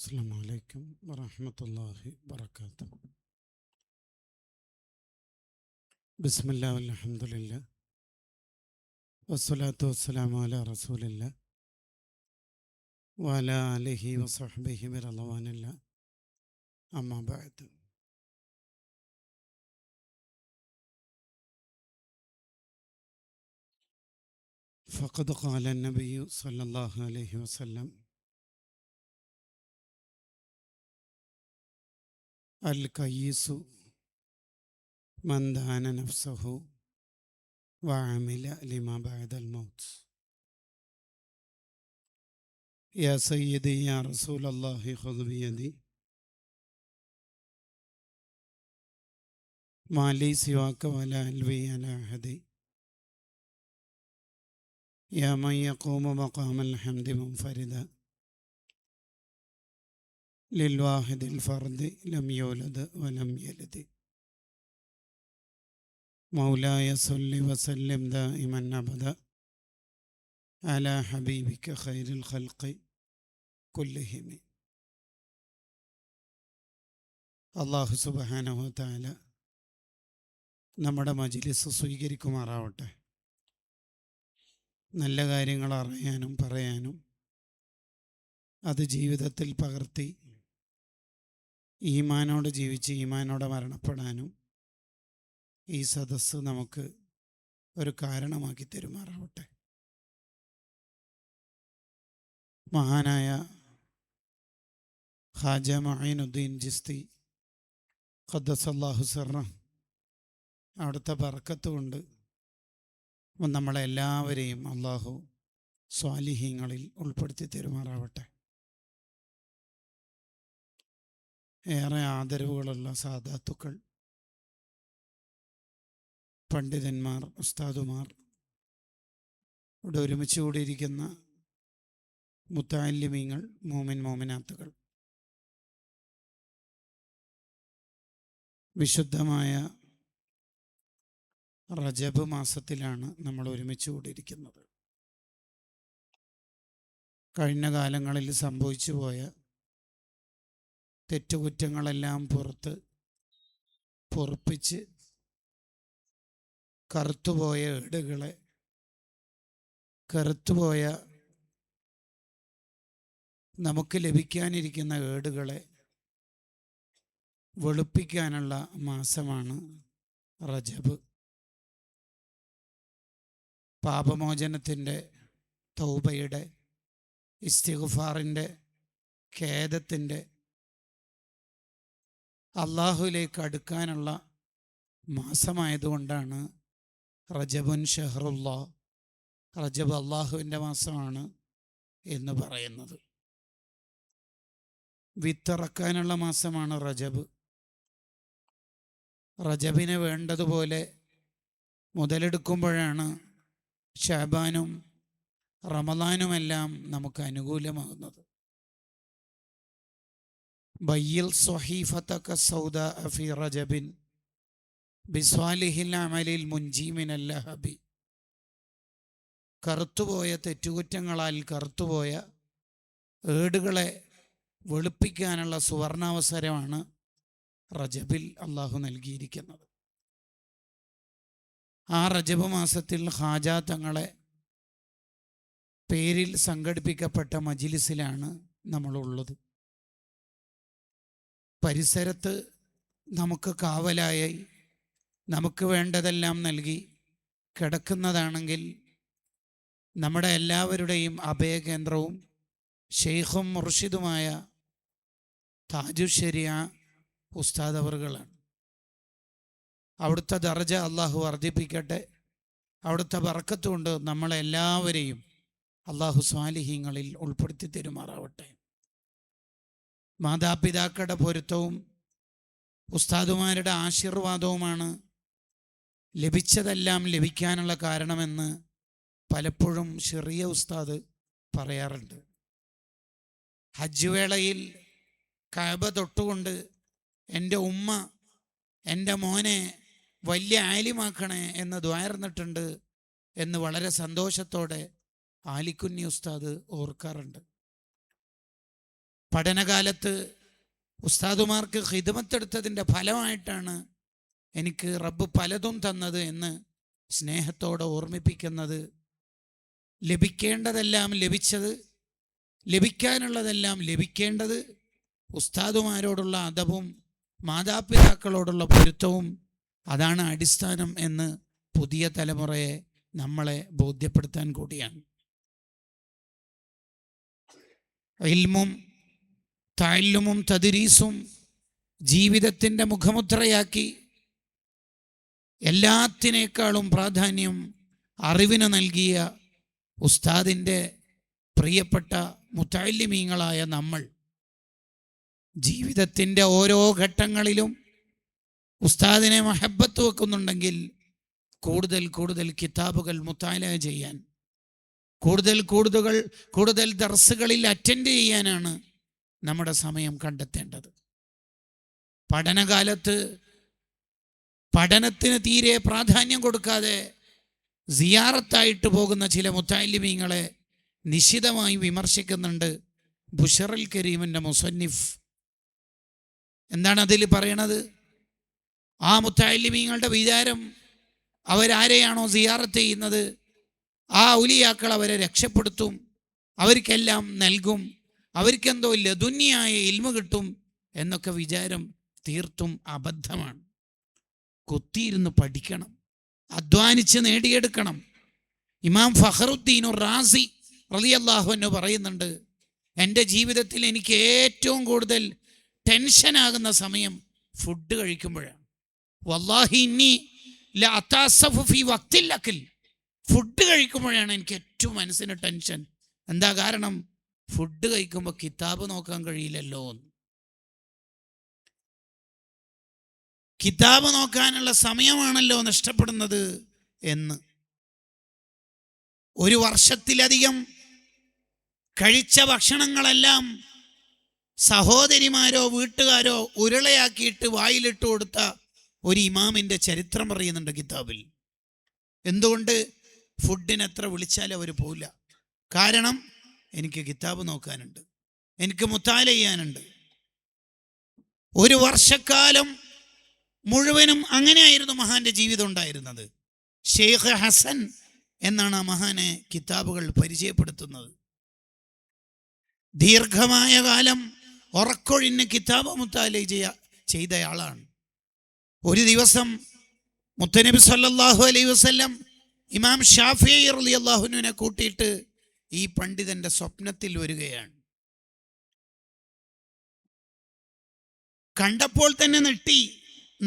السلام عليكم ورحمة الله وبركاته. بسم الله والحمد لله والصلاة والسلام على رسول الله وعلى آله وصحبه برضوان الله. أما بعد، فقد قال النبي صلى الله عليه وسلم: الكيس من دان نفسه وعمل لما بعد الموت. يا سيدي يا رسول الله خذ بيدي ما لي سواك ولا ألوي على أحد. يا من يقوم مقام الحمد منفردا للواحد الفرد لم يولد ولم يلد. مولاي صل وسلم دائما أبدا على حبيبك خير الخلق كلهم. അല്ലാഹു സുബ്ഹാനഹു വ തആല നമ്മുടെ മജ്ലിസ് സ്വീകരിക്കുമാറാവട്ടെ. നല്ല കാര്യങ്ങൾ അറിയാനും പറയാനും അത് ജീവിതത്തിൽ പകർത്തി ഈമാനോട് ജീവിച്ച് ഈമാനോടെ മരണപ്പെടാനും ഈ സദസ്സ് നമുക്ക് ഒരു കാരണമാക്കി തരുമാറാവട്ടെ. മഹാനായ ഖാജ മഈനുദ്ദീൻ ചിസ്തി ഖദ്ദസല്ലാഹു സിർറഹ് അവിടുത്തെ ബർക്കത്ത് കൊണ്ട് നമ്മളെല്ലാവരെയും അള്ളാഹു സ്വാലിഹീങ്ങളിൽ ഉൾപ്പെടുത്തി തരുമാറാവട്ടെ. ഏറെ ആദരവുകളുള്ള സാദാത്തുക്കൾ, പണ്ഡിതന്മാർ, ഉസ്താദുമാർ, ഇവിടെ ഒരുമിച്ച് കൂടിയിരിക്കുന്ന മുത്തഅല്ലിമീങ്ങൾ, മോമിൻ മോമിനാത്തുകൾ, വിശുദ്ധമായ റജബ് മാസത്തിലാണ് നമ്മൾ ഒരുമിച്ച് കൂടിയിരിക്കുന്നത്. കഴിഞ്ഞ കാലങ്ങളിൽ സംഭവിച്ചു പോയ തെറ്റുകുറ്റങ്ങളെല്ലാം പൊറുപ്പിച്ച് കറുത്തുപോയ ഏടുകളെ, കറുത്തുപോയ നമുക്ക് ലഭിക്കാനിരിക്കുന്ന ഏടുകളെ വെളുപ്പിക്കാനുള്ള മാസമാണ് റജബ്. പാപമോചനത്തിൻ്റെ, തൗബയുടെ, ഇസ്തിഗ്ഫാറിൻ്റെ, ഖേദത്തിൻ്റെ, അള്ളാഹുവിലേക്ക് അടുക്കാനുള്ള മാസമായതുകൊണ്ടാണ് റജബുൻ ഷഹറുല്ലാ, റജബ് അള്ളാഹുവിൻ്റെ മാസമാണ് എന്ന് പറയുന്നത്. വിത്തിറക്കാനുള്ള മാസമാണ് റജബ്. റജബിനെ വേണ്ടതുപോലെ മുതലെടുക്കുമ്പോഴാണ് ശഅബാനും റമളാനുമെല്ലാം നമുക്ക് അനുകൂലമാകുന്നത്. ബയ്യിൽ സ്വഹീഫതക സൗദാ ഫി റജബിൻ ബിസ്വാലിഹിൽ അമലിൽ മുൻജി മിനൽ ലഹബി. കറുത്തുപോയ തെറ്റുകുറ്റങ്ങളാൽ കറുത്തുപോയ ഏടുകളെ വെളുപ്പിക്കാനുള്ള സുവർണാവസരമാണ് റജബിൽ അള്ളാഹു നൽകിയിരിക്കുന്നത്. ആ റജബ് മാസത്തിൽ ഖാജ തങ്ങളെ പേരിൽ സംഘടിപ്പിക്കപ്പെട്ട മജ്ലിസിലാണ് നമ്മളുള്ളത്. പരിസരത്ത് നമുക്ക് കാവലായി നമുക്ക് വേണ്ടതെല്ലാം നൽകി കിടക്കുന്നതാണെങ്കിൽ നമ്മുടെ എല്ലാവരുടെയും അഭയകേന്ദ്രവും ഷെയ്ഖും മുർഷിദുമായ താജുശ്ശരിയ ഉസ്താദ് അവറുകളാണ്. അവിടുത്തെ ദർജ അള്ളാഹു വർദ്ധിപ്പിക്കട്ടെ. അവിടുത്തെ ബർക്കത്ത് കൊണ്ട് നമ്മളെല്ലാവരെയും അള്ളാഹു സ്വാലിഹീങ്ങളിൽ ഉൾപ്പെടുത്തി തരുമാറാവട്ടെ. മാതാപിതാക്കളുടെ പൊരുത്തവും ഉസ്താദുമാരുടെ ആശീർവാദവുമാണ് ലഭിച്ചതെല്ലാം ലഭിക്കാനുള്ള കാരണമെന്ന് പലപ്പോഴും ചെറിയ ഉസ്താദ് പറയാറുണ്ട്. ഹജ്ജ് വേളയിൽ കഅബ തൊട്ടുകൊണ്ട് എൻ്റെ ഉമ്മ എൻ്റെ മോനെ വലിയ ആലിമാക്കണേ എന്ന് ദ്വായർന്നിട്ടുണ്ട് എന്ന് വളരെ സന്തോഷത്തോടെ ആലിക്കുഞ്ഞി ഉസ്താദ് ഓർക്കാറുണ്ട്. പഠനകാലത്ത് ഉസ്താദുമാർക്ക് ഖിദ്മത്തെടുത്തതിൻ്റെ ഫലമായിട്ടാണ് എനിക്ക് റബ്ബ് പലതും തന്നത് എന്ന് സ്നേഹത്തോടെ ഓർമ്മിപ്പിക്കുന്നത്, ലഭിക്കേണ്ടതെല്ലാം ലഭിച്ചത്, ലഭിക്കാനുള്ളതെല്ലാം ലഭിക്കേണ്ടത്, ഉസ്താദുമാരോടുള്ള അദബും മാതാപിതാക്കളോടുള്ള പൊരുത്തവും അതാണ് അടിസ്ഥാനം എന്ന് പുതിയ തലമുറയെ നമ്മളെ ബോധ്യപ്പെടുത്താൻ കൂടിയാണ്. ഇൽമും തഅല്ലുമും തദ്രീസും ജീവിതത്തിൻ്റെ മുഖമുദ്രയാക്കി എല്ലാത്തിനേക്കാളും പ്രാധാന്യം അറിവിന് നൽകിയ ഉസ്താദിൻ്റെ പ്രിയപ്പെട്ട മുതഅല്ലിമീങ്ങളായ നമ്മൾ ജീവിതത്തിൻ്റെ ഓരോ ഘട്ടങ്ങളിലും ഉസ്താദിനെ മഹബത്ത് വെക്കുന്നുണ്ടെങ്കിൽ കൂടുതൽ കൂടുതൽ കിതാബുകൾ മുത്താല ചെയ്യാൻ, കൂടുതൽ ദർസുകളിൽ അറ്റൻഡ് ചെയ്യാനാണ് നമ്മുടെ സമയം കണ്ടെത്തേണ്ടത്. പഠനകാലത്ത് പഠനത്തിന് തീരെ പ്രാധാന്യം കൊടുക്കാതെ സിയാറത്തായിട്ട് പോകുന്ന ചില മുത്തഅല്ലിമീങ്ങളെ നിശിതമായി വിമർശിക്കുന്നുണ്ട് ബുശറൽ കരീമിൻ്റെ മുസന്നിഫ്. എന്താണ് അതിൽ പറയണത്? ആ മുത്തഅല്ലിമീങ്ങളുടെ വിചാരം അവരാരെയാണോ സിയാറത്ത് ചെയ്യുന്നത് ആ ഔലിയാക്കൾ അവരെ രക്ഷപ്പെടുത്തും, അവർക്കെല്ലാം നൽകും, അവർക്കെന്തോ ലദുന്യായ ഇൽമു കിട്ടും എന്നൊക്കെ വിചാരം തീർത്തും അബദ്ധമാണ്. കുത്തിയിരുന്ന് പഠിക്കണം, അധ്വാനിച്ച് നേടിയെടുക്കണം. ഇമാം ഫഖറുദ്ദീൻ റാസി റളിയല്ലാഹു അൻഹു പറയുന്നുണ്ട്, എൻ്റെ ജീവിതത്തിൽ എനിക്ക് ഏറ്റവും കൂടുതൽ ടെൻഷനാകുന്ന സമയം ഫുഡ് കഴിക്കുമ്പോഴാണ്. വല്ലാഹി ഇന്നി ലഅതഅസ്സഫു ഫീ വഖ്തിൽ അക്ൽ. ഫുഡ് കഴിക്കുമ്പോഴാണ് എനിക്ക് ഏറ്റവും മനസ്സിന് ടെൻഷൻ. എന്താ കാരണം? ഫുഡ് കഴിക്കുമ്പോൾ കിതാബ് നോക്കാൻ കഴിയില്ലല്ലോ. കിതാബ് നോക്കാനുള്ള സമയമാണല്ലോ നഷ്ടപ്പെടുന്നത് എന്ന്. ഒരു വർഷത്തിലധികം കഴിച്ച ഭക്ഷണങ്ങളെല്ലാം സഹോദരിമാരോ വീട്ടുകാരോ ഉരുളയാക്കിയിട്ട് വായിലിട്ട് കൊടുത്ത ഒരു ഇമാമിൻ്റെ ചരിത്രം പറയുന്നുണ്ട് കിതാബിൽ. എന്തുകൊണ്ട്? ഫുഡിന് എത്ര വിളിച്ചാലും അവർ പോവില്ല. കാരണം എനിക്ക് കിതാബ് നോക്കാനുണ്ട്, എനിക്ക് മുത്താല ചെയ്യാനുണ്ട്. ഒരു വർഷക്കാലം മുഴുവനും അങ്ങനെയായിരുന്നു മഹാന്റെ ജീവിതം ഉണ്ടായിരുന്നത്. ഷെയ്ഖ് ഹസൻ എന്നാണ് ആ മഹാനെ കിതാബുകൾ പരിചയപ്പെടുത്തുന്നത്. ദീർഘമായ കാലം ഉറക്കൊഴിഞ്ഞ് കിതാബ് മുത്താല ചെയ്തയാളാണ്. ഒരു ദിവസം മുത്തനബി സല്ലല്ലാഹു അലൈഹി വസല്ലം ഇമാം ഷാഫിഈ റളിയല്ലാഹു അൻഹുവിനെ കൂട്ടിയിട്ട് ഈ പണ്ഡിതന്റെ സ്വപ്നത്തിൽ വരികയാണ്. കണ്ടപ്പോൾ തന്നെ നെട്ടി,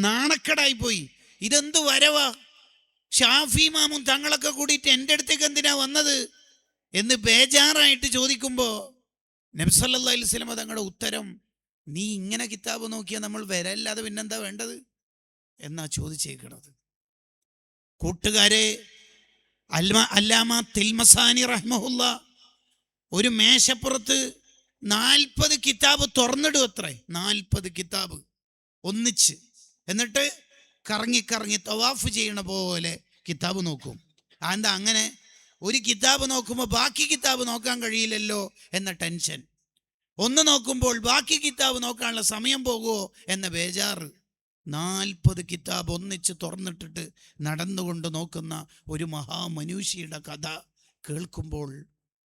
നാണക്കേടായി പോയി. ഇതെന്ത് വരവാ? ഷാഫി ഇമാമും തങ്ങളൊക്കെ കൂടിയിട്ട് എൻ്റെ അടുത്തേക്ക് എന്തിനാ വന്നത് എന്ന് ബേജാറായിട്ട് ചോദിക്കുമ്പോൾ നബി സല്ലല്ലാഹു അലൈഹി വസല്ലം തങ്ങളുടെ ഉത്തരം, നീ ഇങ്ങനെ കിതാബ് നോക്കിയാൽ നമ്മൾ വരല്ലാതെ പിന്നെന്താ വേണ്ടത് എന്നാ ചോദിച്ചേക്കണത്. കൂട്ടുകാരെ, അല്ലാമ തിൽമസാനി റഹ്മഹുല്ല ഒരു മേശപ്പുറത്ത് 40 കിതാബ് തുറന്നിടും അത്രേ. 40 കിതാബ് ഒന്നിച്ച്. എന്നിട്ട് കറങ്ങി കറങ്ങി തവാഫ് ചെയ്യണ പോലെ കിതാബ് നോക്കും. എന്താ അങ്ങനെ? ഒരു കിതാബ് നോക്കുമ്പോൾ ബാക്കി കിതാബ് നോക്കാൻ കഴിയില്ലല്ലോ എന്ന ടെൻഷൻ, ഒന്ന് നോക്കുമ്പോൾ ബാക്കി കിതാബ് നോക്കാനുള്ള സമയം പോകുമോ എന്ന ബേജാറ്. 40 കിതാബ് ഒന്നിച്ച് തുറന്നിട്ടിട്ട് നടന്നുകൊണ്ട് നോക്കുന്ന ഒരു മഹാമനുഷ്യയുടെ കഥ കേൾക്കുമ്പോൾ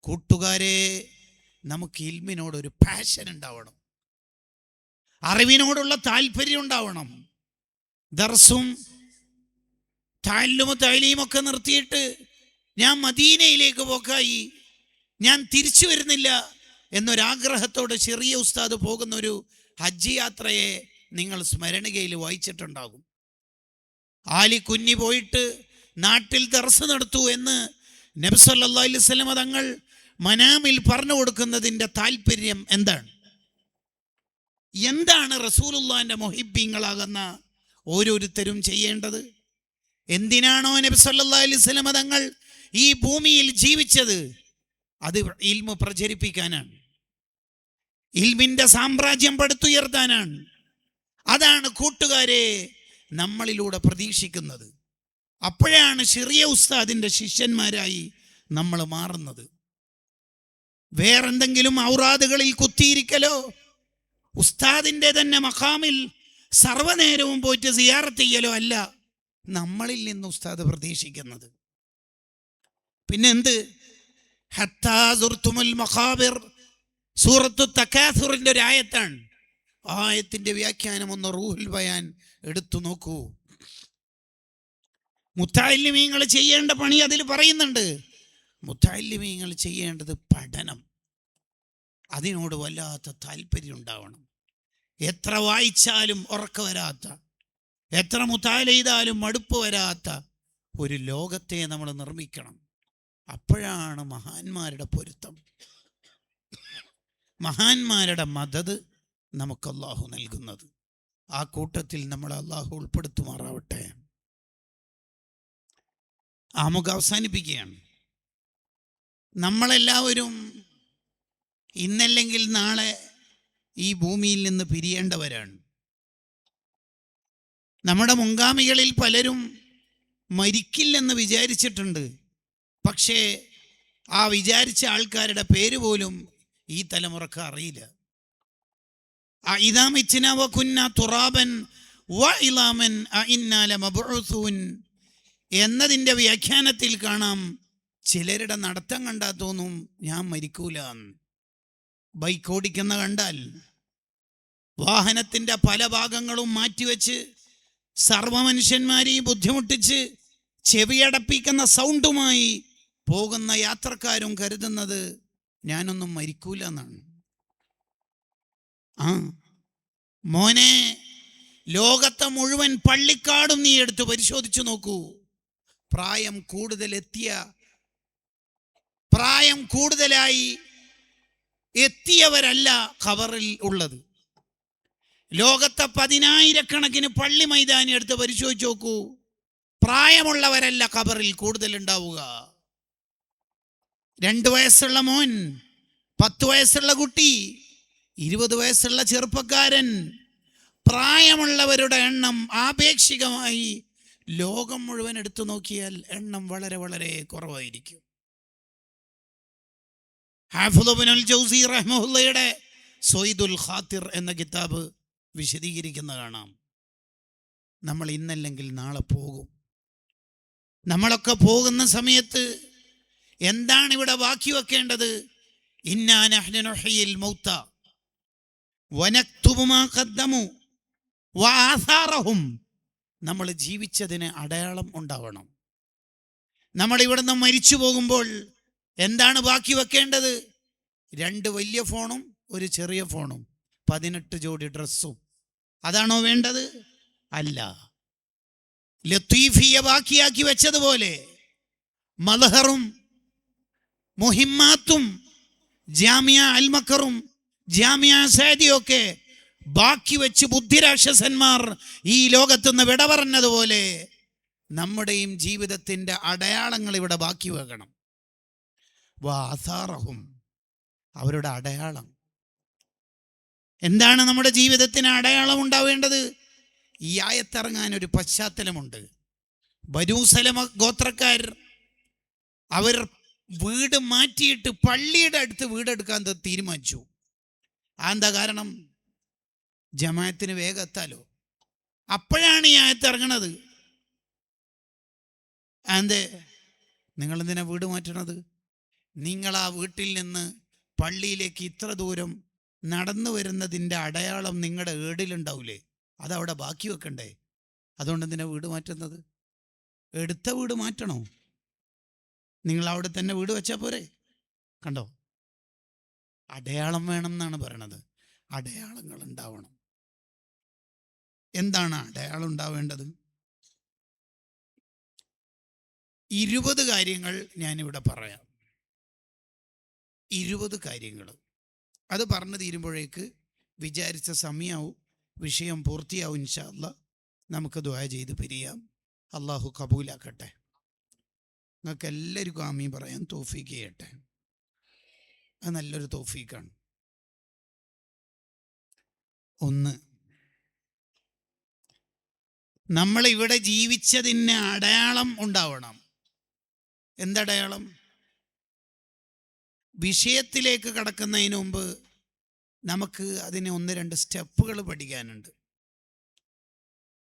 കൂട്ടുകാരെ, നമുക്ക് ഇൽമിനോടൊരു പാഷൻ ഉണ്ടാവണം, അറിവിനോടുള്ള താല്പര്യം ഉണ്ടാവണം. ദർസും തഅല്ലുമും തഅലീമൊക്കെ നിർത്തിയിട്ട് ഞാൻ മദീനയിലേക്ക് പോക്കായി, ഞാൻ തിരിച്ചു വരുന്നില്ല എന്നൊരാഗ്രഹത്തോടെ ചെറിയ ഉസ്താദ് പോകുന്ന ഒരു ഹജ്ജ് യാത്രയെ നിങ്ങൾ സ്മരണികയിൽ വായിച്ചിട്ടുണ്ടാകും. ആലിക്കുഞ്ഞി പോയിട്ട് നാട്ടിൽ ദർസ് നടത്തൂ എന്ന് നബി സല്ലല്ലാഹു അലൈഹി വസല്ലം തങ്ങൾ മനാമിൽ പറഞ്ഞു കൊടുക്കുന്നതിൻ്റെ താല്പര്യം എന്താണ്? എന്താണ് റസൂലുള്ളാഹിന്റെ മുഹിബ്ബീങ്ങളാകുന്ന ഓരോരുത്തരും ചെയ്യേണ്ടത്? എന്തിനാണോ നബി സല്ലല്ലാഹു അലൈഹി വസല്ലം തങ്ങൾ ഈ ഭൂമിയിൽ ജീവിച്ചത്? അത് ഇൽമു പ്രചരിപ്പിക്കാനാണ്, ഇൽമിന്റെ സാമ്രാജ്യം പടുത്തുയർത്താനാണ്. അതാണ് കൂട്ടുകാരെ നമ്മളിലൂടെ പ്രതീക്ഷിക്കുന്നത്. അപ്പോഴാണ് ചെറിയ ഉസ്താദിന്റെ ശിഷ്യന്മാരായി നമ്മൾ മാറുന്നത്. വേറെന്തെങ്കിലും ഔറാദുകളിൽ കുത്തിയിരിക്കലോ, ഉസ്താദിൻ്റെ തന്നെ മഖാമിൽ സർവ്വനേരവും പോയിട്ട് സിയാറത്ത് ചെയ്യലോ അല്ല നമ്മളിൽ നിന്ന് ഉസ്താദ് പ്രതീക്ഷിക്കുന്നത്. പിന്നെന്ത്? ഹത്താ സുർത്തുമുൽ മഖാബിർ, സൂറത്തു തകാസുറിന്റെ ഒരു ആയത്താണ്. ആയത്തിന്റെ വ്യാഖ്യാനം ഒന്ന് റൂഹുൽ ബയാൻ എടുത്തു നോക്കൂ. മുത്തഅല്ലിമീങ്ങൾ ചെയ്യേണ്ട പണി അതിൽ പറയുന്നുണ്ട്. മുത്തഅല്ലിമീങ്ങൾ ചെയ്യേണ്ടത് പഠനം. അതിനോട് വല്ലാത്ത താല്പര്യം ഉണ്ടാവണം. എത്ര വായിച്ചാലും ഉറക്കം വരാത്ത, എത്ര മുത്താല ചെയ്താലും മടുപ്പ് വരാത്ത ഒരു ലോകത്തെ നമ്മൾ നിർമ്മിക്കണം. അപ്പോഴാണ് മഹാന്മാരുടെ പൊരുത്തം, മഹാന്മാരുടെ മദത് നമുക്ക് അല്ലാഹു നൽകുന്നത്. ആ കൂട്ടത്തിൽ നമ്മൾ അല്ലാഹു ഉൾപ്പെടുത്തുമാറാവട്ടെ. ആമുഖം അവസാനിപ്പിക്കുകയാണ്. നമ്മളെല്ലാവരും ഇന്നല്ലെങ്കിൽ നാളെ ഈ ഭൂമിയിൽ നിന്ന് പിരിയേണ്ടവരാണ്. നമ്മുടെ മുൻഗാമികളിൽ പലരും മരിക്കില്ലെന്ന് വിചാരിച്ചിട്ടുണ്ട്. പക്ഷേ ആ വിചാരിച്ച ആൾക്കാരുടെ പേര് പോലും ഈ തലമുറക്ക് അറിയില്ല. എന്നതിൻ്റെ വ്യാഖ്യാനത്തിൽ കാണാം, ചിലരുടെ നടത്തം കണ്ടാൽ തോന്നും ഞാൻ മരിക്കൂല. ബൈക്ക് ഓടിക്കുന്ന കണ്ടാൽ വാഹനത്തിൻ്റെ പല ഭാഗങ്ങളും മാറ്റിവെച്ച് സർവ്വമനുഷ്യന്മാരെയും ബുദ്ധിമുട്ടിച്ച് ചെവിയടപ്പിക്കുന്ന സൗണ്ടുമായി പോകുന്ന യാത്രക്കാരും കരുതുന്നത് ഞാനൊന്നും മരിക്കൂല എന്നാണ്. മോനെ, ലോകത്തെ മുഴുവൻ പള്ളിക്കാടും നീ എടുത്ത് പരിശോധിച്ചു നോക്കൂ. പ്രായം കൂടുതലായി എത്തിയവരല്ല ഖബറിൽ ഉള്ളത്. ലോകത്തെ 10,000-കണക്കിന് പള്ളി മൈതാനി എടുത്ത് പരിശോധിച്ച് നോക്കൂ. പ്രായമുള്ളവരല്ല ഖബറിൽ കൂടുതൽ ഉണ്ടാവുക. 2 വയസ്സുള്ള മോൻ, 10 വയസ്സുള്ള കുട്ടി, 20 വയസ്സുള്ള ചെറുപ്പക്കാരൻ, പ്രായമുള്ളവരുടെ എണ്ണം ആപേക്ഷികമായി ലോകം മുഴുവൻ എടുത്തു നോക്കിയാൽ എണ്ണം വളരെ വളരെ കുറവായിരിക്കും. ഹാഫിദ് ഇബ്നുൽ ജൗസി റഹ്മഹുള്ളയുടെ സൊയ്ദുൽ ഖാത്തിർ എന്ന കിതാബ് വിശദീകരിക്കുന്ന കാണാം. നമ്മൾ ഇന്നല്ലെങ്കിൽ നാളെ പോകും. നമ്മളൊക്കെ പോകുന്ന സമയത്ത് എന്താണ് ഇവിടെ ബാക്കി വെക്കേണ്ടത്? ഇന്നാ നഹ്നു നുഹ്യിൽ മൗത വനക്തുബു മാ ഖദ്ദമു വആസാറഹും. നമ്മൾ ജീവിച്ചതിന് അടയാളം ഉണ്ടാവണം. നമ്മൾ ഇവിടുന്ന് മരിച്ചു പോകുമ്പോൾ എന്താണ് ബാക്കി വെക്കേണ്ടത്? 2 വലിയ ഫോണും ഒരു ചെറിയ ഫോണും 18 ജോഡി ഡ്രസ്സും. അതാണോ വേണ്ടത്? അല്ല. ലത്തീഫിയ ബാക്കിയാക്കി വെച്ചതുപോലെ മദ്ഹറും മുഹിമ്മാത്തും ജാമിയ അൽമക്കറും ജാമിയ സഅദിയൊക്കെ ബാക്കി വെച്ച് ബുദ്ധിരാക്ഷസന്മാർ ഈ ലോകത്തുനിന്ന് വിട പറഞ്ഞതുപോലെ നമ്മുടെയും ജീവിതത്തിൻ്റെ അടയാളങ്ങൾ ഇവിടെ ബാക്കി വെക്കണം. വാസാറഹും, അവരുടെ അടയാളം. എന്താണ് നമ്മുടെ ജീവിതത്തിന് അടയാളം ഉണ്ടാവേണ്ടത്? ഈ ആയത്തിറങ്ങാൻ ഒരു പശ്ചാത്തലമുണ്ട്. ബനൂ സലമ ഗോത്രക്കാർ അവർ വീട് മാറ്റിയിട്ട് പള്ളിയുടെ അടുത്ത് വീടെടുക്കാൻ തീരുമാനിച്ചു. അതെന്താ കാരണം? ജമാഅത്തിന് വേഗം എത്താലോ. അപ്പോഴാണ് ഈ ആയത്തിറങ്ങണത്. അതെന്തേ? നിങ്ങളെന്തിനാ വീട് മാറ്റണത്? നിങ്ങൾ ആ വീട്ടിൽ നിന്ന് പള്ളിയിലേക്ക് ഇത്ര ദൂരം നടന്നു വരുന്നതിൻ്റെ അടയാളം നിങ്ങളുടെ ഏടിലുണ്ടാവില്ലേ? അതവിടെ ബാക്കി വെക്കണ്ടേ? അതുകൊണ്ട് എന്തിനാ വീട് മാറ്റുന്നത്? എടുത്ത വീട് മാറ്റണോ? നിങ്ങൾ അവിടെ തന്നെ വീട് വെച്ചാൽ പോരെ? കണ്ടോ, അടയാളം വേണം എന്നാണ് പറയണത്. അടയാളങ്ങൾ ഉണ്ടാവണം. എന്താണ് അടയാളം ഉണ്ടാവേണ്ടത്? 20 കാര്യങ്ങൾ ഞാനിവിടെ പറയാം. 20 കാര്യങ്ങൾ. അത് പറഞ്ഞു തീരുമ്പോഴേക്ക് വിചാരിച്ച സമയമാവും, വിഷയം പൂർത്തിയാവും. ഇൻഷാ അല്ലാഹ് നമുക്ക് ദുആ ചെയ്ത് പിരിയാം. അള്ളാഹു കബൂലാക്കട്ടെ. നിങ്ങൾക്ക് എല്ലാവർക്കും ആമീൻ പറയാൻ തൗഫീഖ് ചെയ്യട്ടെ. അത് നല്ലൊരു തൗഫീഖാണ്. 1, നമ്മളിവിടെ ജീവിച്ചതിന് അടയാളം ഉണ്ടാവണം. എന്തടയാളം? വിഷയത്തിലേക്ക് കടക്കുന്നതിന് മുമ്പ് നമുക്ക് അതിന് ഒന്ന് രണ്ട് സ്റ്റെപ്പുകൾ പഠിക്കാനുണ്ട്.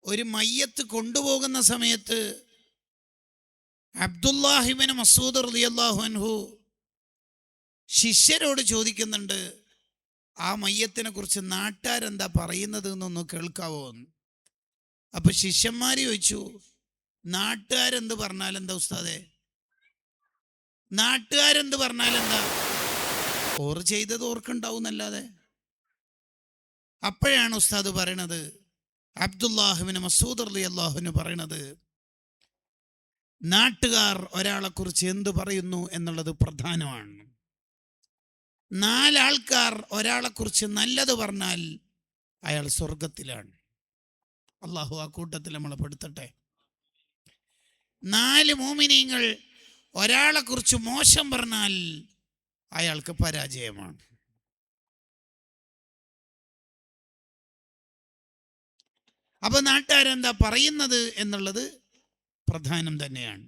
ഒരു മയ്യത്ത് കൊണ്ടുപോകുന്ന സമയത്ത് അബ്ദുല്ലാഹിബ്നു മസ്ഊദ് റളിയല്ലാഹു അൻഹു ശിഷ്യരോട് ചോദിക്കുന്നുണ്ട്, ആ മയ്യത്തിനെ കുറിച്ച് നാട്ടുകാരെന്താ പറയുന്നത് എന്നൊന്ന് കേൾക്കാവോ എന്ന്. അപ്പൊ ശിഷ്യന്മാർ ചോദിച്ചു, നാട്ടുകാരെന്ത് പറഞ്ഞാലെന്താ ഉസ്താദേ? നാട്ടുകാരെന്ത് പറഞ്ഞാലെന്താ? ഓർ ചെയ്തത് ഓർക്കുണ്ടാവും എന്നല്ലാതെ. അപ്പോഴാണ് ഉസ്താദ് പറയണത്, അബ്ദുല്ലാഹിബ്നു മസ്ഊദ് റളിയല്ലാഹു അൻഹു പറയണത്, നാട്ടുകാർ ഒരാളെക്കുറിച്ച് എന്ത് പറയുന്നു എന്നുള്ളത് പ്രധാനമാണ്. 4 ആൾക്കാർ ഒരാളെക്കുറിച്ച് നല്ലത് പറഞ്ഞാൽ അയാൾ സ്വർഗത്തിലാണ്. അള്ളാഹു ആ കൂട്ടത്തിൽ നമ്മളെ പെടുത്തട്ടെ. 4 മോമിനീങ്ങൾ ഒരാളെക്കുറിച്ച് മോശം പറഞ്ഞാൽ അയാൾക്ക് പരാജയമാണ്. അപ്പൊ നാട്ടുകാരെന്താ പറയുന്നത് എന്നുള്ളത് പ്രധാനം തന്നെയാണ്.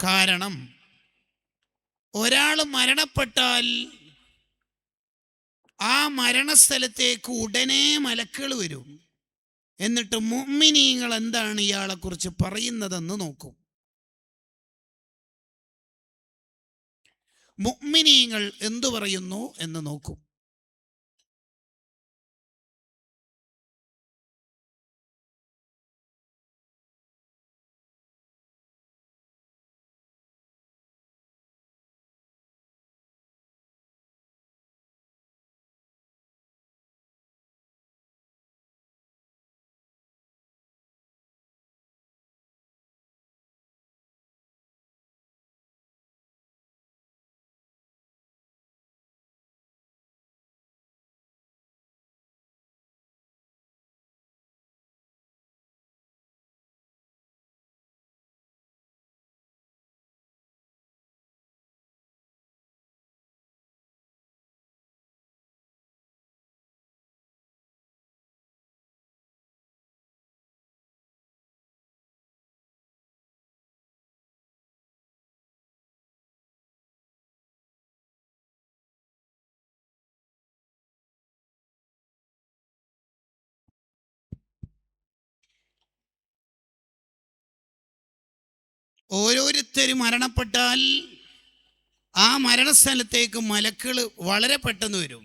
കാരണം ഒരാൾ മരണപ്പെട്ടാൽ ആ മരണസ്ഥലത്തേക്ക് ഉടനെ മലക്കുകൾ വരും. എന്നിട്ട് മുഅ്മിനീങ്ങൾ എന്താണ് ഇയാളെക്കുറിച്ച് പറയുന്നതെന്ന് നോക്കും. മുഅ്മിനീങ്ങൾ എന്തു പറയുന്നു എന്ന് നോക്കും. ഓരോരുത്തരും മരണപ്പെട്ടാൽ ആ മരണസ്ഥലത്തേക്ക് മലക്കുകൾ വളരെ പെട്ടെന്ന് വരും.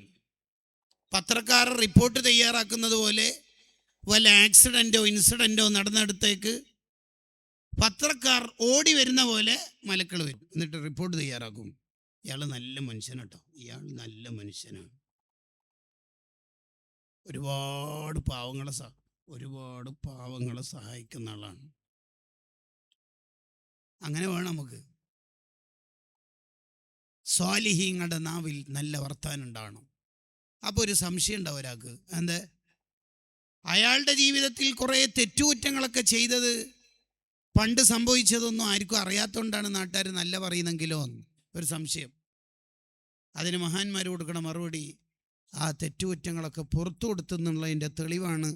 പത്രക്കാർ റിപ്പോർട്ട് തയ്യാറാക്കുന്നത് പോലെ വല്ല ആക്സിഡൻറ്റോ ഇൻസിഡൻറ്റോ നടന്നിടത്തേക്ക് പത്രക്കാർ ഓടി വരുന്ന പോലെ മലക്കുകൾ വരും. എന്നിട്ട് റിപ്പോർട്ട് തയ്യാറാക്കും. ഇയാൾ നല്ല മനുഷ്യനാട്ടോ, ഇയാൾ നല്ല മനുഷ്യനാണ്, ഒരുപാട് പാവങ്ങളെ സഹായിക്കുന്ന ആളാണ്. അങ്ങനെ വേണം നമുക്ക്. സ്വാലിഹീങ്ങളുടെ നാവിൽ നല്ല വർത്താനം ഉണ്ടാവണം. അപ്പോൾ ഒരു സംശയം ഉണ്ടാവും ഒരാൾക്ക്, എന്താ അയാളുടെ ജീവിതത്തിൽ കുറേ തെറ്റുകുറ്റങ്ങളൊക്കെ ചെയ്തത് പണ്ട് സംഭവിച്ചതൊന്നും ആർക്കും അറിയാത്തതുകൊണ്ടാണ് നാട്ടുകാർ നല്ല പറയുന്നെങ്കിലോ ഒരു സംശയം. അതിന് മഹാന്മാർ കൊടുക്കണ മറുപടി, ആ തെറ്റുകുറ്റങ്ങളൊക്കെ പുറത്തു കൊടുത്തെന്നുള്ളതിൻ്റെ തെളിവാണ്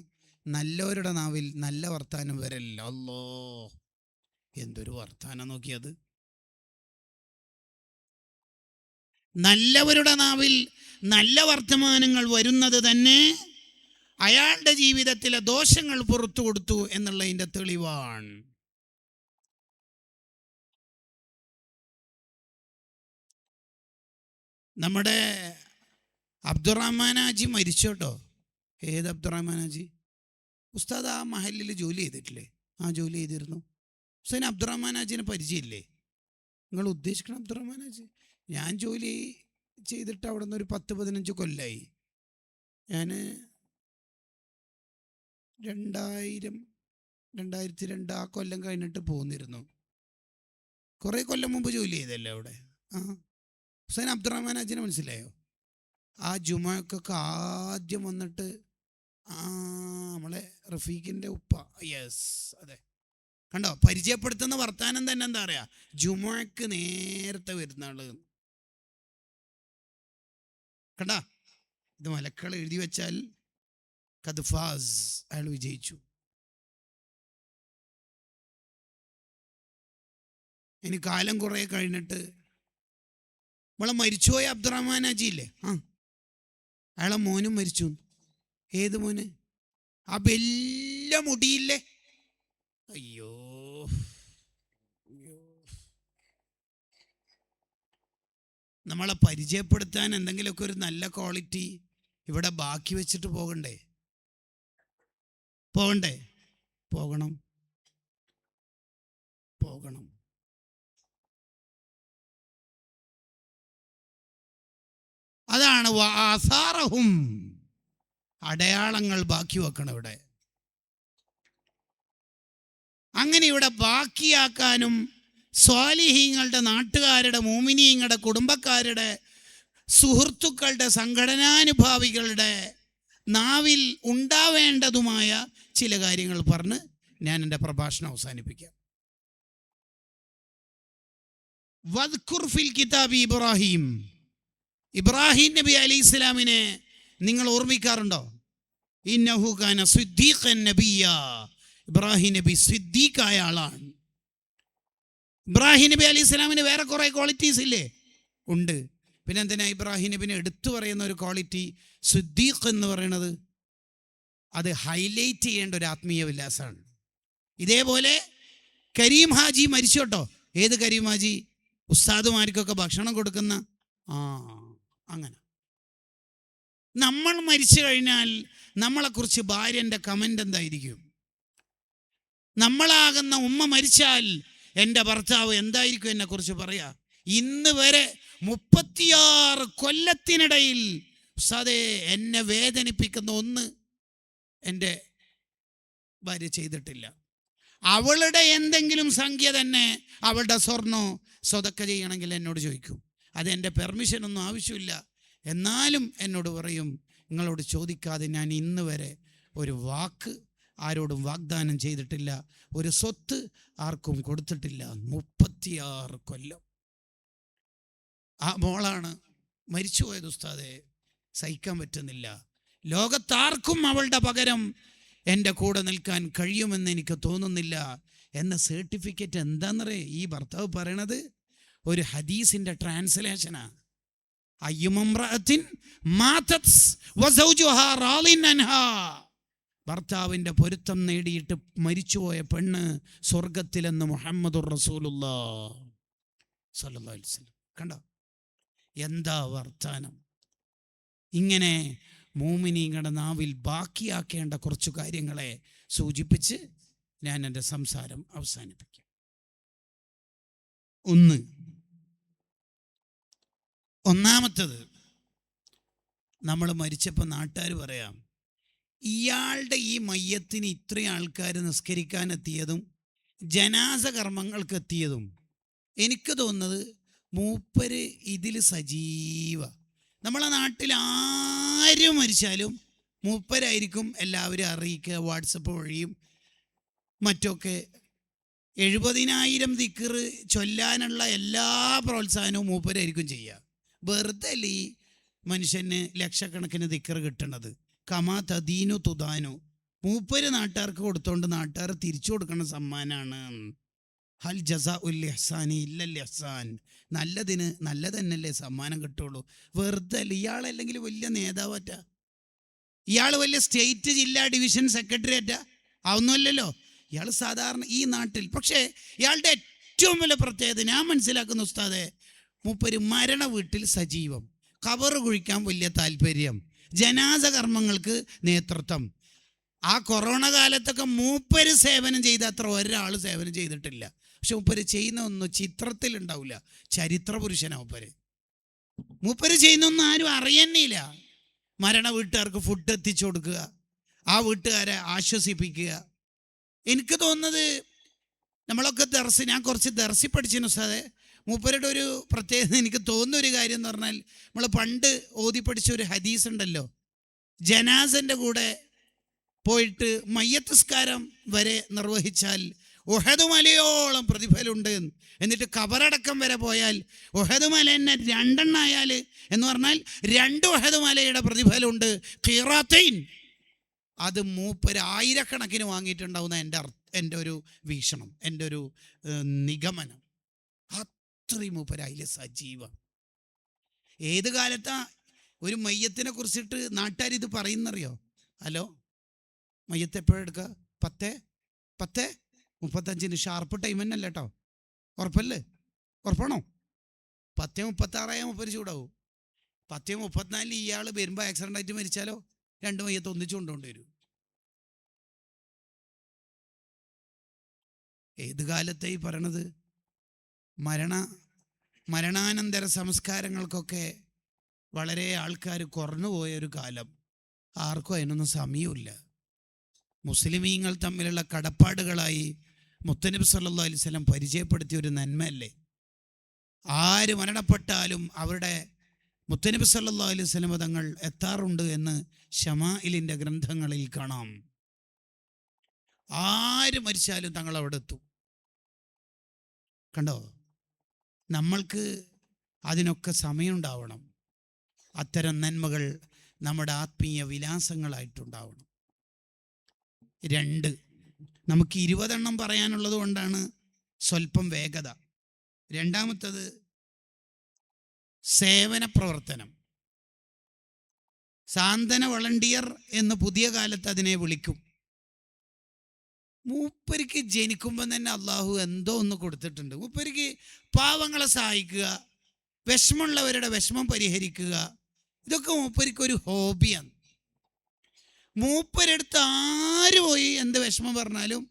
നല്ലവരുടെ നാവിൽ നല്ല വർത്താനം വരല്ല. അല്ലോ, എന്തൊരു വർത്താനം നോക്കിയത്! നല്ലവരുടെ നാവിൽ നല്ല വർത്തമാനങ്ങൾ വരുന്നത് തന്നെ അയാളുടെ ജീവിതത്തിലെ ദോഷങ്ങൾ പുറത്തു കൊടുത്തു എന്നുള്ളതിൻ്റെ തെളിവാണ്. നമ്മുടെ അബ്ദുറഹ്മാൻ ഹാജി മരിച്ചോട്ടോ. ഏത് അബ്ദുറഹ്മാൻ ഹാജി? ഉസ്താദ് ആ മഹലിൽ ജോലി ചെയ്തിട്ടില്ലേ? ആ ജോലി ചെയ്തിരുന്നു. ഹുസൈൻ അബ്ദുറഹ്മാൻ ഹാജിനെ പരിചയമില്ലേ? നിങ്ങൾ ഉദ്ദേശിക്കണം അബ്ദുറഹ്മാൻ ഹാജി? ഞാൻ ജോലി ചെയ്തിട്ട് അവിടെ നിന്ന് ഒരു 10-15 കൊല്ലമായി. ഞാൻ 2002 ആ കൊല്ലം കഴിഞ്ഞിട്ട് പോന്നിരുന്നു. കുറേ കൊല്ലം മുമ്പ് ജോലി ചെയ്തല്ലേ അവിടെ. ആ, ഹുസൈൻ അബ്ദുറഹ്മാൻ ഹാജിനെ മനസ്സിലായോ? ആ ജുമക്കൊക്കെ ആദ്യം വന്നിട്ട് നമ്മളെ റഫീഖിൻ്റെ ഉപ്പ. യെസ്, അതെ. കണ്ടോ, പരിചയപ്പെടുത്തുന്ന വർത്താനം തന്നെ എന്താ പറയാ, ജുമക്ക് നേരത്തെ വരുന്ന ആള്. കണ്ടാ, ഇത് മലക്കൾ എഴുതി വെച്ചാൽ ഖദ് ഫാസ്, അയാൾ വിജയിച്ചു. ഇനി കാലം കുറേ കഴിഞ്ഞിട്ട് നമ്മളെ മരിച്ചുപോയ അബ്ദുറഹ്മാൻ ഹാജി ഇല്ലേ, അയാളെ മോനും മരിച്ചു. ഏത് മോന്? ആ വലിയ മുടിയില്ലേ? അയ്യോ, നമ്മളെ പരിചയപ്പെടുത്താൻ എന്തെങ്കിലുമൊക്കെ ഒരു നല്ല ക്വാളിറ്റി ഇവിടെ ബാക്കി വെച്ചിട്ട് പോകണ്ടേ? പോകണം. അതാണ് ആസാറഹും, അടയാളങ്ങൾ ബാക്കി വെക്കണം ഇവിടെ. അങ്ങനെ ഇവിടെ ബാക്കിയാക്കാനും സ്വാലിഹീങ്ങളുടെ, നാട്ടുകാരുടെ, മോമിനീങ്ങളുടെ, കുടുംബക്കാരുടെ, സുഹൃത്തുക്കളുടെ, സംഘടനാനുഭാവികളുടെ നാവിൽ ഉണ്ടാവേണ്ടതുമായ ചില കാര്യങ്ങൾ പറഞ്ഞ് ഞാൻ എൻ്റെ പ്രഭാഷണം അവസാനിപ്പിക്കാം. വദ്കുർ ഫിൽ കിതാബി ഇബ്രാഹിം, ഇബ്രാഹിം നബി അലൈഹി ഇസ്ലാമിനെ നിങ്ങൾ ഓർമ്മിക്കാറുണ്ടോ? ഇന്നഹു കാന സിദ്ദീഖൻ നബിയ്യ, ഇബ്രാഹിം നബി സിദ്ദീഖായ ആളാണ്. ഇബ്രാഹിം നബി അലൈഹി ഇസ്ലാമിന് വേറെ കുറേ ക്വാളിറ്റീസ് ഇല്ലേ? ഉണ്ട്. പിന്നെ എന്തിനാ ഇബ്രാഹിം നബിനെ എടുത്തു പറയുന്ന ഒരു ക്വാളിറ്റി സിദ്ദീഖ് എന്ന് പറയുന്നത്? അത് ഹൈലൈറ്റ് ചെയ്യേണ്ട ഒരു ആത്മീയ വിലാസമാണ്. ഇതേപോലെ കരീം ഹാജി മരിച്ചു കേട്ടോ. ഏത് കരീം ഹാജി? ഉസ്താദുമാർക്കൊക്കെ ഭക്ഷണം കൊടുക്കുന്ന. അങ്ങനെ നമ്മൾ മരിച്ചു കഴിഞ്ഞാൽ നമ്മളെക്കുറിച്ച് ഭാര്യൻ്റെ കമൻ്റ് എന്തായിരിക്കും? നമ്മളാകുന്ന ഉമ്മ മരിച്ചാൽ എൻ്റെ ഭർത്താവ് എന്തായിരിക്കും എന്നെക്കുറിച്ച് പറയാ? ഇന്ന് വരെ 36 കൊല്ലത്തിനിടയിൽ ഉസ്താദേ എന്നെ വേദനിപ്പിക്കുന്ന ഒന്ന് എൻ്റെ ഭാര്യ ചെയ്തിട്ടില്ല. അവളുടെ എന്തെങ്കിലും സംഖ്യ തന്നെ, അവളുടെ സ്വർണ്ണോ സ്വതക്ക ചെയ്യണമെങ്കിൽ എന്നോട് ചോദിക്കും. അതെൻ്റെ പെർമിഷനൊന്നും ആവശ്യമില്ല. എന്നാലും എന്നോട് പറയും, നിങ്ങളോട് ചോദിക്കാതെ ഞാൻ ഇന്ന് വരെ ഒരു വാക്ക് ആരോടും വാഗ്ദാനം ചെയ്തിട്ടില്ല, ഒരു സ്വത്ത് ആർക്കും കൊടുത്തിട്ടില്ല. 36 കൊല്ലം. ആ മോളാണ് മരിച്ചുപോയത്. ഉസ്താദെ സഹിക്കാൻ പറ്റുന്നില്ല. ലോകത്താർക്കും അവളുടെ പകരം എൻ്റെ കൂടെ നിൽക്കാൻ കഴിയുമെന്ന് എനിക്ക് തോന്നുന്നില്ല എന്ന സർട്ടിഫിക്കറ്റ് എന്താണെന്നറിയേ ഈ ഭർത്താവ് പറയണത്? ഒരു ഹദീസിൻ്റെ ട്രാൻസ്ലേഷനാ. ഭർത്താവിൻ്റെ പൊരുത്തം നേടിയിട്ട് മരിച്ചുപോയ പെണ്ണ് സ്വർഗത്തിലെന്ന് മുഹമ്മദുർ റസൂലുള്ളാഹ് സ്വല്ലല്ലാഹു അലൈഹി വസല്ലം. കണ്ടോ എന്താ വർത്താനം? ഇങ്ങനെ മോമിനീങ്ങളുടെ നാവിൽ ബാക്കിയാക്കേണ്ട കുറച്ചു കാര്യങ്ങളെ സൂചിപ്പിച്ച് ഞാൻ എൻ്റെ സംസാരം അവസാനിപ്പിക്കാം. ഒന്നാമത്തത്, നമ്മൾ മരിച്ചപ്പോൾ നാട്ടുകാർ പറയാം, ഇയാളുടെ ഈ മയ്യത്തിന് ഇത്രയും ആൾക്കാർ നിസ്കരിക്കാനെത്തിയതും ജനാസ കർമ്മങ്ങൾക്ക് എത്തിയതും എനിക്ക് തോന്നുന്നത് മൂപ്പര് ഇതിൽ സജീവ. നമ്മളെ നാട്ടിൽ ആരും മരിച്ചാലും മൂപ്പരായിരിക്കും എല്ലാവരും അറിയിക്കുക, വാട്സപ്പ് വഴിയും മറ്റൊക്കെ. 70,000 ദിക്ർ ചൊല്ലാനുള്ള എല്ലാ പ്രോത്സാഹനവും മൂപ്പരായിരിക്കും ചെയ്യുക. വെറുതെ അല്ല ഈ മനുഷ്യന് ലക്ഷക്കണക്കിന് ദിക്ർ കിട്ടണത്. കമാ തദീനു തുദാനു. മൂപ്പര് നാട്ടുകാർക്ക് കൊടുത്തോണ്ട് നാട്ടുകാർ തിരിച്ചു കൊടുക്കുന്ന സമ്മാനാണ്. ഹൽ ജസാ ഉൽ ഇഹ്സാനി ഇല്ലൽ ഇഹ്സാൻ. നല്ലതിന് നല്ലത് തന്നെയല്ലേ സമ്മാനം കിട്ടുള്ളൂ. വെറുതെ അല്ല. ഇയാളല്ലെങ്കിൽ വലിയ നേതാവറ്റ, ഇയാൾ വലിയ സ്റ്റേറ്റ് ജില്ലാ ഡിവിഷൻ സെക്രട്ടറിയേറ്റാ ആവുന്നല്ലോ. ഇയാൾ സാധാരണ ഈ നാട്ടിൽ. പക്ഷേ ഇയാളുടെ ഏറ്റവും വലിയ പ്രത്യേകത ഞാൻ മനസ്സിലാക്കുന്ന ഉസ്താദെ, മൂപ്പര് മരണ വീട്ടിൽ സജീവം, ഖബറ് കുഴിക്കാൻ വലിയ താല്പര്യം, ജനാസ കർമ്മങ്ങൾക്ക് നേതൃത്വം. ആ കൊറോണ കാലത്തൊക്കെ മൂപ്പര് സേവനം ചെയ്ത അത്ര ഒരാൾ സേവനം ചെയ്തിട്ടില്ല. പക്ഷെ മൂപ്പര് ചെയ്യുന്ന ഒന്നും ചിത്രത്തിലുണ്ടാവില്ല. ചരിത്ര പുരുഷനാണ് മൂപ്പര് ചെയ്യുന്നൊന്നും ആരും അറിയന്നില്ല. മരണ വീട്ടുകാർക്ക് ഫുഡ് എത്തിച്ചു കൊടുക്കുക, ആ വീട്ടുകാരെ ആശ്വസിപ്പിക്കുക. എനിക്ക് തോന്നുന്നത് നമ്മളൊക്കെ ഞാൻ കുറച്ച് ദർസി പഠിച്ചിരുന്നു ഉസ്താദെ. മൂപ്പരുടെ ഒരു പ്രത്യേകത എനിക്ക് തോന്നുന്ന ഒരു കാര്യം എന്ന് പറഞ്ഞാൽ, നമ്മൾ പണ്ട് ഓതി പഠിച്ച ഒരു ഹദീസ് ഉണ്ടല്ലോ, ജനാസൻ്റെ കൂടെ പോയിട്ട് മയ്യത്തുസ്കാരം വരെ നിർവഹിച്ചാൽ ഉഹദ് മലയോളം പ്രതിഫലമുണ്ട്. എന്നിട്ട് ഖബറടക്കം വരെ പോയാൽ ഉഹദ് മല തന്നെ 2 എണ്ണായാൽ എന്ന് പറഞ്ഞാൽ 2 ഉഹദ് മലയുടെ പ്രതിഫലമുണ്ട്. ഖീറാത്തൈൻ, അത് മൂപ്പര് ആയിരക്കണക്കിന് വാങ്ങിയിട്ടുണ്ടാവുന്ന എൻ്റെ ഒരു വീക്ഷണം, എൻ്റെ ഒരു നിഗമനം. അത്രയും മൂപ്പര് അതിൽ സജീവം. ഏത് കാലത്താ ഒരു മയ്യത്തിനെ കുറിച്ചിട്ട് നാട്ടുകാർ ഇത് പറയുന്നറിയോ? ഹലോ, മയ്യത്ത് എപ്പോഴെടുക്കുക? 10:35 ഷാർപ്പ് ടൈം തന്നെ അല്ല കേട്ടോ. ഉറപ്പല്ലേ? ഉറപ്പാണോ? 10:36 മൂപ്പര് ചൂടാവും. 10:34 ഇയാൾ വരുമ്പോൾ ആക്സിഡൻ്റ് ആയിട്ട് മരിച്ചാലോ 2 മയ്യത്ത് ഒന്നിച്ചു കൊണ്ടുവരും. ഏത് കാലത്തെ ഈ പറയണത്? മരണാനന്തര സംസ്കാരങ്ങൾക്കൊക്കെ വളരെ ആൾക്കാർ കുറഞ്ഞു പോയൊരു കാലം. ആർക്കും അതിനൊന്നും സമയമില്ല. മുസ്ലിമീങ്ങൾ തമ്മിലുള്ള കടപ്പാടുകളായി മുത്തനബി സല്ലല്ലാഹു അലൈഹി വസല്ലം പരിചയപ്പെടുത്തിയ ഒരു നന്മയല്ലേ? ആര് മരണപ്പെട്ടാലും അവരുടെ മുത്തനബി സല്ലല്ലാഹു അലൈഹി വസല്ലം തങ്ങൾ എത്താറുണ്ട് എന്ന് ശമാഇലിൻ്റെ ഗ്രന്ഥങ്ങളിൽ കാണാം. ആര് മരിച്ചാലും തങ്ങൾ അവിടെ എത്തും. കണ്ടോ? നമ്മൾക്ക് അതിനൊക്കെ സമയമുണ്ടാവണം. അത്തരം നന്മകൾ നമ്മുടെ ആത്മീയ വിലാസങ്ങളായിട്ടുണ്ടാവണം. 2, നമുക്ക് 20 എണ്ണം പറയാനുള്ളത് കൊണ്ടാണ് സ്വല്പം വേഗത. രണ്ടാമത്തത് സേവന പ്രവർത്തനം. സാന്ത്വന വളണ്ടിയർ എന്ന് പുതിയ കാലത്ത് അതിനെ വിളിക്കും. മൂപ്പർക്ക് ജനിക്കുമ്പം തന്നെ അള്ളാഹു എന്തോ ഒന്ന് കൊടുത്തിട്ടുണ്ട്. മൂപ്പർക്ക് പാവങ്ങളെ സഹായിക്കുക, വിഷമമുള്ളവരുടെ വിഷമം പരിഹരിക്കുക, ഇതൊക്കെ മൂപ്പർക്കൊരു ഹോബിയാണ്. മൂപ്പരെടുത്ത് ആര് പോയി എന്ത് വിഷമം പറഞ്ഞാലും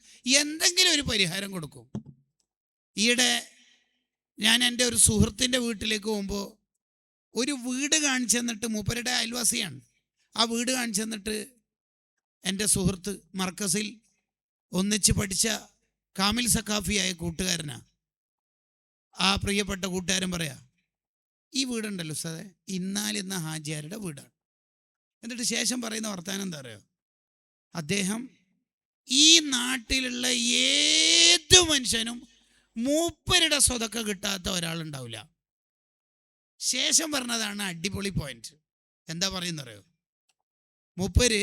എന്തെങ്കിലും ഒരു പരിഹാരം കൊടുക്കും. ഈയിടെ ഞാൻ എൻ്റെ ഒരു സുഹൃത്തിൻ്റെ വീട്ടിലേക്ക് പോകുമ്പോൾ ഒരു വീട് കാണിച്ചു തന്നിട്ട്, മൂപ്പരുടെ അയൽവാസിയാണ്, ആ വീട് കാണിച്ചു തന്നിട്ട് എൻ്റെ സുഹൃത്ത് മർക്കസിൽ ഒന്നിച്ച് പഠിച്ച കാമിൽ സഖാഫിയായ കൂട്ടുകാരനാ. ആ പ്രിയപ്പെട്ട കൂട്ടുകാരൻ പറയാ, ഈ വീടുണ്ടല്ലോ ഉസ്താദേ, ഇന്നാലിന്ന ഹാജിയാരുടെ വീടാണ്. എന്നിട്ട് ശേഷം പറയുന്ന വർത്താനം എന്താ അറിയോ? അദ്ദേഹം ഈ നാട്ടിലുള്ള ഏത് മനുഷ്യനും മൂപ്പരുടെ സ്വതക്ക കിട്ടാത്ത ഒരാളുണ്ടാവില്ല. ശേഷം പറഞ്ഞതാണ് അടിപൊളി പോയിന്റ്. എന്താ പറയുന്നറിയോ? മൂപ്പര്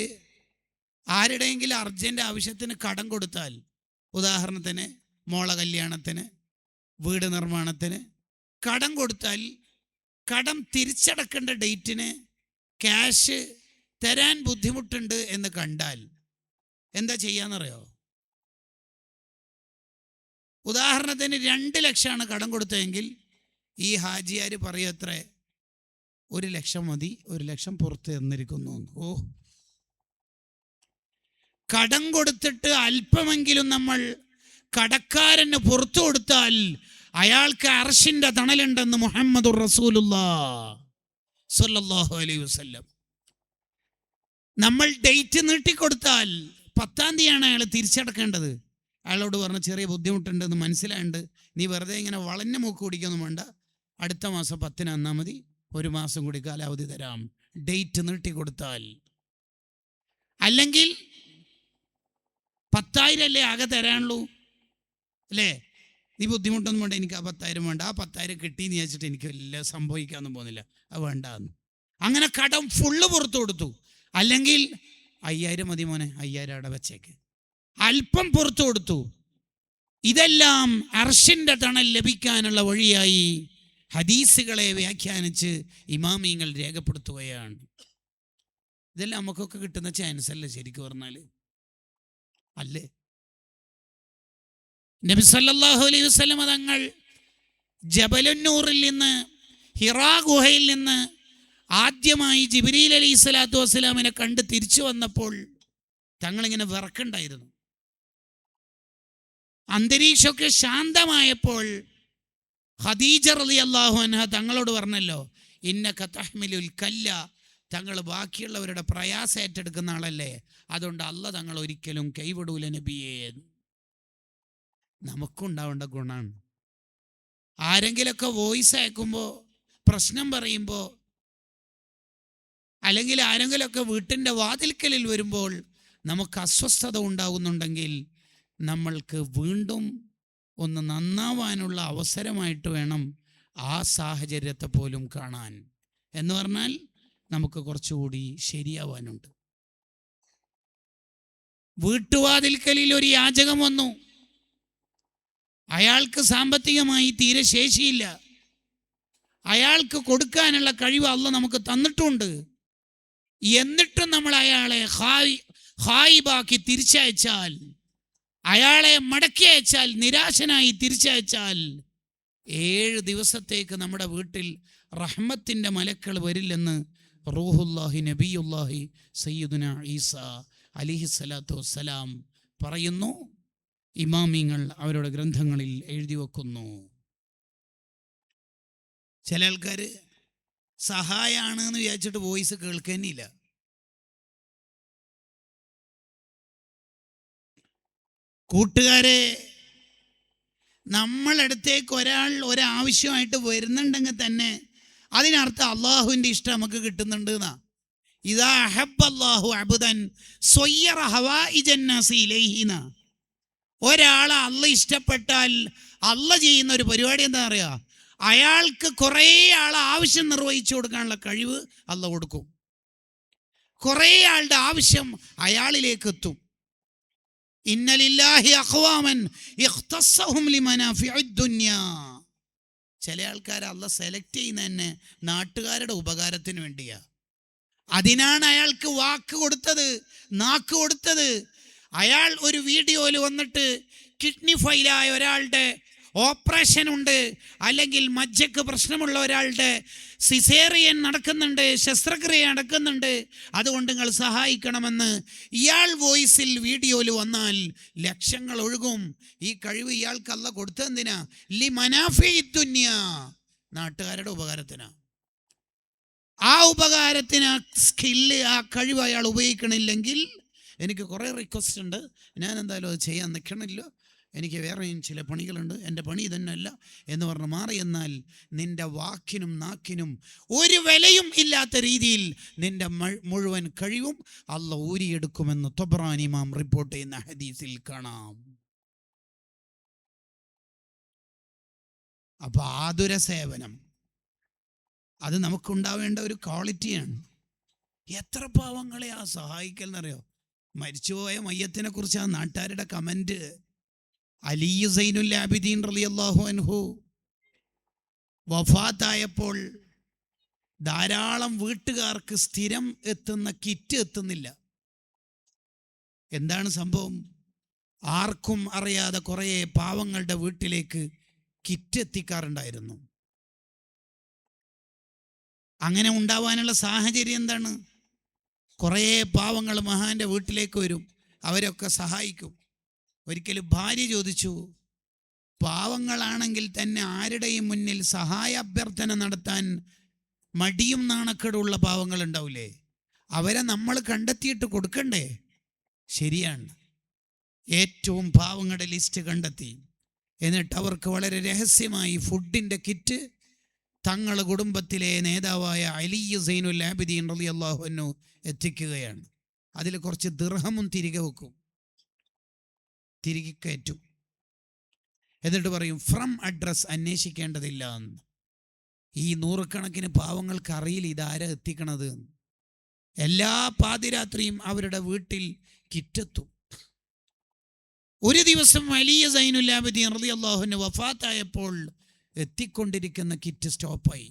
ആരുടെയെങ്കിലും അർജന്റ് ആവശ്യത്തിന് കടം കൊടുത്താൽ, ഉദാഹരണത്തിന് മോളെ കല്യാണത്തിന്, വീട് നിർമ്മാണത്തിന് കടം കൊടുത്താൽ, കടം തിരിച്ചടക്കേണ്ട ഡേറ്റിന് ക്യാഷ് തരാൻ ബുദ്ധിമുട്ടുണ്ട് എന്ന് കണ്ടാൽ എന്താ ചെയ്യാന്നറിയോ? ഉദാഹരണത്തിന് 2 ലക്ഷമാണ് കടം കൊടുത്തതെങ്കിൽ ഈ ഹാജിയാർ പറയത്രേ, 1 ലക്ഷം മതി, 1 ലക്ഷം പുറത്ത് തന്നിരിക്കുന്നു. ഓ, കടം കൊടുത്തിട്ട് അല്പമെങ്കിലും നമ്മൾ കടക്കാരന് പുറത്തു കൊടുത്താൽ അയാൾക്ക് അർശിന്റെ തണലുണ്ടെന്ന് മുഹമ്മദുർ റസൂലുള്ളാഹി സ്വല്ലല്ലാഹു അലൈഹി വസല്ലം. നമ്മൾ ഡേറ്റ് നീട്ടിക്കൊടുത്താൽ 10-ാം തീയതിയാണ് അയാൾ തിരിച്ചടക്കേണ്ടത്. അയാളോട് പറഞ്ഞ ചെറിയ ബുദ്ധിമുട്ടുണ്ടെന്ന് മനസ്സിലായുണ്ട്, നീ വെറുതെ ഇങ്ങനെ വളഞ്ഞ മൂക്ക് കുടിക്കൊന്നും വേണ്ട, അടുത്ത മാസം 10-ന് തന്നാൽ മതി, 1 മാസം കൂടി കാലാവധി തരാം. ഡേറ്റ് നീട്ടിക്കൊടുത്താൽ. അല്ലെങ്കിൽ 10,000 അല്ലേ ആകെ തരാനുള്ളൂ അല്ലേ, നീ ബുദ്ധിമുട്ടൊന്നും വേണ്ട, എനിക്ക് ആ 10,000 വേണ്ട, ആ 10,000 കിട്ടിയെന്ന് വിചാരിച്ചിട്ട് എനിക്ക് വലിയ സംഭവിക്കാനൊന്നും പോകുന്നില്ല, അത് വേണ്ടാന്ന്. അങ്ങനെ കടം ഫുള്ള് പുറത്തു കൊടുത്തു. അല്ലെങ്കിൽ 5,000 മതി മോനെ, 5,000 അവിടെ വെച്ചേക്ക്, അല്പം പുറത്തു കൊടുത്തു. ഇതെല്ലാം അർശിന്റെ തണൽ ലഭിക്കാനുള്ള വഴിയായി ഹദീസുകളെ വ്യാഖ്യാനിച്ച് ഇമാമിയങ്ങൾ രേഖപ്പെടുത്തുകയാണ്. ഇതെല്ലാം നമുക്കൊക്കെ കിട്ടുന്ന ചാൻസ് അല്ലേ ശരിക്കും പറഞ്ഞാൽ? അല്ലേ? നബി സല്ലല്ലാഹു അലൈഹി വസല്ലം തങ്ങൾ ജബലുന്നൂറിൽ നിന്ന്, ഹിറാ ഗുഹയിൽ നിന്ന് ആദ്യമായി ജിബ്രീൽ അലൈഹി സ്വലാത്തു വസ്സലാമിനെ കണ്ട് തിരിച്ചു വന്നപ്പോൾ തങ്ങളിങ്ങനെ വിറക്കുണ്ടായിരുന്നു. അന്തരീക്ഷമൊക്കെ ശാന്തമായപ്പോൾ ഖദീജ റളിയല്ലാഹു അൻഹ തങ്ങളോട് പറഞ്ഞല്ലോ, ഇന്നക തഹ്മിലുൽ കല്ല, തങ്ങൾ ബാക്കിയുള്ളവരുടെ പ്രയാസം ഏറ്റെടുക്കുന്ന ആളല്ലേ, അതുകൊണ്ട് അല്ല തങ്ങൾ ഒരിക്കലും കൈവിടൂല നബിയേ. നമുക്കുണ്ടാവേണ്ട ഗുണമാണ്. ആരെങ്കിലൊക്കെ വോയിസ് അയക്കുമ്പോൾ, പ്രശ്നം പറയുമ്പോൾ, അല്ലെങ്കിൽ ആരെങ്കിലൊക്കെ വീട്ടിൻ്റെ വാതിൽക്കലിൽ വരുമ്പോൾ നമുക്ക് അസ്വസ്ഥത ഉണ്ടാകുന്നുണ്ടെങ്കിൽ നമ്മൾക്ക് വീണ്ടും ഒന്ന് നന്നാവാനുള്ള അവസരമായിട്ട് വേണം ആ സാഹചര്യത്തെ പോലും കാണാൻ. എന്ന് പറഞ്ഞാൽ നമുക്ക് കുറച്ചുകൂടി ശരിയാവാനുണ്ട്. വീട്ടുവാതിൽക്കലിൽ ഒരു യാചകം വന്നു. അയാൾക്ക് സാമ്പത്തികമായി തീരെ ശേഷിയില്ല. അയാൾക്ക് കൊടുക്കാനുള്ള കഴിവ് അള്ളാഹ് നമുക്ക് തന്നിട്ടുണ്ട്. എന്നിട്ടും നമ്മൾ അയാളെ ഹായിബാക്കി തിരിച്ചയച്ചാൽ, അയാളെ മടക്കി അയച്ചാൽ, നിരാശനായി തിരിച്ചയച്ചാൽ 7 ദിവസത്തേക്ക് നമ്മുടെ വീട്ടിൽ റഹ്മത്തിൻ്റെ മലക്കൾ വരില്ലെന്ന് റൂഹുല്ലാഹി നബിയുല്ലാഹി സയ്യിദുന ഈസ അലിഹിസ്സലാത്തു വസ്സലാം പറയുന്നു. ഇമാമിങ്ങൾ അവരുടെ ഗ്രന്ഥങ്ങളിൽ എഴുതി വെക്കുന്നു. ചില ആൾക്കാർ സഹായമാണ് എന്ന് വിചാരിച്ചിട്ട് വോയിസ് കേൾക്കാനില്ല. കൂട്ടുകാരെ, നമ്മളടുത്തേക്ക് ഒരാവശ്യമായിട്ട് വരുന്നുണ്ടെങ്കിൽ തന്നെ അതിനർത്ഥം അള്ളാഹുവിൻ്റെ ഇഷ്ടം നമുക്ക് കിട്ടുന്നുണ്ട് എന്നാ. ഇദാ അഹബ്ബല്ലാഹു അബ്ദൻ സ്വയ്യറ ഹവായിജൻ നാസി ഇലൈഹിന. ഒരാളെ അള്ളാഹ് ഇഷ്ടപ്പെട്ടാൽ അള്ളാഹ് ചെയ്യുന്ന ഒരു പരിപാടി എന്താ അറിയാ? അയാൾക്ക് കുറേ ആളെ ആവശ്യം നിർവഹിച്ചു കൊടുക്കാനുള്ള കഴിവ് അള്ളാഹ് കൊടുക്കും. കുറേ ആളുടെ ആവശ്യം അയാളിലേക്ക് എത്തും. ഇന്നലില്ലാഹി അഖ്വാമൻ ഇഖ്തസ്സഹും ലിമനാഫിഉദ് ദുനിയാ. ചില ആൾക്കാരെ അള്ളാഹ് സെലക്ട് ചെയ്യുന്ന തന്നെ നാട്ടുകാരുടെ ഉപകാരത്തിന് വേണ്ടിയാ. അതിനാണ് അയാൾക്ക് വാക്ക് കൊടുത്തത്, നാക്ക് കൊടുത്തത്. അയാൾ ഒരു വീഡിയോയിൽ വന്നിട്ട് കിഡ്നി ഫെയിലായ ഒരാളുടെ ഓപ്പറേഷൻ ഉണ്ട്, അല്ലെങ്കിൽ മജ്ജക്ക് പ്രശ്നമുള്ള ഒരാളുടെ സിസേറിയൻ നടക്കുന്നുണ്ട്, ശസ്ത്രക്രിയ നടക്കുന്നുണ്ട്, അതുകൊണ്ട് നിങ്ങൾ സഹായിക്കണമെന്ന് ഇയാൾ വോയിസിൽ വീഡിയോയിൽ വന്നാൽ ലക്ഷങ്ങൾ ഒഴുകും. ഈ കഴിവ് ഇയാൾക്ക് അള്ളാഹ് കൊടുത്തതെന്തിനാ? ലി മനാഫിഇദ് ദുനിയാ, നാട്ടുകാരുടെ ഉപകാരത്തിനാ. ആ ഉപകാരത്തിന് ആ സ്കില്ല്, ആ കഴിവ് അയാൾ ഉപയോഗിക്കണില്ലെങ്കിൽ എനിക്ക് കുറേ റിക്വസ്റ്റ് ഉണ്ട്, ഞാൻ എന്തായാലും അത് ചെയ്യാൻ നിൽക്കണില്ല, എനിക്ക് വേറെയും ചില പണികളുണ്ട്, എൻ്റെ പണി ഇതന്നെയല്ല എന്ന് പറഞ്ഞ് മാറി. എന്നാൽ നിൻ്റെ വാക്കിനും നാക്കിനും ഒരു വിലയും ഇല്ലാത്ത രീതിയിൽ നിൻ്റെ മുഴുവൻ കഴിവും അള്ളാഹ് ഊരിയെടുക്കുമെന്ന് തൊബ്രാനി ഇമാം റിപ്പോർട്ട് ചെയ്യുന്ന ഹദീസിൽ കാണാം. അപ്പോൾ ആതുര സേവനം അത് നമുക്കുണ്ടാവേണ്ട ഒരു ക്വാളിറ്റിയാണ്. എത്ര പാവങ്ങളെ ആ സഹായിക്കൽ എന്നറിയോ? മരിച്ചുപോയ മയ്യത്തിനെ കുറിച്ച് ആ നാട്ടുകാരുടെ കമൻറ്റ്. അലി സൈനുൽ ആബിദീൻ റളിയല്ലാഹു അൻഹു വഫാത്തായപ്പോൾ ധാരാളം വീട്ടുകാർക്ക് സ്ഥിരം എത്തുന്ന കിറ്റ് എത്തുന്നില്ല. എന്താണ് സംഭവം? ആർക്കും അറിയാതെ കുറേ പാവങ്ങളുടെ വീട്ടിലേക്ക് കിറ്റ് എത്തിക്കാറുണ്ടായിരുന്നു. അങ്ങനെ ഉണ്ടാവാനുള്ള സാഹചര്യം എന്താണ്? കുറേ പാവങ്ങൾ മഹാന്റെ വീട്ടിലേക്ക് വരും, അവരൊക്കെ സഹായിക്കും. ഒരിക്കലും ഭാര്യ ചോദിച്ചു, പാവങ്ങളാണെങ്കിൽ തന്നെ ആരുടെയും മുന്നിൽ സഹായ അഭ്യർത്ഥന നടത്താൻ മടിയും നാണക്കേടുള്ള പാവങ്ങൾ ഉണ്ടാവില്ലേ? അവരെ നമ്മൾ കണ്ടെത്തിയിട്ട് കൊടുക്കണ്ടേ? ശരിയാണ്. ഏറ്റവും പാവങ്ങളുടെ ലിസ്റ്റ് കണ്ടെത്തി. എന്നിട്ട് അവർക്ക് വളരെ രഹസ്യമായി ഫുഡിൻ്റെ കിറ്റ് തങ്ങളുടെ കുടുംബത്തിലെ നേതാവായ അലി സൈനുൽ ആബിദീൻ റളിയല്ലാഹു അൻഹു എത്തിക്കുകയാണ്. അതിൽ കുറച്ച് ദിർഹമും തിരികെ വെക്കും, തിരികെ കയറ്റും. എന്നിട്ട് പറയും ഫ്രം അഡ്രസ് അന്വേഷിക്കേണ്ടതില്ല എന്ന്. ഈ നൂറുകണക്കിന് പാവങ്ങൾക്ക് അറിയില്ല ഇതാരാ എത്തിക്കണത്. എല്ലാ പാതിരാത്രിയും അവരുടെ വീട്ടിൽ കിറ്റെത്തും. ഒരു ദിവസം വലിയ സൈനുൽ ആബിദീൻ റളിയല്ലാഹു അൻഹു വഫാത്തായപ്പോൾ എത്തിക്കൊണ്ടിരിക്കുന്ന കിറ്റ് സ്റ്റോപ്പായി.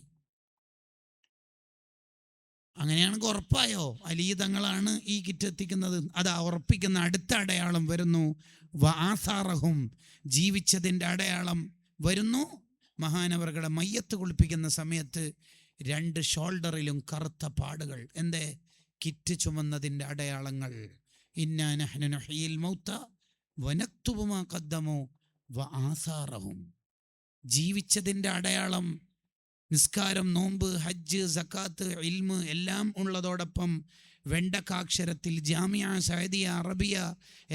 അങ്ങനെയാണെങ്കിൽ ഉറപ്പായോ അലി തങ്ങളാണ് ഈ കിറ്റ് എത്തിക്കുന്നത്? അതാ ഉറപ്പിക്കുന്ന അടുത്ത അടയാളം വരുന്നു. വആസാറഹും, ജീവിച്ചതിൻ്റെ അടയാളം വരുന്നു. മഹാനവറുകളുടെ മയ്യത്ത് കുളിപ്പിക്കുന്ന സമയത്ത് 2 ഷോൾഡറിലും കറുത്ത പാടുകൾ. എന്തേ? കിറ്റ് ചുമന്നതിൻ്റെ അടയാളങ്ങൾ. ഇന്നാ നഹ്നു നുഹ്യിൽ മൗത വനക്തുബു മാ ഖദ്ദമു വആസാറഹും. ജീവിച്ചതിൻ്റെ അടയാളം നിസ്കാരം, നോമ്പ്, ഹജ്ജ്, സക്കാത്ത്, ഇൽമ് എല്ലാം ഉള്ളതോടൊപ്പം വെണ്ടക്കാക്ഷരത്തിൽ ജാമിയ സഅദിയ അറബിയ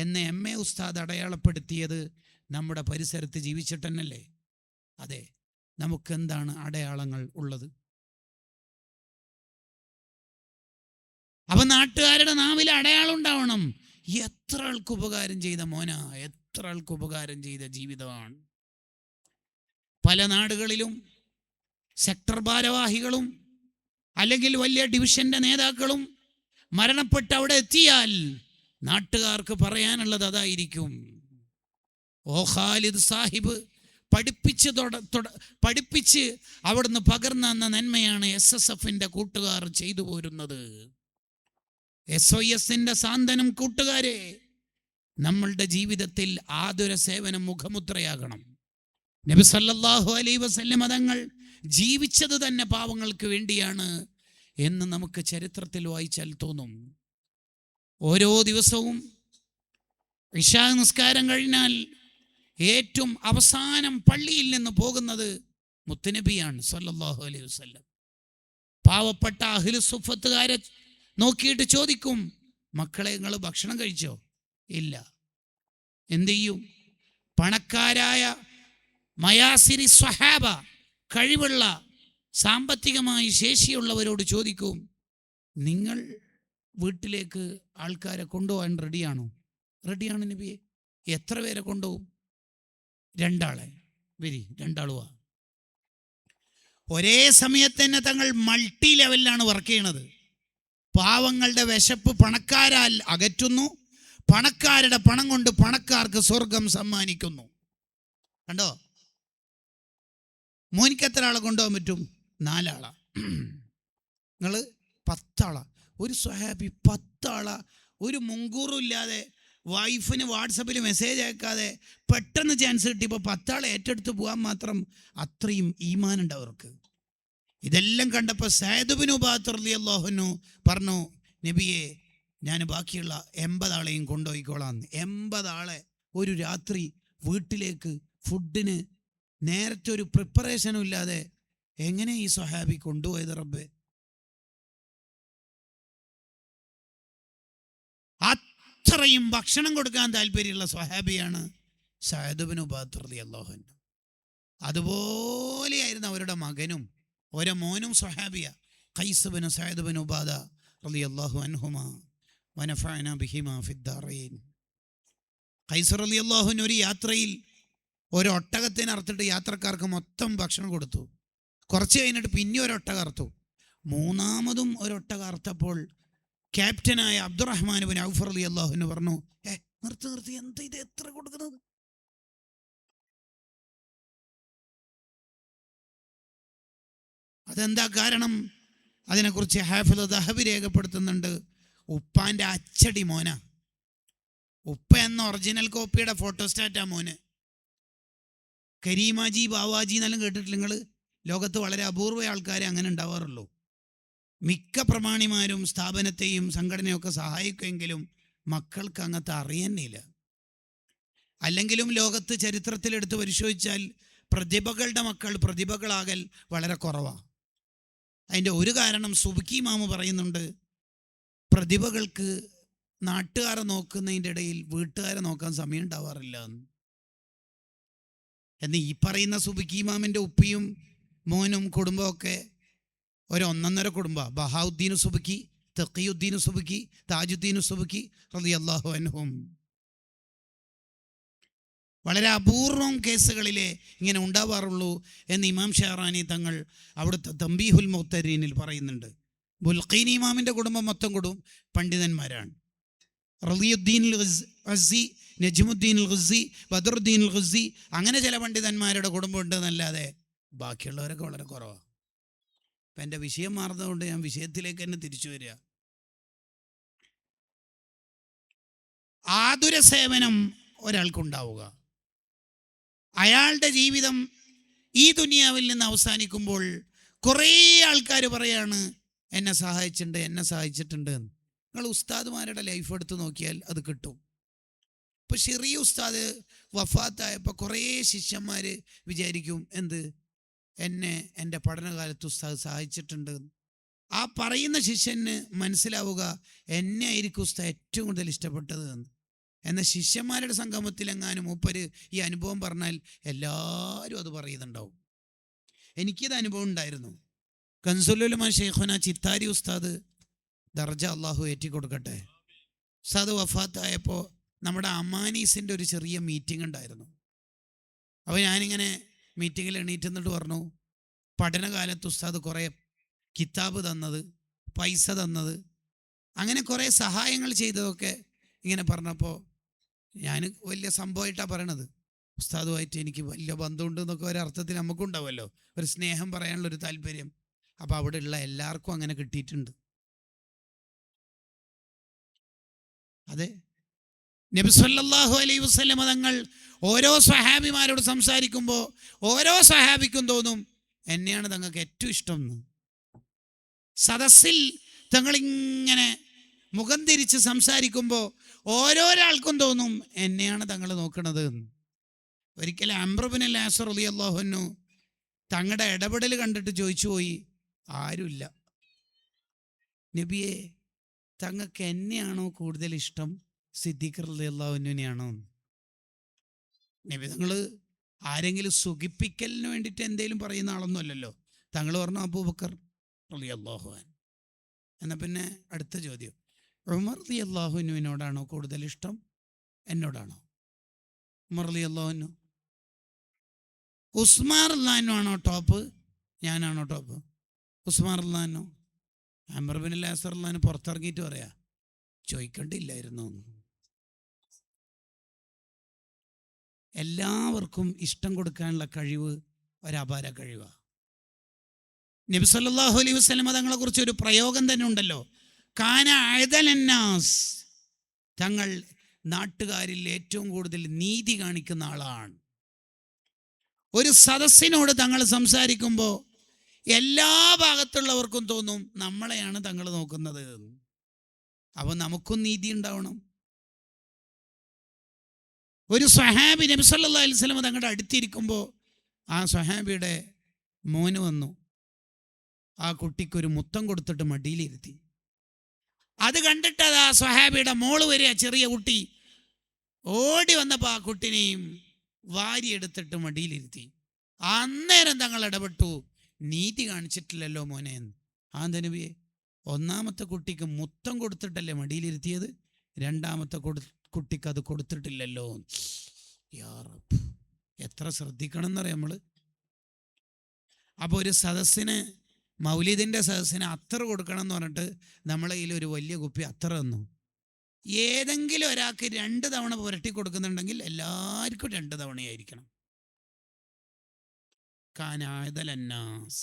എന്ന MA ഉസ്താദ് അടയാളപ്പെടുത്തിയത് നമ്മുടെ പരിസരത്ത് ജീവിച്ചിട്ടെന്നല്ലേ? അതെ, നമുക്കെന്താണ് അടയാളങ്ങൾ ഉള്ളത്? അപ്പൊ നാട്ടുകാരുടെ നാവിൽ അടയാളം ഉണ്ടാവണം. എത്ര ആൾക്ക് ഉപകാരം ചെയ്ത മോന, എത്ര ആൾക്ക് ഉപകാരം ചെയ്ത ജീവിതമാണ്. പല നാടുകളിലും സെക്ടർ ഭാരവാഹികളും അല്ലെങ്കിൽ വലിയ ഡിവിഷന്റെ നേതാക്കളും മരണപ്പെട്ട് അവിടെ എത്തിയാൽ നാട്ടുകാർക്ക് പറയാനുള്ളത് അതായിരിക്കും. ഓ ഖാലിദ് സാഹിബ് പഠിപ്പിച്ച് അവിടുന്ന് പകർന്ന നന്മയാണ് SSFന്റെ കൂട്ടുകാർ ചെയ്തു പോരുന്നത്. SOSന്റെ സാന്ത്വനം കൂട്ടുകാരെ, നമ്മളുടെ ജീവിതത്തിൽ ആതുര സേവനം മുഖമുദ്രയാകണം. നബി സല്ലല്ലാഹു അലൈഹി വസല്ലം തങ്ങൾ ജീവിച്ചത് തന്നെ പാവങ്ങൾക്ക് വേണ്ടിയാണ് എന്ന് നമുക്ക് ചരിത്രത്തിൽ വായിച്ചാൽ തോന്നും. ഓരോ ദിവസവും ഇശാ നിസ്കാരം കഴിഞ്ഞാൽ ഏറ്റവും അവസാനം പള്ളിയിൽ നിന്ന് പോകുന്നത് മുത്തുനബിയാണ് സല്ലല്ലാഹു അലൈഹി വസല്ലം. പാവപ്പെട്ട അഹ്ലു സുഫത്തുകാരെ നോക്കിയിട്ട് ചോദിക്കും, മക്കളെ നിങ്ങൾ ഭക്ഷണം കഴിച്ചോ? ഇല്ല. എന്ത് ചെയ്യും? പണക്കാരായ മയാസിരി സ്വഹാബ, കഴിവുള്ള സാമ്പത്തികമായി ശേഷിയുള്ളവരോട് ചോദിക്കും, നിങ്ങൾ വീട്ടിലേക്ക് ആൾക്കാരെ കൊണ്ടുപോകാൻ റെഡിയാണോ? റെഡിയാണ് നബിയെ. എത്ര പേരെ കൊണ്ടുപോകും? 2 ആളെ. വരി, 2 ആളുവാ. ഒരേ സമയത്ത് തന്നെ തങ്ങൾ മൾട്ടി ലെവലിലാണ് വർക്ക് ചെയ്യണത്. പാവങ്ങളുടെ വിശപ്പ് പണക്കാരാൽ അകറ്റുന്നു, പണക്കാരുടെ പണം കൊണ്ട് പണക്കാർക്ക് സ്വർഗം സമ്മാനിക്കുന്നു. കണ്ടോ? മോനിക്ക് എത്ര ആളെ കൊണ്ടുപോകാൻ പറ്റും? 4 ആളാ. നിങ്ങൾ 10 ആളാ. ഒരു സ്വഹാബി 10 ആളാ ഒരു മുൻകൂറും ഇല്ലാതെ വൈഫിന് വാട്സപ്പിൽ മെസ്സേജ് അയക്കാതെ പെട്ടെന്ന് ചാൻസ് കിട്ടിയപ്പോൾ 10 ആളെ ഏറ്റെടുത്ത് പോകാൻ മാത്രം അത്രയും ഈമാനുണ്ട് അവർക്ക്. ഇതെല്ലാം കണ്ടപ്പോൾ സഅദ് ഇബ്നു ഉബാദ റളിയല്ലാഹു അൻഹു പറഞ്ഞു, നബിയെ ഞാൻ ബാക്കിയുള്ള 80 ആളെയും കൊണ്ടുപോയിക്കോളാം. 80 ആളെ ഒരു രാത്രി വീട്ടിലേക്ക് ഫുഡിന് നേരത്തെ ഒരു പ്രിപ്പറേഷനും ഇല്ലാതെ എങ്ങനെ ഈ സ്വഹാബി കൊണ്ടുപോയത് റബ്ബേ? അത്രയും ഭക്ഷണം കൊടുക്കാൻ താല്പര്യമുള്ള സ്വഹാബിയാണ് സഅദ് ഇബ്നു ഉബാദ റളിയല്ലാഹു അൻഹു. അതുപോലെയായിരുന്നു അവരുടെ മകനും. ഓരോ മോനും സ്വഹാബിയ. ഖൈസ് ഇബ്നു സഅദ് ഇബ്നു ഉബാദ റളിയല്ലാഹു അൻഹുമാ വനഫഅനാ ബിഹിമാ ഫിദ്ദാറൈൻ. ഖൈസ് റളിയല്ലാഹു അൻഹു ഒരു യാത്രയിൽ ഒരു ഒട്ടകത്തിന് അറുത്തിട്ട് യാത്രക്കാർക്ക് മൊത്തം ഭക്ഷണം കൊടുത്തു. കുറച്ച് കഴിഞ്ഞിട്ട് പിന്നെ ഒരു ഒട്ടകം അറുത്തു. 3-മതും ഒരു ഒട്ടകം അറുത്തപ്പോൾ ക്യാപ്റ്റനായ അബ്ദുറഹ്മാൻ ഇബ്നു ഔഫ് റളിയല്ലാഹു അൻഹു പറഞ്ഞു, നിർത്തി, എന്താ ഇത് എത്ര കൊടുക്കുന്നത്? അതെന്താ കാരണം? അതിനെക്കുറിച്ച് ഹാഫിള് ദഹബി രേഖപ്പെടുത്തുന്നുണ്ട്. ഉപ്പാന്റെ അച്ചടി മോന. ഉപ്പ എന്ന ഒറിജിനൽ കോപ്പിയുടെ ഫോട്ടോസ്റ്റാറ്റാ മോന്. കരീമാജി ബാവാജി എന്നെല്ലാം കേട്ടിട്ടില്ല നിങ്ങൾ? ലോകത്ത് വളരെ അപൂർവ ആൾക്കാരെ അങ്ങനെ ഉണ്ടാവാറുള്ളൂ. മിക്ക പ്രമാണിമാരും സ്ഥാപനത്തെയും സംഘടനയൊക്കെ സഹായിക്കുമെങ്കിലും മക്കൾക്ക് അങ്ങനത്തെ അറിയുന്നില്ല. അല്ലെങ്കിലും ലോകത്ത് ചരിത്രത്തിലെടുത്ത് പരിശോധിച്ചാൽ പ്രതിഭകളുടെ മക്കൾ പ്രതിഭകളാകൽ വളരെ കുറവാണ്. അതിൻ്റെ ഒരു കാരണം സുബ്കി ഇമാം പറയുന്നുണ്ട്, പ്രതിഭകൾക്ക് നാട്ടുകാരെ നോക്കുന്നതിൻ്റെ ഇടയിൽ വീട്ടുകാരെ നോക്കാൻ സമയം ഉണ്ടാവാറില്ല എന്ന്. എന്ന് ഈ പറയുന്ന സുബ്കി ഇമാമിൻ്റെ ഉപ്പിയും മോനും കുടുംബമൊക്കെ ഒരു 1.5 കുടുംബമാണ്. ബഹാഉദ്ദീൻ സുബ്കി, തഖിയുദ്ദീൻ സുബ്കി, താജുദ്ദീൻ സുബ്കി റളിയല്ലാഹു അൻഹും. വളരെ അപൂർവം കേസുകളിലെ ഇങ്ങനെ ഉണ്ടാവാറുള്ളൂ എന്ന് ഇമാം ഷഹറാനി തങ്ങൾ അവിടുത്തെ തംബീഹുൽ മുഖ്തരീനിൽ പറയുന്നുണ്ട്. ബുൽഖീനി ഇമാമിൻ്റെ കുടുംബം മൊത്തം പണ്ഡിതന്മാരാണ്. റളിയുദ്ദീൻ ഗസ്സി, നജ്മുദ്ദീൻ ഗസ്സി, ബദറുദ്ദീൻ ഗസ്സി, അങ്ങനെ ചില പണ്ഡിതന്മാരുടെ കുടുംബം ഉണ്ട് എന്നല്ലാതെ ബാക്കിയുള്ളവരൊക്കെ വളരെ കുറവാണ്. അപ്പം എൻ്റെ വിഷയം മാറുന്നതുകൊണ്ട് ഞാൻ വിഷയത്തിലേക്ക് തന്നെ തിരിച്ചു വരിക. ആതുര സേവനം ഒരാൾക്കുണ്ടാവുക, അയാളുടെ ജീവിതം ഈ ദുനിയാവിൽ നിന്ന് അവസാനിക്കുമ്പോൾ കുറേ ആൾക്കാർ പറയാണ് എന്നെ സഹായിച്ചിട്ടുണ്ട് എന്ന്. നിങ്ങൾ ഉസ്താദുമാരുടെ ലൈഫ് എടുത്ത് നോക്കിയാൽ അത് കിട്ടും. ഇപ്പോൾ ചെറിയ ഉസ്താദ് വഫാത്തായപ്പോൾ കുറേ ശിഷ്യന്മാർ വിചാരിക്കും എന്നെ എൻ്റെ പഠനകാലത്ത് ഉസ്താദ് സഹായിച്ചിട്ടുണ്ട്. ആ പറയുന്ന ശിഷ്യന് മനസ്സിലാവുക എന്നെ ആയിരിക്കും ഉസ്താദ് ഏറ്റവും കൂടുതൽ ഇഷ്ടപ്പെട്ടത് എന്ന്. എന്നാൽ ശിഷ്യന്മാരുടെ സംഗമത്തിലെങ്ങാനും മൂപ്പര് ഈ അനുഭവം പറഞ്ഞാൽ എല്ലാവരും അത് പറയുന്നുണ്ടാവും. എനിക്കിത് അനുഭവം ഉണ്ടായിരുന്നു. കൻസുലുലമ ഷെയ്ഖുന ചിത്താരി ഉസ്താദ് ദർജ അള്ളാഹു ഏറ്റിക്കൊടുക്കട്ടെ. ഉസ്താദ് വഫാത്തായപ്പോൾ നമ്മുടെ അമാനീസിൻ്റെ ഒരു ചെറിയ മീറ്റിംഗ് ഉണ്ടായിരുന്നു. അപ്പോൾ ഞാനിങ്ങനെ മീറ്റിങ്ങിൽ എണീറ്റ് നിന്നിട്ട് പറഞ്ഞു, പഠനകാലത്ത് ഉസ്താദ് കുറേ കിതാബ് തന്നത്, പൈസ തന്നത്, അങ്ങനെ കുറേ സഹായങ്ങൾ ചെയ്തതൊക്കെ ഇങ്ങനെ പറഞ്ഞപ്പോൾ ഞാൻ വലിയ സംഭവമായിട്ടാണ് പറയണത്. ഉസ്താദുമായിട്ട് എനിക്ക് വലിയ ബന്ധമുണ്ട് എന്നൊക്കെ ഒരർത്ഥത്തിൽ നമുക്കുണ്ടാവുമല്ലോ, ഒരു സ്നേഹം പറയാനുള്ളൊരു താല്പര്യം. അപ്പോൾ അവിടെ ഉള്ള എല്ലാവർക്കും അങ്ങനെ കിട്ടിയിട്ടുണ്ട്. അതെ, നബി സല്ലല്ലാഹു അലൈഹി വസല്ലം തങ്ങൾ ഓരോ സ്വഹാബിമാരോട് സംസാരിക്കുമ്പോൾ ഓരോ സ്വഹാബിക്കും തോന്നും എന്നെയാണ് തങ്ങൾക്ക് ഏറ്റവും ഇഷ്ടം എന്ന്. സദസ്സിൽ തങ്ങളിങ്ങനെ മുഖം തിരിച്ച് സംസാരിക്കുമ്പോൾ ഓരോരാൾക്കും തോന്നും എന്നെയാണ് തങ്ങൾ നോക്കണത് എന്ന്. ഒരിക്കലും അംർ ഇബ്നു അൽ-ആസ് റളിയല്ലാഹു അൻഹു തങ്ങളുടെ ഇടപെടൽ കണ്ടിട്ട് ചോദിച്ചു പോയി, ആരുമില്ല നബിയെ, തങ്ങൾക്ക് എന്നെയാണോ കൂടുതൽ ഇഷ്ടം സിദ്ദീഖ് റളിയല്ലാഹു അൻഹുവിനെയാണോ? നബി തങ്ങൾ ആരെങ്കിലും സുഖിപ്പിക്കലിന് വേണ്ടിയിട്ട് എന്തെങ്കിലും പറയുന്ന ആളൊന്നും അല്ലല്ലോ. തങ്ങൾ പറഞ്ഞു അബൂബക്കർ റളിയല്ലാഹു അൻഹു. എന്നാൽ പിന്നെ അടുത്ത ചോദ്യം, ഉമർ റളിയല്ലാഹു അൻഹുവിനോടാണോ കൂടുതൽ ഇഷ്ടം എന്നോടാണോ? ഉമർ റളിയല്ലാഹു അൻഹു. ഉസ്മാൻ റളിയല്ലാഹു അൻഹു ആണോ ടോപ്പ്, ഞാനാണോ ടോപ്പ്? ഉസ്മാൻ റളിയല്ലാഹു അൻഹു. അംർ ഇബ്നു അൽ-ആസ് റളിയല്ലാഹു അൻഹു പുറത്തിറങ്ങിയിട്ട് പറയാ, ചോദിക്കണ്ടില്ലായിരുന്നു. എല്ലാവർക്കും ഇഷ്ടം കൊടുക്കാനുള്ള കഴിവ് ഒരപാര കഴിവാണ്. നബി സല്ലല്ലാഹു അലൈഹി വസല്ലം തങ്ങളെ കുറിച്ച് ഒരു പ്രയോഗം തന്നെ ഉണ്ടല്ലോ, കാന അഅദലന്നാസ്, തങ്ങൾ നാട്ടുകാരിൽ ഏറ്റവും കൂടുതൽ നീതി കാണിക്കുന്ന ആളാണ്. ഒരു സദസ്സിനോട് തങ്ങൾ സംസാരിക്കുമ്പോൾ എല്ലാ ഭാഗത്തുള്ളവർക്കും തോന്നും നമ്മളെയാണ് തങ്ങൾ നോക്കുന്നത്. അപ്പോൾ നമുക്കും നീതി ഉണ്ടാവണം. ഒരു സ്വഹാബി നബി സല്ലല്ലാഹു അലൈഹി വസല്ലം തങ്ങളുടെ അടുത്തിരിക്കുമ്പോൾ ആ സ്വഹാബിയുടെ മോന് വന്നു, ആ കുട്ടിക്കൊരു മുത്തം കൊടുത്തിട്ട് മടിയിലിരുത്തി. അത് കണ്ടിട്ട് ആ സ്വഹാബിയുടെ മോള് വരിക, ചെറിയ കുട്ടി ഓടി വന്നപ്പോൾ ആ കുട്ടിനെയും വാരിയെടുത്തിട്ട് മടിയിലിരുത്തി. അന്നേരം തങ്ങൾ ഇടപെട്ടു, നീതി കാണിച്ചിട്ടില്ലല്ലോ മോനെ എന്ന്. ആ നബിയെ, ഒന്നാമത്തെ കുട്ടിക്ക് മുത്തം കൊടുത്തിട്ടല്ലേ മടിയിലിരുത്തിയത്, രണ്ടാമത്തെ കുട്ടിക്ക് അത് കൊടുത്തിട്ടില്ലല്ലോ. യാ റബ്ബ്, എത്ര ശ്രദ്ധിക്കണം എന്നറിയാം നമ്മൾ. അപ്പോൾ ഒരു സദസ്സിന്, മൗലിദിൻ്റെ സദസ്സിന് അത്തർ കൊടുക്കണം എന്ന് പറഞ്ഞിട്ട് നമ്മളെ കയ്യിൽ ഒരു വലിയ കുപ്പി അത്തർ തന്നു. ഏതെങ്കിലും ഒരാൾക്ക് 2 തവണ പുരട്ടി കൊടുക്കുന്നുണ്ടെങ്കിൽ എല്ലാവർക്കും 2 തവണയായിരിക്കണം. കാനായതലന്നാസ്,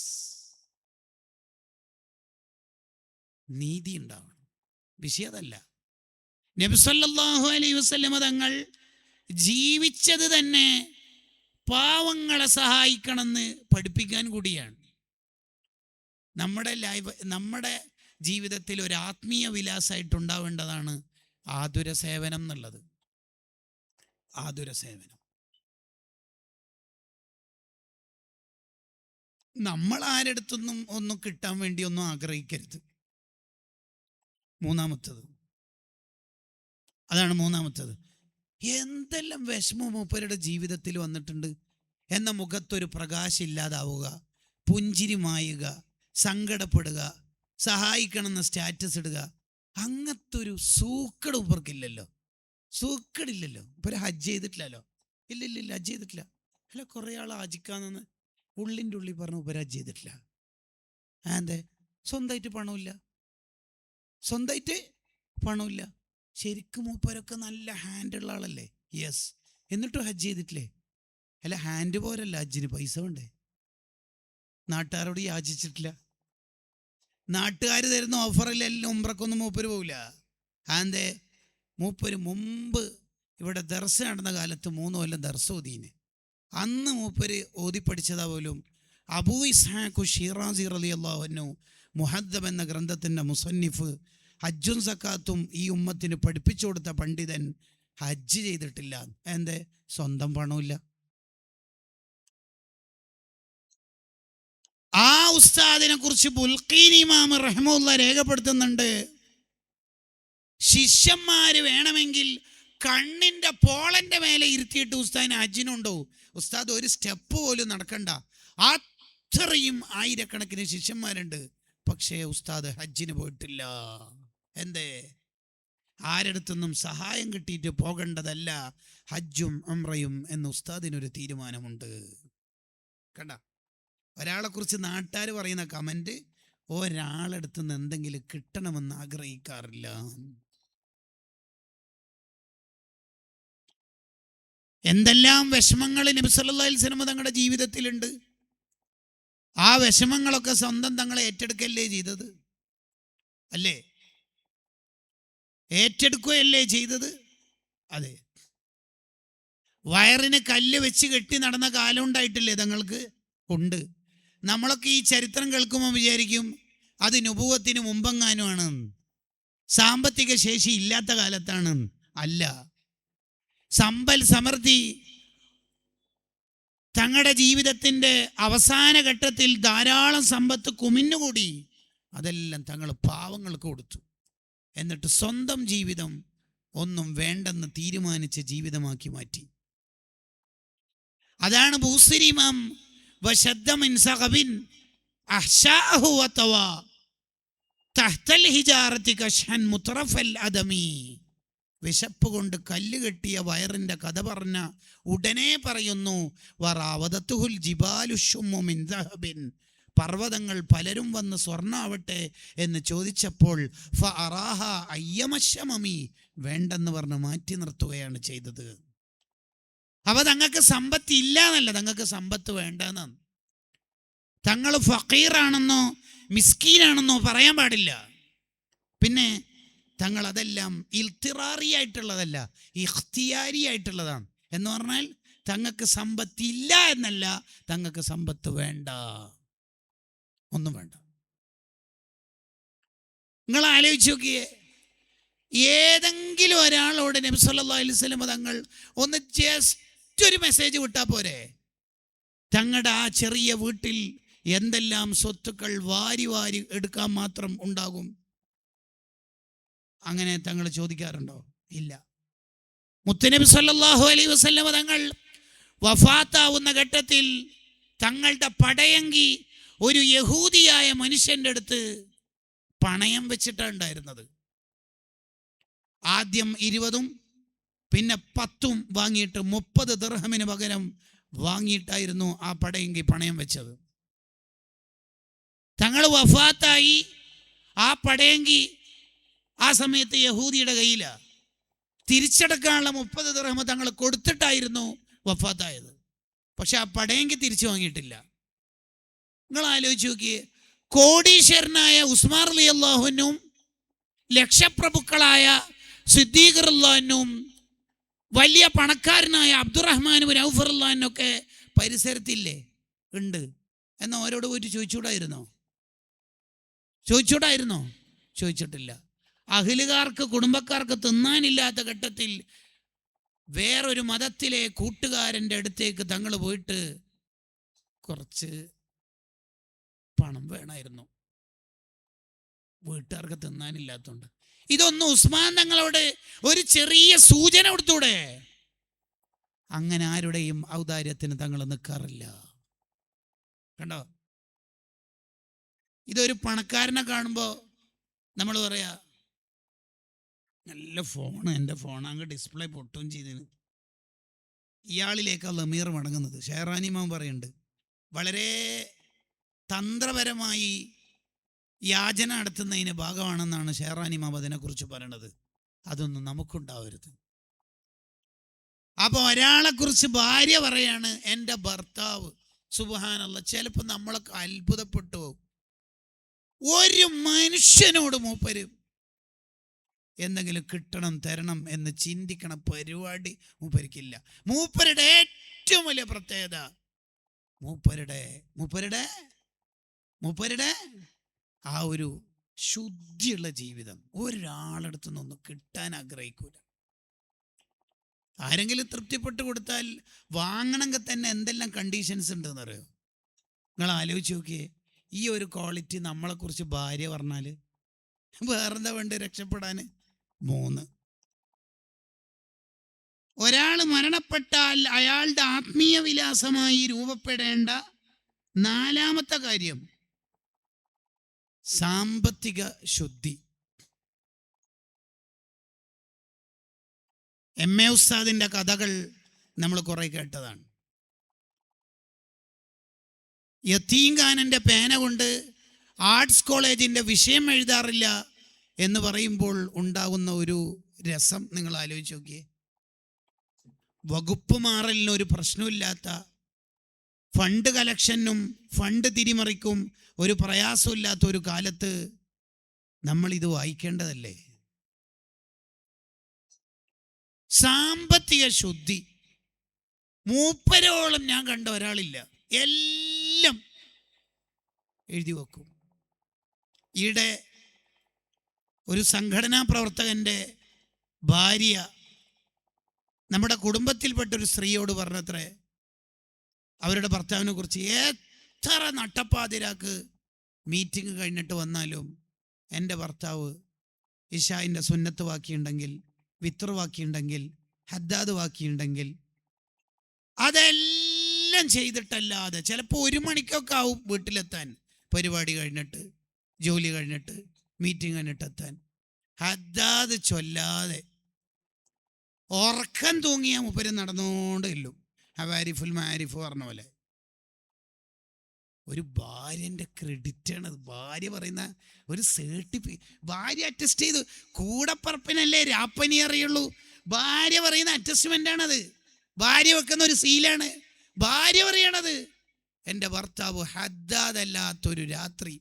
നീതി ഉണ്ടാവണം. വിഷയം അതല്ല. നബി സല്ലല്ലാഹു അലൈഹി വസല്ലം തങ്ങൾ ജീവിച്ചത് തന്നെ പാവങ്ങളെ സഹായിക്കണമെന്ന് പഠിപ്പിക്കാൻ കൂടിയാണ്. നമ്മുടെ ജീവിതത്തിൽ ഒരു ആത്മീയ വിലാസമായിട്ടുണ്ടാവേണ്ടതാണ് ആതുര സേവനം എന്നുള്ളത്. ആതുര സേവനം നമ്മൾ ആരെടുത്തൊന്നും ഒന്നും കിട്ടാൻ വേണ്ടി ഒന്നും ആഗ്രഹിക്കരുത്. അതാണ് മൂന്നാമത്തത്. എന്തെല്ലാം വിഷമം മൂപ്പരുടെ ജീവിതത്തിൽ വന്നിട്ടുണ്ട്. എന്ന മുഖത്തൊരു പ്രകാശം ഇല്ലാതാവുക, പുഞ്ചിരി മായുക, സങ്കടപ്പെടുക, സഹായിക്കണമെന്ന സ്റ്റാറ്റസ് ഇടുക, അങ്ങനത്തെ ഒരു സൂക്കട് മൂപ്പർക്കില്ലല്ലോ. സൂക്കടില്ലല്ലോ. ഇപ്പോൾ ഹജ്ജ് ചെയ്തിട്ടില്ലല്ലോ. ഇല്ല ഹജ്ജ് ചെയ്തിട്ടില്ല. അല്ല, കുറേ ആൾ ഹജ്ജിക്കാന്ന് ഉള്ളിൻ്റെ ഉള്ളിൽ പറഞ്ഞു മൂപ്പര് ഹജ്ജ് ചെയ്തിട്ടില്ല. അതെ, സ്വന്തമായിട്ട് പണമില്ല. ശരിക്കും മൂപ്പരൊക്കെ നല്ല ഹാൻഡുള്ള ആളല്ലേ? യെസ്. എന്നിട്ടും ഹജ്ജ് ചെയ്തിട്ടില്ലേ? അല്ല, ഹാൻഡ് പോരല്ല, ഹജ്ജിന് പൈസ വേണ്ടേ? നാട്ടുകാരോട് യാചിച്ചിട്ടില്ല. നാട്ടുകാർ തരുന്ന ഓഫറിലെല്ലാം ഉംറക്കൊന്നും മൂപ്പര് പോവില്ല. അതെ, മൂപ്പര് മുമ്പ് ഇവിടെ ദർസ് നടന്ന കാലത്ത് 3 കൊല്ലം ദർസ് ഓതീന്. അന്ന് മൂപ്പര് ഓതി പഠിച്ചതാ പോലും അബൂ ഇസ്ഹാഖ് ഷിറാസി റളിയല്ലാഹു അൻഹു മുഹദ്ദബ് എന്ന ഗ്രന്ഥത്തിൻ്റെ മുസന്നിഫ്, ഹജ്ജും സക്കാത്തും ഈ ഉമ്മത്തിന് പഠിപ്പിച്ചു കൊടുത്ത പണ്ഡിതൻ ഹജ്ജ് ചെയ്തിട്ടില്ല. എന്തേ? സ്വന്തം പണമില്ല. ആ ഉസ്താദിനെ കുറിച്ച് ബുൽഖീനി ഇമാം റഹ്മത്തുള്ളാഹി രേഖപ്പെടുത്തുന്നുണ്ട്, ശിഷ്യന്മാര് വേണമെങ്കിൽ കണ്ണിന്റെ പോളന്റെ മേലെ ഇരുത്തിയിട്ട് ഉസ്താദിനെ ഹജ്ജിനുണ്ടോ? ഉസ്താദ് ഒരു സ്റ്റെപ്പ് പോലും നടക്കണ്ട. അത്രയും ആയിരക്കണക്കിന് ശിഷ്യന്മാരുണ്ട്. പക്ഷേ ഉസ്താദ് ഹജ്ജിന് പോയിട്ടില്ല. എന്തേ? ആരെടുത്തൊന്നും സഹായം കിട്ടിയിട്ട് പോകേണ്ടതല്ല ഹജ്ജും ഉംറയും എന്ന് ഉസ്താദിനൊരു തീരുമാനമുണ്ട്. കണ്ട, ഒരാളെക്കുറിച്ച് നാട്ടുകാർ പറയുന്ന കമൻറ്റ് ഒരാളെടുത്തുനിന്ന് എന്തെങ്കിലും കിട്ടണമെന്ന് ആഗ്രഹിക്കാറില്ല. എന്തെല്ലാം വിഷമങ്ങൾ നബി സല്ലല്ലാഹു അലൈഹി വസല്ലം തങ്ങളുടെ ജീവിതത്തിലുണ്ട്. ആ വിഷമങ്ങളൊക്കെ സ്വന്തം തങ്ങളെ ഏറ്റെടുക്കല്ലേ ചെയ്തത്? അല്ലേ? ഏറ്റെടുക്കുകയല്ലേ ചെയ്തത്? അതെ. വയറിന് കല്ല് വെച്ച് കെട്ടി നടന്ന കാലം ഉണ്ടായിട്ടില്ലേ തങ്ങൾക്ക്? ഉണ്ട്. നമ്മളൊക്കെ ഈ ചരിത്രം കേൾക്കുമ്പോൾ വിചാരിക്കും അത് നുബുവത്തിന് മുമ്പെങ്ങാനുമാണ്, സാമ്പത്തിക ശേഷി ഇല്ലാത്ത കാലത്താണ്. അല്ല, സമ്പൽ സമൃദ്ധി തങ്ങളുടെ ജീവിതത്തിൻ്റെ അവസാന ഘട്ടത്തിൽ ധാരാളം സമ്പത്ത് കുമിഞ്ഞുകൂടി. അതെല്ലാം തങ്ങൾ പാവങ്ങൾക്ക് കൊടുത്തു. എന്നിട്ട് സ്വന്തം ജീവിതം ഒന്നും വേണ്ടെന്ന് തീരുമാനിച്ച ജീവിതമാക്കി മാറ്റി. അതാണ് ബൂസിരി ഇമാം വശദ്ദ മിൻ സഖബിൻ അഹ്ശാഅഹു വതവാ തഹ്തൽ ഹിജാറതി കശ്ഹൻ മുത്രഫൽ അദമി. വിശപ്പ് കൊണ്ട് കല്ല് കെട്ടിയ വയറിന്റെ കഥ പറഞ്ഞ ഉടനെ പറയുന്നു, വറാവദത്തുഹുൽ ജിബാലു ശുമ്മു മിൻ ദഹബിൻ. പർവ്വതങ്ങൾ പലരും വന്ന് സ്വർണ്ണാവട്ടെ എന്ന് ചോദിച്ചപ്പോൾ ഫഅറാഹ അയ്യമശമമി, വേണ്ടെന്ന് പറഞ്ഞ് മാറ്റി നിർത്തുകയാണ് ചെയ്തത്. അവ തങ്ങൾക്ക് സമ്പത്ത് ഇല്ല എന്നല്ല, തങ്ങൾക്ക് സമ്പത്ത് വേണ്ടെന്നാണ്. തങ്ങൾ ഫക്കീറാണെന്നോ മിസ്കീനാണെന്നോ പറയാൻ പാടില്ല. പിന്നെ തങ്ങൾ അതെല്ലാം ഇൽത്തിറാറിയായിട്ടുള്ളതല്ല, ഇഖ്തിയാരി ആയിട്ടുള്ളതാണ്. എന്ന് പറഞ്ഞാൽ തങ്ങൾക്ക് സമ്പത്തില്ല എന്നല്ല, തങ്ങൾക്ക് സമ്പത്ത് വേണ്ട, ഒന്നും വേണ്ട. നിങ്ങൾ ആലോചിച്ച് നോക്കിയേ, ഏതെങ്കിലും ഒരാളോട് നബി സല്ലല്ലാഹു അലൈഹി വസല്ലം തങ്ങൾ ഒന്ന് ജസ്റ്റ് ഒരു മെസ്സേജ് വിട്ടാൽ പോരെ? തങ്ങളുടെ ആ ചെറിയ വീട്ടിൽ എന്തെല്ലാം സ്വത്തുക്കൾ വാരി വാരി എടുക്കാൻ മാത്രം ഉണ്ടാകും? അങ്ങനെ തങ്ങൾ ചോദിക്കാറുണ്ടോ? ഇല്ല. മുത്തുനബി സല്ലല്ലാഹു അലൈഹി വസല്ലം തങ്ങൾ വഫാത്താവുന്ന ഘട്ടത്തിൽ തങ്ങളുടെ പടയങ്കി ഒരു യഹൂദിയായ മനുഷ്യന്റെ അടുത്ത് പണയം വെച്ചിട്ടാണ് ഉണ്ടായിരുന്നത്. ആദ്യം 20 പിന്നെ 10 വാങ്ങിയിട്ട് 30 ദിർഹമിന് പകരം വാങ്ങിയിട്ടായിരുന്നു ആ പടയങ്കി പണയം വെച്ചത്. തങ്ങൾ വഫാത്തായി. ആ പടയങ്കി ആ സമയത്ത് യഹൂദിയുടെ കയ്യിലാണ്. തിരിച്ചടക്കാനുള്ള 30 ദിർഹം തങ്ങൾ കൊടുത്തിട്ടായിരുന്നു വഫാത്തായത്. പക്ഷെ ആ പടയങ്കി തിരിച്ചു വാങ്ങിയിട്ടില്ല. നിങ്ങൾ ആലോചിച്ച് നോക്കിയേ, കോടീശ്വരനായ ഉസ്മാൻ റളിയല്ലാഹു അൻഹും ലക്ഷപ്രഭുക്കളായ സിദ്ദീഖ് റളിയല്ലാഹു അൻഹും വലിയ പണക്കാരനായ അബ്ദുറഹ്മാൻ ഇബ്നു ഔഫ് റളിയല്ലാഹു അൻഹു ഒക്കെ പരിസരത്തില്ലേ? ഉണ്ട്. എന്നാൽ അവരോട് പോയിട്ട് ചോദിച്ചുകൂടായിരുന്നോ? ചോദിച്ചിട്ടില്ല. അഹിലുകാർക്ക്, കുടുംബക്കാർക്ക് തിന്നാനില്ലാത്ത ഘട്ടത്തിൽ വേറൊരു മതത്തിലെ കൂട്ടുകാരൻ്റെ അടുത്തേക്ക് തങ്ങൾ പോയിട്ട് കുറച്ച് പണം വേണമായിരുന്നു, വീട്ടുകാർക്ക് തിന്നാനില്ലാത്തതുകൊണ്ട്. ഇതൊന്നും ഉസ്മാൻ തങ്ങളോട് ഒരു ചെറിയ സൂചന കൊടുത്തൂടെ? അങ്ങനെ ആരുടെയും ഔദാര്യത്തിന് തങ്ങൾ നിൽക്കാറില്ല. കണ്ടോ? ഇതൊരു പണക്കാരനെ കാണുമ്പോൾ നമ്മൾ പറയാ, നല്ല ഫോണ്, എൻ്റെ ഫോൺ അങ്ങ് ഡിസ്പ്ലേ പൊട്ടുകയും ചെയ്തതിന്. ഇയാളിലേക്കാണ് ലമീർ മടങ്ങുന്നത്. ഷെഹറാനി ഇമാം പറയുന്നുണ്ട്, വളരെ തന്ത്രപരമായി യാചന നടത്തുന്നതിന് ഭാഗമാണെന്നാണ് ഷെഹറാനി ഇമാം അതിനെക്കുറിച്ച് പറയണത്. അതൊന്നും നമുക്കുണ്ടാവരുത്. അപ്പോൾ ഒരാളെക്കുറിച്ച് ഭാര്യ പറയാണ് എൻ്റെ ഭർത്താവ്. സുബ്ഹാനല്ലാഹ്, ചിലപ്പോൾ നമ്മളൊക്കെ അത്ഭുതപ്പെട്ടു പോകും. ഒരു മനുഷ്യനോട് മൂപ്പര് എന്തെങ്കിലും കിട്ടണം, തരണം എന്ന് ചിന്തിക്കണ പരിപാടി മൂപ്പരിക്കില്ല. മൂപ്പരുടെ ഏറ്റവും വലിയ പ്രത്യേകത മൂപ്പരുടെ ആ ഒരു ശുദ്ധിയുള്ള ജീവിതം. ഒരാളടുത്തു നിന്നൊന്നും കിട്ടാൻ ആഗ്രഹിക്കൂല. ആരെങ്കിലും തൃപ്തിപ്പെട്ട് കൊടുത്താൽ വാങ്ങണമെങ്കിൽ തന്നെ എന്തെല്ലാം കണ്ടീഷൻസ് ഉണ്ടെന്ന് അറിയോ? നിങ്ങൾ ആലോചിച്ച് നോക്കിയേ, ഈ ഒരു ക്വാളിറ്റി നമ്മളെക്കുറിച്ച് ഭാര്യ പറഞ്ഞാൽ വേറെന്താ വേണ്ടത് രക്ഷപ്പെടാൻ? 3. ഒരാൾ മരണപ്പെട്ടാൽ അയാളുടെ ആത്മീയ വിലാസമായി രൂപപ്പെടേണ്ട 4ാമത്തെ കാര്യം സാമ്പത്തിക ശുദ്ധി. MA ഉസ്താദിൻ്റെ കഥകൾ നമ്മൾ കുറെ കേട്ടതാണ്. യതീംഖാനൻ്റെ പേന കൊണ്ട് ആർട്സ് കോളേജിൻ്റെ വിഷയം എഴുതാറില്ല എന്ന് പറയുമ്പോൾ ഉണ്ടാകുന്ന ഒരു രസം നിങ്ങൾ ആലോചിച്ച് നോക്കിയേ. വകുപ്പ് മാറലിന് ഒരു പ്രശ്നമില്ലാത്ത, ഫണ്ട് കലക്ഷനും ഫണ്ട് തിരിമറിക്കും ഒരു പ്രയാസമില്ലാത്ത ഒരു കാലത്ത് നമ്മളിത് വായിക്കേണ്ടതല്ലേ? സാമ്പത്തിക ശുദ്ധി മൂപ്പരോളം ഞാൻ കണ്ട ഒരാളില്ല. എല്ലാം എഴുതി വെക്കും. ഈയിടെ ഒരു സംഘടനാ പ്രവർത്തകൻ്റെ ഭാര്യ നമ്മുടെ കുടുംബത്തിൽപ്പെട്ടൊരു സ്ത്രീയോട് പറഞ്ഞത്രേ, അവരുടെ ഭർത്താവിനെ കുറിച്ച്, എത്ര നട്ടപ്പാതിരാക്ക് മീറ്റിംഗ് കഴിഞ്ഞിട്ട് വന്നാലും എൻ്റെ ഭർത്താവ് ഇശായിൻ്റെ സുന്നത്ത് ബാക്കിയുണ്ടെങ്കിൽ, വിത്തർ ബാക്കിയുണ്ടെങ്കിൽ, ഹദ്ദാദ് ബാക്കിയുണ്ടെങ്കിൽ അതെല്ലാം ചെയ്തിട്ടല്ലാതെ ചിലപ്പോൾ 1 മണിക്കൊക്കെ ആവും വീട്ടിലെത്താൻ, പരിപാടി കഴിഞ്ഞിട്ട്, ജോലി കഴിഞ്ഞിട്ട്, മീറ്റിംഗ് കഴിഞ്ഞിട്ട് എത്താൻ. ഹദ്ദാദ് ചൊല്ലാതെ ഉറക്കം തൂങ്ങിയ മുപ്പര് നടന്നുകൊണ്ട് ഇല്ലും. ഹവാരിഫുൽ മാരിഫ് പറഞ്ഞ പോലെ. ഒരു ഭാര്യൻ്റെ ക്രെഡിറ്റാണ് അത്. ഭാര്യ പറയുന്ന ഒരു ഭാര്യ അറ്റസ്റ്റ് ചെയ്തു. കൂടപ്പറപ്പിനല്ലേ രാപ്പനി അറിയുള്ളൂ. ഭാര്യ പറയുന്ന അറ്റസ്റ്റ്മെൻ്റാണത്. ഭാര്യ വെക്കുന്ന ഒരു സീലാണ്. ഭാര്യ പറയണത്, എൻ്റെ ഭർത്താവ് ഹദ്ദാദല്ലാത്തൊരു രാത്രി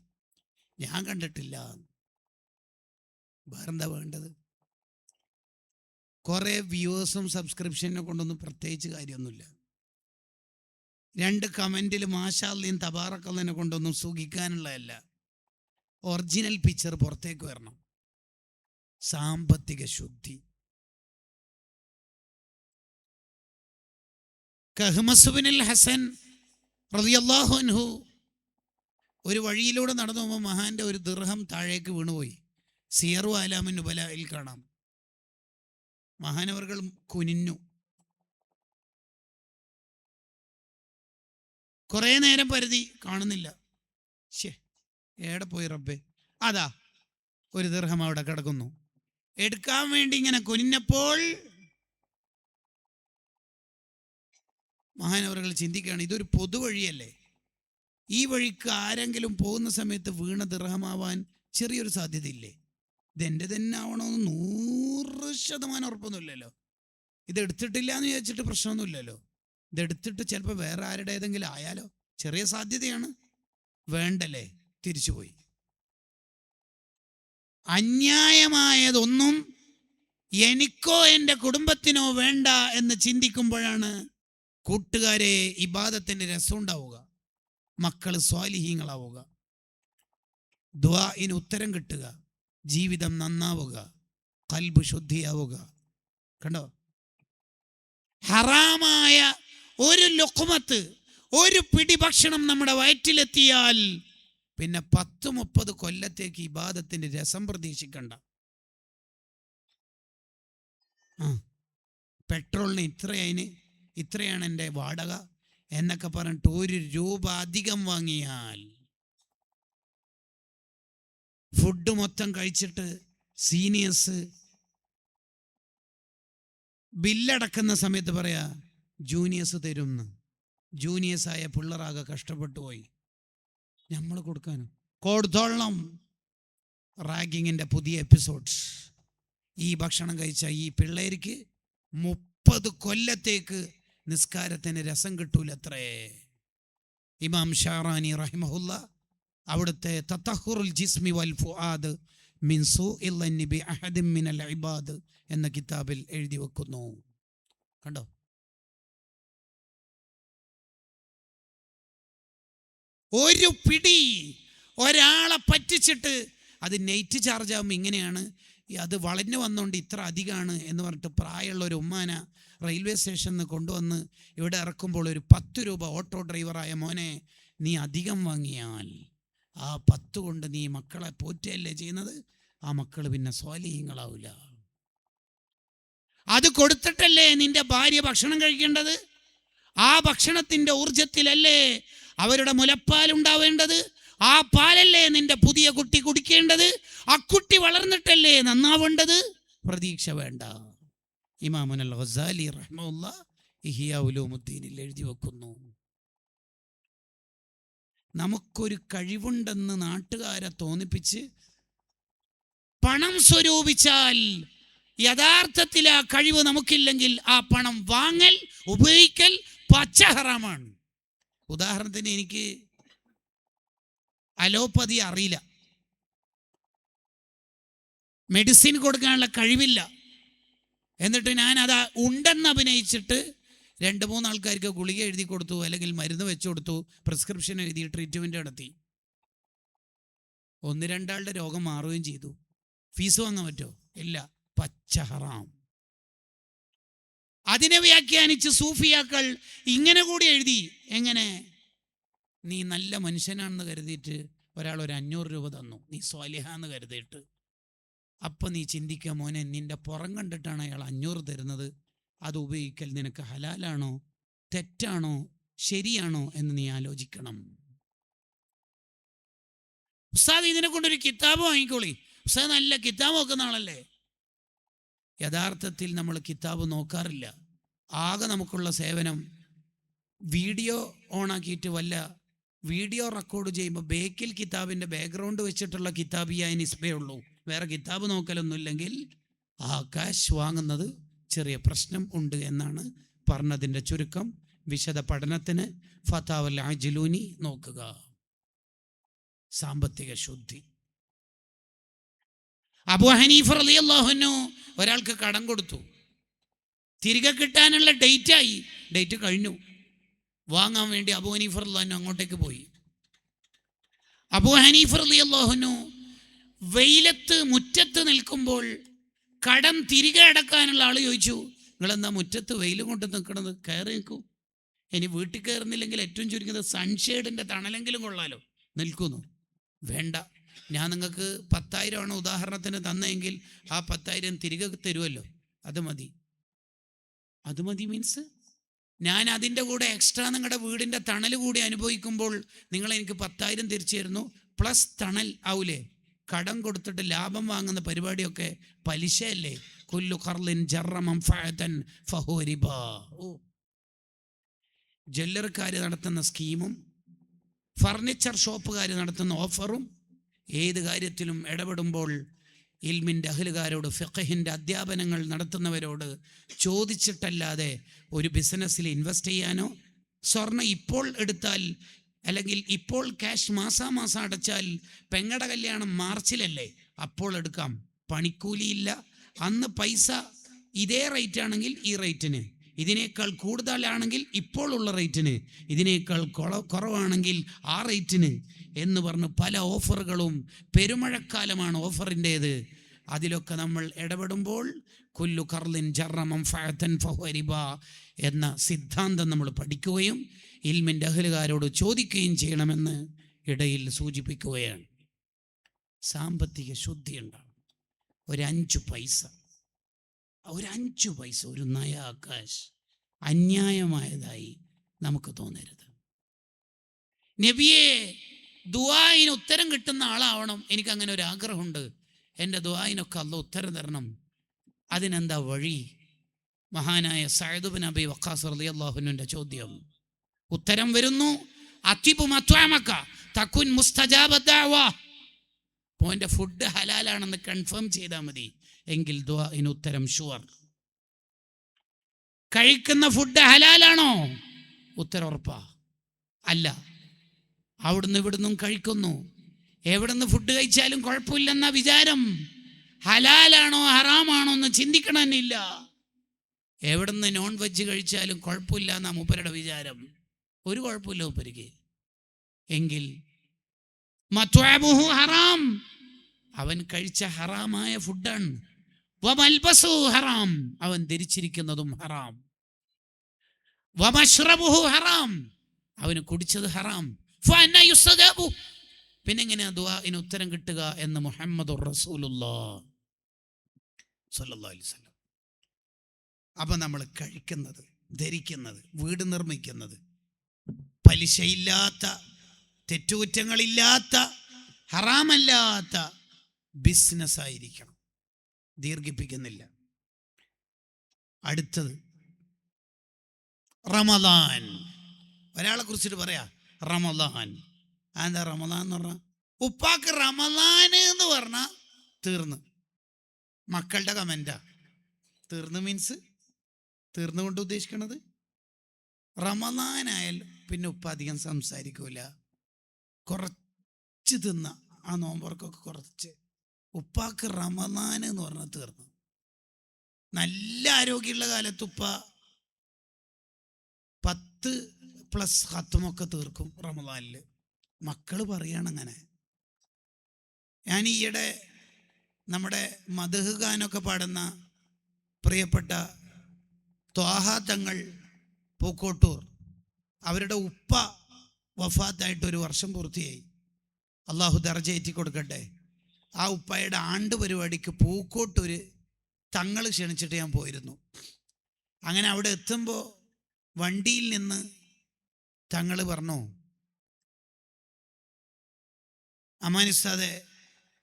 ഞാൻ കണ്ടിട്ടില്ല. വേറെന്താ വേണ്ടത്? കുറേ വ്യൂവേഴ്സും സബ്സ്ക്രിപ്ഷനെ കൊണ്ടൊന്നും പ്രത്യേകിച്ച് കാര്യമൊന്നുമില്ല. 2 കമൻറ്റിൽ മാഷാല്ലയും തബാറക്കല്ലനെ കൊണ്ടൊന്നും സുഖിക്കാനുള്ളതല്ല. ഒറിജിനൽ പിക്ചർ പുറത്തേക്ക് വരണം. സാമ്പത്തിക ശുദ്ധി. കഹ്മസുബിനുൽ ഹസൻ റളിയല്ലാഹു അൻഹു ഒരു വഴിയിലൂടെ നടന്നു പോകുമ്പോൾ മഹാന്റെ ഒരു ദിർഹം താഴേക്ക് വീണുപോയി. സിയറു ആലാമിൻ നുബലയിൽ കാണാം. മഹാനവർകൾ കുനിഞ്ഞു. കുറേ നേരം പരിധി കാണുന്നില്ല. എവിടെ പോയി റബ്ബേ? അതാ ഒരു ദിർഹം അവിടെ കിടക്കുന്നു. എടുക്കാൻ വേണ്ടി ഇങ്ങനെ കുനിഞ്ഞപ്പോൾ മഹാനവറുകൾ ചിന്തിക്കുകയാണ്, ഇതൊരു പൊതുവഴിയല്ലേ, ഈ വഴിക്ക് ആരെങ്കിലും പോകുന്ന സമയത്ത് വീണ ദിർഹമാവാൻ ചെറിയൊരു സാധ്യതയില്ലേ? ഇതെൻ്റെ തന്നെ ആവണമെന്ന് 100% ഉറപ്പൊന്നുമില്ലല്ലോ. ഇതെടുത്തിട്ടില്ല എന്ന് വിചാരിച്ചിട്ട് പ്രശ്നമൊന്നുമില്ലല്ലോ. ഇതെടുത്തിട്ട് ചിലപ്പോൾ വേറെ ആരുടെ ഏതെങ്കിലും ആയാലോ, ചെറിയ സാധ്യതയാണ്. വേണ്ടല്ലേ, തിരിച്ചുപോയി. അന്യായമായതൊന്നും എനിക്കോ എൻ്റെ കുടുംബത്തിനോ വേണ്ട എന്ന് ചിന്തിക്കുമ്പോഴാണ് കൂട്ടുകാരെ ഇബാദത്തിൻ്റെ രസം ഉണ്ടാവുക, മക്കൾ സ്വാലിഹീങ്ങളാവുക, ദുആഇന് ഉത്തരം കിട്ടുക, ജീവിതം നന്നാവുക, ഖൽബ് ശുദ്ധിയാവുക. കണ്ടോ? ഹറാമായ ഒരു ലുഖ്മത്ത്, ഒരു പിടി ഭക്ഷണം നമ്മുടെ വയറ്റിലെത്തിയാൽ പിന്നെ 10-30 കൊല്ലത്തേക്ക് ഇബാദത്തിന്റെ രസം പ്രതീക്ഷിക്കണ്ട. പെട്രോളിന് ഇത്രയാണ് എൻ്റെ വാടക എന്നൊക്കെ പറഞ്ഞിട്ട് 1 രൂപ അധികം വാങ്ങിയാൽ, ഫുഡ് മൊത്തം കഴിച്ചിട്ട് സീനിയേഴ്സ് ബില്ലടക്കുന്ന സമയത്ത് പറയാ ജൂനിയേഴ്സ് തരുമെന്ന്. ജൂനിയേഴ്സായ പിള്ളേരാകെ കഷ്ടപ്പെട്ടു പോയി. നമ്മൾ കൊടുക്കാനും കൊടുത്തോളണം. റാഗിങ്ങിൻ്റെ പുതിയ എപ്പിസോഡ്സ്. ഈ ഭക്ഷണം കഴിച്ച ഈ പിള്ളേർക്ക് 30 കൊല്ലത്തേക്ക് നിസ്കാരത്തിന് രസം കിട്ടൂലത്രേ. ഇമാം ഷാറാനി റഹിമഹുല്ല അവിടുത്തെ തതഹുറുൽ ജിസ്മി വൽ ഫുആദ് മിൻ സൂഇൽ ളന്നി ബി അഹദിൻ മിനൽ ഇബാദ് എന്ന കിതാബിൽ എഴുതി വെക്കുന്നു. കണ്ടോ? ഒരു പിടി ഒരാളെ പറ്റിച്ചിട്ട് അത് നൈറ്റ് ചാർജ് ആകുമ്പോൾ ഇങ്ങനെയാണ്, അത് വളഞ്ഞു വന്നുകൊണ്ട് ഇത്ര അധികമാണ് എന്ന് പറഞ്ഞിട്ട് പ്രായമുള്ള ഒരു ഉമ്മാന റെയിൽവേ സ്റ്റേഷനിൽ നിന്ന് കൊണ്ടുവന്ന് ഇവിടെ ഇറക്കുമ്പോൾ ഒരു 10 രൂപ ഓട്ടോ ഡ്രൈവറായ മോനെ നീ അധികം വാങ്ങിയാൽ ആ 10 കൊണ്ട് നീ മക്കളെ പോറ്റുകയല്ലേ ചെയ്യുന്നത്, ആ മക്കൾ പിന്നെ സ്വാലിഹീങ്ങളാവില്ല. അത് കൊടുത്തിട്ടല്ലേ നിന്റെ ഭാര്യ ഭക്ഷണം കഴിക്കേണ്ടത്? ആ ഭക്ഷണത്തിൻ്റെ ഊർജത്തിലല്ലേ അവരുടെ മുലപ്പാൽ ഉണ്ടാവേണ്ടത്? ആ പാലല്ലേ നിന്റെ പുതിയ കുട്ടി കുടിക്കേണ്ടത്? ആ കുട്ടി വളർന്നിട്ടല്ലേ നന്നാവേണ്ടത്? പ്രതീക്ഷ വേണ്ട. ഇമാമുൽ ഗസാലി റഹ്മത്തുള്ളാഹി ഇഹ്യാ ഉലൂമുദ്ദീനിൽ എഴുതി വെക്കുന്നു. നമുക്കൊരു കഴിവുണ്ടെന്ന് നാട്ടുകാരെ തോന്നിപ്പിച്ച് പണം സ്വരൂപിച്ചാൽ യഥാർത്ഥത്തിൽ ആ കഴിവ് നമുക്കില്ലെങ്കിൽ ആ പണം വാങ്ങൽ, ഉപയോഗിക്കൽ പച്ച ഹറാമാണ്. ഉദാഹരണത്തിന് എനിക്ക് അലോപ്പതി അറിയില്ല, മെഡിസിൻ കൊടുക്കാനുള്ള കഴിവില്ല, എന്നിട്ട് ഞാൻ അത് ഉണ്ടെന്ന് അഭിനയിച്ചിട്ട് 2-3 ആൾക്കാർക്ക് ഗുളിക എഴുതി കൊടുത്തു, അല്ലെങ്കിൽ മരുന്ന് വെച്ചു കൊടുത്തു, പ്രിസ്ക്രിപ്ഷൻ എഴുതി ട്രീറ്റ്മെൻറ്റ് നടത്തി. 1-2 ആളുടെ രോഗം മാറുകയും ചെയ്തു. ഫീസ് വാങ്ങാൻ പറ്റുമോ? ഇല്ല. പച്ച ഹറാം. അതിനെ വ്യാഖ്യാനിച്ച് സൂഫിയാക്കൾ ഇങ്ങനെ കൂടി എഴുതി. എങ്ങനെ? നീ നല്ല മനുഷ്യനാണെന്ന് കരുതിയിട്ട് ഒരാൾ ഒരു 500 രൂപ തന്നു, നീ സ്വാലിഹാന്ന് കരുതിയിട്ട്. അപ്പം നീ ചിന്തിക്കുക, മോനെ, നിന്റെ പുറം കണ്ടിട്ടാണ് അയാൾ 500 തരുന്നത്, അത് ഉപയോഗിക്കൽ നിനക്ക് ഹലാലാണോ തെറ്റാണോ ശരിയാണോ എന്ന് നീ ആലോചിക്കണം. ഉസ്താദ് ഇതിനെ കൊണ്ടൊരു കിതാബ് വാങ്ങിക്കോളി. ഉസ്താദ് നല്ല കിതാബ് നോക്കുന്ന ആളല്ലേ. യഥാർത്ഥത്തിൽ നമ്മൾ കിതാബ് നോക്കാറില്ല. ആകെ നമുക്കുള്ള സേവനം വീഡിയോ ഓണാക്കിയിട്ട് വല്ല വീഡിയോ റെക്കോർഡ് ചെയ്യുമ്പോൾ ബേക്കിൽ കിതാബിൻ്റെ ബാക്ക്ഗ്രൗണ്ട് വെച്ചിട്ടുള്ള കിതാബിയായ നിസ്ബേ ഉള്ളൂ. വേറെ കിതാബ് നോക്കലൊന്നുമില്ലെങ്കിൽ ആ കാശ് വാങ്ങുന്നത് ചെറിയ പ്രശ്നം ഉണ്ട് എന്നാണ് പറഞ്ഞതിൻ്റെ ചുരുക്കം. വിശദ പഠനത്തിന് ഫതാവൽ അജ്ലൂനി നോക്കുക. സാമ്പത്തിക ശുദ്ധി. അബൂ ഹനീഫ റളിയല്ലാഹു അൻഹു ഒരാൾക്ക് കടം കൊടുത്തു, തിരികെ കിട്ടാനുള്ള ഡേറ്റായി, ഡേറ്റ് കഴിഞ്ഞു. വാങ്ങാൻ വേണ്ടി അബൂ ഹനീഫ റളിയല്ലാഹു അൻഹു അങ്ങോട്ടേക്ക് പോയി. അബൂ ഹനീഫ റളിയല്ലാഹു അൻഹു വെയിലത്ത് മുറ്റത്ത് നിൽക്കുമ്പോൾ കടം തിരികെ അടക്കാനുള്ള ആൾ ചോദിച്ചു, നിങ്ങളെന്താ മുറ്റത്ത് വെയിൽ കൊണ്ട് നിൽക്കണത്? കയറി നിൽക്കൂ. ഇനി വീട്ടിൽ കയറുന്നില്ലെങ്കിൽ ഏറ്റവും ചുരുങ്ങിയത് സൺഷെയ്ഡിൻ്റെ തണലെങ്കിലും കൊള്ളാലോ, നിൽക്കുന്നു. വേണ്ട, ഞാൻ നിങ്ങൾക്ക് 10,000 ആണ് ഉദാഹരണത്തിന് തന്നെങ്കിൽ ആ 10,000 തിരികെ തരുമല്ലോ, അത് മതി. അത് മതി മീൻസ് ഞാൻ അതിൻ്റെ കൂടെ എക്സ്ട്രാ നിങ്ങളുടെ വീടിൻ്റെ തണൽ കൂടി അനുഭവിക്കുമ്പോൾ നിങ്ങൾ എനിക്ക് 10,000 തിരിച്ചു തരുന്നു, പ്ലസ് തണൽ ആവൂലേ? കടം കൊടുത്തിട്ട് ലാഭം വാങ്ങുന്ന പരിപാടിയൊക്കെ പലിശയല്ലേ? കുല്ലു ഖർലിൻ ജറ മൻഫഅതൻ ഫഹുവ റിബാ. ജ്വല്ലറിക്കാർ നടത്തുന്ന സ്കീമും ഫർണിച്ചർ ഷോപ്പുകാർ നടത്തുന്ന ഓഫറും ഏത് കാര്യത്തിലും ഇടപെടുമ്പോൾ ഇൽമിൻ്റെ അഹ്ലുകാരോട്, ഫിഖഹിൻ്റെ അധ്യാപനങ്ങൾ നടത്തുന്നവരോട് ചോദിച്ചിട്ടല്ലാതെ ഒരു ബിസിനസ്സിൽ ഇൻവെസ്റ്റ് ചെയ്യാനോ, സ്വർണ്ണം ഇപ്പോൾ എടുത്താൽ അല്ലെങ്കിൽ ഇപ്പോൾ ക്യാഷ് മാസാമാസം അടച്ചാൽ പെങ്ങടെ കല്യാണം മാർച്ചിലല്ലേ, അപ്പോൾ എടുക്കാം, പണിക്കൂലിയില്ല. അന്ന് പൈസ ഇതേ റേറ്റ് ആണെങ്കിൽ ഈ റേറ്റിന്, ഇതിനേക്കാൾ കൂടുതലാണെങ്കിൽ ഇപ്പോൾ ഉള്ള റേറ്റിന്, ഇതിനേക്കാൾ കുറവാണെങ്കിൽ ആ റേറ്റിന് എന്ന് പറഞ്ഞ് പല ഓഫറുകളും. പെരുമഴക്കാലമാണ് ഓഫറിൻ്റേത്. അതിലൊക്കെ നമ്മൾ ഇടപെടുമ്പോൾ കുല്ലു ഖർലിൻ ജറ മൻഫഅതൻ ഫഹുവ റിബാ എന്ന സിദ്ധാന്തം നമ്മൾ പഠിക്കുകയും ഇൽമിൻ്റെ അഹ്ലുകാരോട് ചോദിക്കുകയും ചെയ്യണമെന്ന് ഇടയിൽ സൂചിപ്പിക്കുകയാണ്. സാമ്പത്തിക ശുദ്ധി ഉണ്ടാവും. ഒരു 5 പൈസ, ഒരു നയാ കാശ് അന്യായമായതായി നമുക്ക് തോന്നരുത്. നബിയെ, ദുആഇന് ഉത്തരം കിട്ടുന്ന ആളാവണം, എനിക്കങ്ങനെ ഒരു ആഗ്രഹമുണ്ട്, എൻ്റെ ദുആഇനൊക്കെ അല്ലാഹു ഉത്തരം തരണം. അതിനെന്താ വഴി? മഹാനായ സഅദ് ബിൻ അബി വഖാസ് റളിയല്ലാഹു അൻഹുവിൻ്റെ ചോദ്യം. ഉത്തരം വരുന്നു, അത്യിബു മത്വഅമക തകുൻ മുസ്തജാബ ദഅവ. പോയിൻ്റെ ഫുഡ് ഹലാലാണെന്ന് കൺഫേം ചെയ്താൽ മതി, എങ്കിൽ ദുആഇന് ഉത്തരം ഷുവർ. കഴിക്കുന്ന ഫുഡ് ഹലാലാണോ? ഉത്തരം ഉറപ്പാ. അല്ല, അവിടുന്ന് ഇവിടുന്നും കഴിക്കുന്നു, എവിടുന്ന് ഫുഡ് കഴിച്ചാലും കുഴപ്പമില്ലെന്ന വിചാരം. ഹലാലാണോ ഹറാമാണോ എന്ന് ചിന്തിക്കണമെന്നില്ല. എവിടുന്ന് നോൺ വെജ് കഴിച്ചാലും കുഴപ്പമില്ല എന്നാ മൂപ്പരുടെ വിചാരം. ഒരു കുഴപ്പമില്ല മൂപ്പരിക്ക്. എങ്കിൽ മത്വഅബുഹു ഹറാം, അവൻ കഴിച്ച ഹറാമായ ഫുഡാണ്. വമൽബസുഹു ഹറാം, അവൻ ധരിച്ചിരിക്കുന്നതും ഹറാം. വമശ്റബുഹു ഹറാം, അവന് കുടിച്ചത് ഹറാം. ഫഅന്ന യുസ്തജാബു, പിന്നെ എങ്ങനെയാ ദുആഇന് ഉത്തരം കിട്ടുക എന്ന് മുഹമ്മദുർ റസൂലുള്ളാഹ് സ്വല്ലല്ലാഹു അലൈഹി വസല്ലം. അപ്പം നമ്മൾ കഴിക്കുന്നത്, ധരിക്കുന്നത്, വീട് നിർമ്മിക്കുന്നത് പലിശയില്ലാത്ത, തെറ്റുകുറ്റങ്ങളില്ലാത്ത, ഹറാമല്ലാത്ത ബിസിനസ്സായിരിക്കണം. ദീർഘിപ്പിക്കുന്നില്ല. അടുത്തത് റമദാൻ. ഒരാളെ കുറിച്ചിട്ട് പറയാ റമദാൻ. എന്താ റമദാൻ എന്ന് പറഞ്ഞാൽ? ഉപ്പാക്ക് റമദാൻ എന്ന് പറഞ്ഞാൽ തീർന്ന്. മക്കളുടെ കമൻറ്റാ, തീർന്നു മീൻസ് തീർന്നുകൊണ്ട് ഉദ്ദേശിക്കണത് റമദാനായാലും പിന്നെ ഉപ്പ അധികം സംസാരിക്കൂല, കുറച്ച് തിന്ന ആ നോമ്പർക്കൊക്കെ കുറച്ച്. ഉപ്പാക്ക് റമദാൻ എന്ന് പറഞ്ഞാൽ തീർന്നു. നല്ല ആരോഗ്യമുള്ള കാലത്ത് ഉപ്പ 10+ ഖത്മൊക്കെ തീർക്കും റമദാനിൽ. മക്കൾ പറയാണ് അങ്ങനെ. ഞാൻ ഈയിടെ നമ്മുടെ മദ്ഹ് ഗാനൊക്കെ പാടുന്ന പ്രിയപ്പെട്ട ത്വാഹ തങ്ങൾ പൂക്കോട്ടൂർ, അവരുടെ ഉപ്പ വഫാത്തായിട്ട് 1 വർഷം പൂർത്തിയായി. അള്ളാഹു ദർജ ഏറ്റി കൊടുക്കട്ടെ. ആ ഉപ്പായുടെ ആണ്ട് പരിപാടിക്ക് പൂക്കോട്ടൂർ തങ്ങൾ ക്ഷണിച്ചിട്ട് ഞാൻ പോയിരുന്നു. അങ്ങനെ അവിടെ എത്തുമ്പോൾ വണ്ടിയിൽ നിന്ന് തങ്ങൾ പറഞ്ഞു, അമാനുസ്താദെ,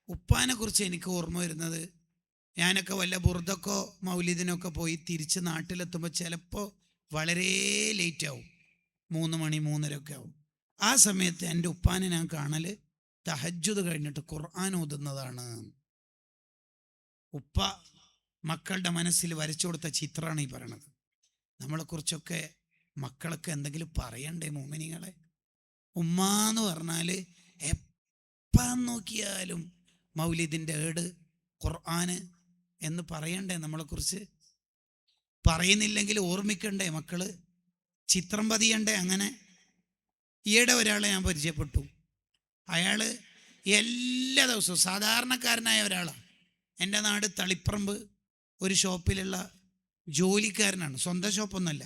ഉപ്പാനെ കുറിച്ച് എനിക്ക് ഓർമ്മ വരുന്നത്, ഞാനൊക്കെ വല്ല ബുർദക്കോ മൗലിദിനൊക്കെ പോയി തിരിച്ച് നാട്ടിലെത്തുമ്പോൾ ചിലപ്പോൾ വളരെ ലേറ്റ് ആവും, 3 മണി 3:30 ഒക്കെ ആവും. ആ സമയത്ത് എൻ്റെ ഉപ്പാനെ ഞാൻ കാണൽ തഹജ്ജുദ് കഴിഞ്ഞിട്ട് ഖുർആൻ ഓതുന്നതാണ്. ഉപ്പ മക്കളുടെ മനസ്സിൽ വരച്ചു കൊടുത്ത ചിത്രമാണ് ഈ പറയണത്. നമ്മളെക്കുറിച്ചൊക്കെ മക്കളൊക്കെ എന്തെങ്കിലും പറയണ്ടേ മോമിനികളെ? ഉമ്മ എന്ന് പറഞ്ഞാൽ എപ്പം നോക്കിയാലും മൗലിദിൻ്റെ ഏട് ഖുർആന് എന്ന് പറയണ്ടേ നമ്മളെക്കുറിച്ച്? പറയുന്നില്ലെങ്കിൽ ഓർമ്മിക്കണ്ടേ മക്കള്? ചിത്രം പതിയണ്ടേ? അങ്ങനെ ഈയിടെ ഒരാളെ ഞാൻ പരിചയപ്പെട്ടു. അയാൾ എല്ലാ ദിവസവും, സാധാരണക്കാരനായ ഒരാളാണ്, എൻ്റെ നാട് തളിപ്പറമ്പ് ഒരു ഷോപ്പിലുള്ള ജോലിക്കാരനാണ്, സ്വന്തം ഷോപ്പൊന്നുമല്ല.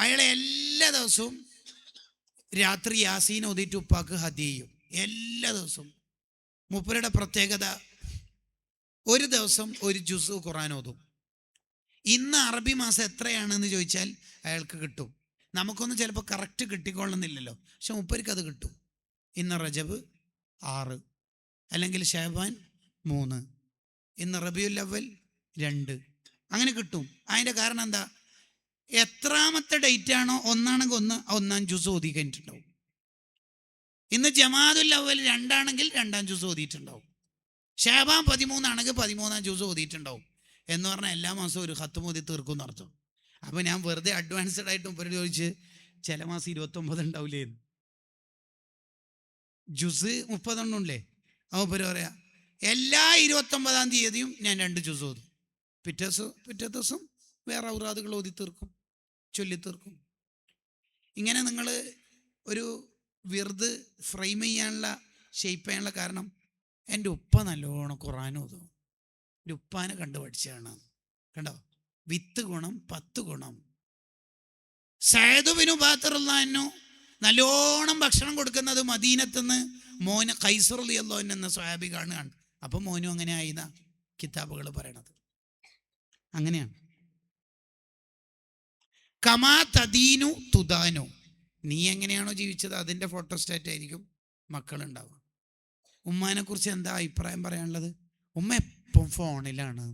അയാളെ എല്ലാ ദിവസവും രാത്രി യാസീൻ ഓതിയിട്ട് ഉപ്പാക്ക് ഹദിയ ചെയ്യും. എല്ലാ ദിവസവും. മൂപ്പരുടെ പ്രത്യേകത, ഒരു ദിവസം 1 ജുസ് ഖുർആൻ ഓതും. ഇന്ന് അറബി മാസം എത്രയാണെന്ന് ചോദിച്ചാൽ അയാൾക്ക് കിട്ടും. നമുക്കൊന്നും ചിലപ്പോൾ കറക്റ്റ് കിട്ടിക്കൊള്ളുന്നില്ലല്ലോ, പക്ഷെ മൂപ്പർക്ക് അത് കിട്ടും. ഇന്ന് റജബ് 6, അല്ലെങ്കിൽ ഷഅബാൻ 3, ഇന്ന് റബിയുൽ അവ്വൽ 2, അങ്ങനെ കിട്ടും. അതിൻ്റെ കാരണം എന്താ? എത്രാമത്തെ ഡേറ്റ് ആണോ, ഒന്നാണെങ്കിൽ 1 ജുസ് ഓതി കഴിഞ്ഞിട്ടുണ്ടാവും. ഇന്ന് ജമാഅത്തുൽ അവ്വൽ 2 ആണെങ്കിൽ 2 ജുസ് ഓതിയിട്ടുണ്ടാവും. ഷഅബാൻ 13 ആണെങ്കിൽ 13 ജുസ് ഓതിയിട്ടുണ്ടാവും. എന്ന് പറഞ്ഞാൽ എല്ലാ മാസവും ഒരു ഖത്ം ഓതി തീർക്കും എന്നർത്ഥം. അപ്പോൾ ഞാൻ വെറുതെ അഡ്വാൻസ്ഡ് ആയിട്ട് മുപ്പര് ചോദിച്ച്, ചില മാസം 29 ഉണ്ടാവില്ലേ ജുസ് 30 ഉണ്ടല്ലേ? ആ മുപ്പര് പറയാ, എല്ലാ 29-ാം തീയതിയും ഞാൻ 2 ജുസ് ഓതും. പിറ്റേ ദിവസം വേറെ ഔറാദുകൾ ഓതി തീർക്കും, ചൊല്ലി തീർക്കും. ഇങ്ങനെ നിങ്ങൾ ഒരു വിർദ് ഫ്രെയിം ചെയ്യാനുള്ള, ഷെയ്പ്പ് ചെയ്യാനുള്ള കാരണം, എൻ്റെ ഉപ്പ നല്ലോണം ഖുർആൻ ഓതും, എൻ്റെ ഉപ്പാനെ കണ്ടു പഠിച്ചാണ്. കണ്ടോ, വിത്ത് ഗുണം 10 ഗുണം. സഅദ് ബിൻ ഉബാദ റളിയല്ലാഹു നല്ലോണം ഭക്ഷണം കൊടുക്കുന്നത് മദീനത്തുനിന്ന് മോന് ഖൈസർ റളിയല്ലാഹു അൻഹു എന്ന സ്വഹാബി കാണുകയാണ്. അപ്പം മോനും അങ്ങനെ ആയിന്ന കിതാബുകൾ പറയണത്. അങ്ങനെയാണ്. കമാ തദീനു തുദാനു, നീ എങ്ങനെയാണോ ജീവിച്ചത് അതിൻ്റെ ഫോട്ടോസ്റ്റാറ്റ് ആയിരിക്കും മക്കളുണ്ടാവുക. ഉമ്മാനെ കുറിച്ച് എന്താ അഭിപ്രായം പറയാനുള്ളത്? ഉമ്മ എപ്പം ഫോണിലാണ്,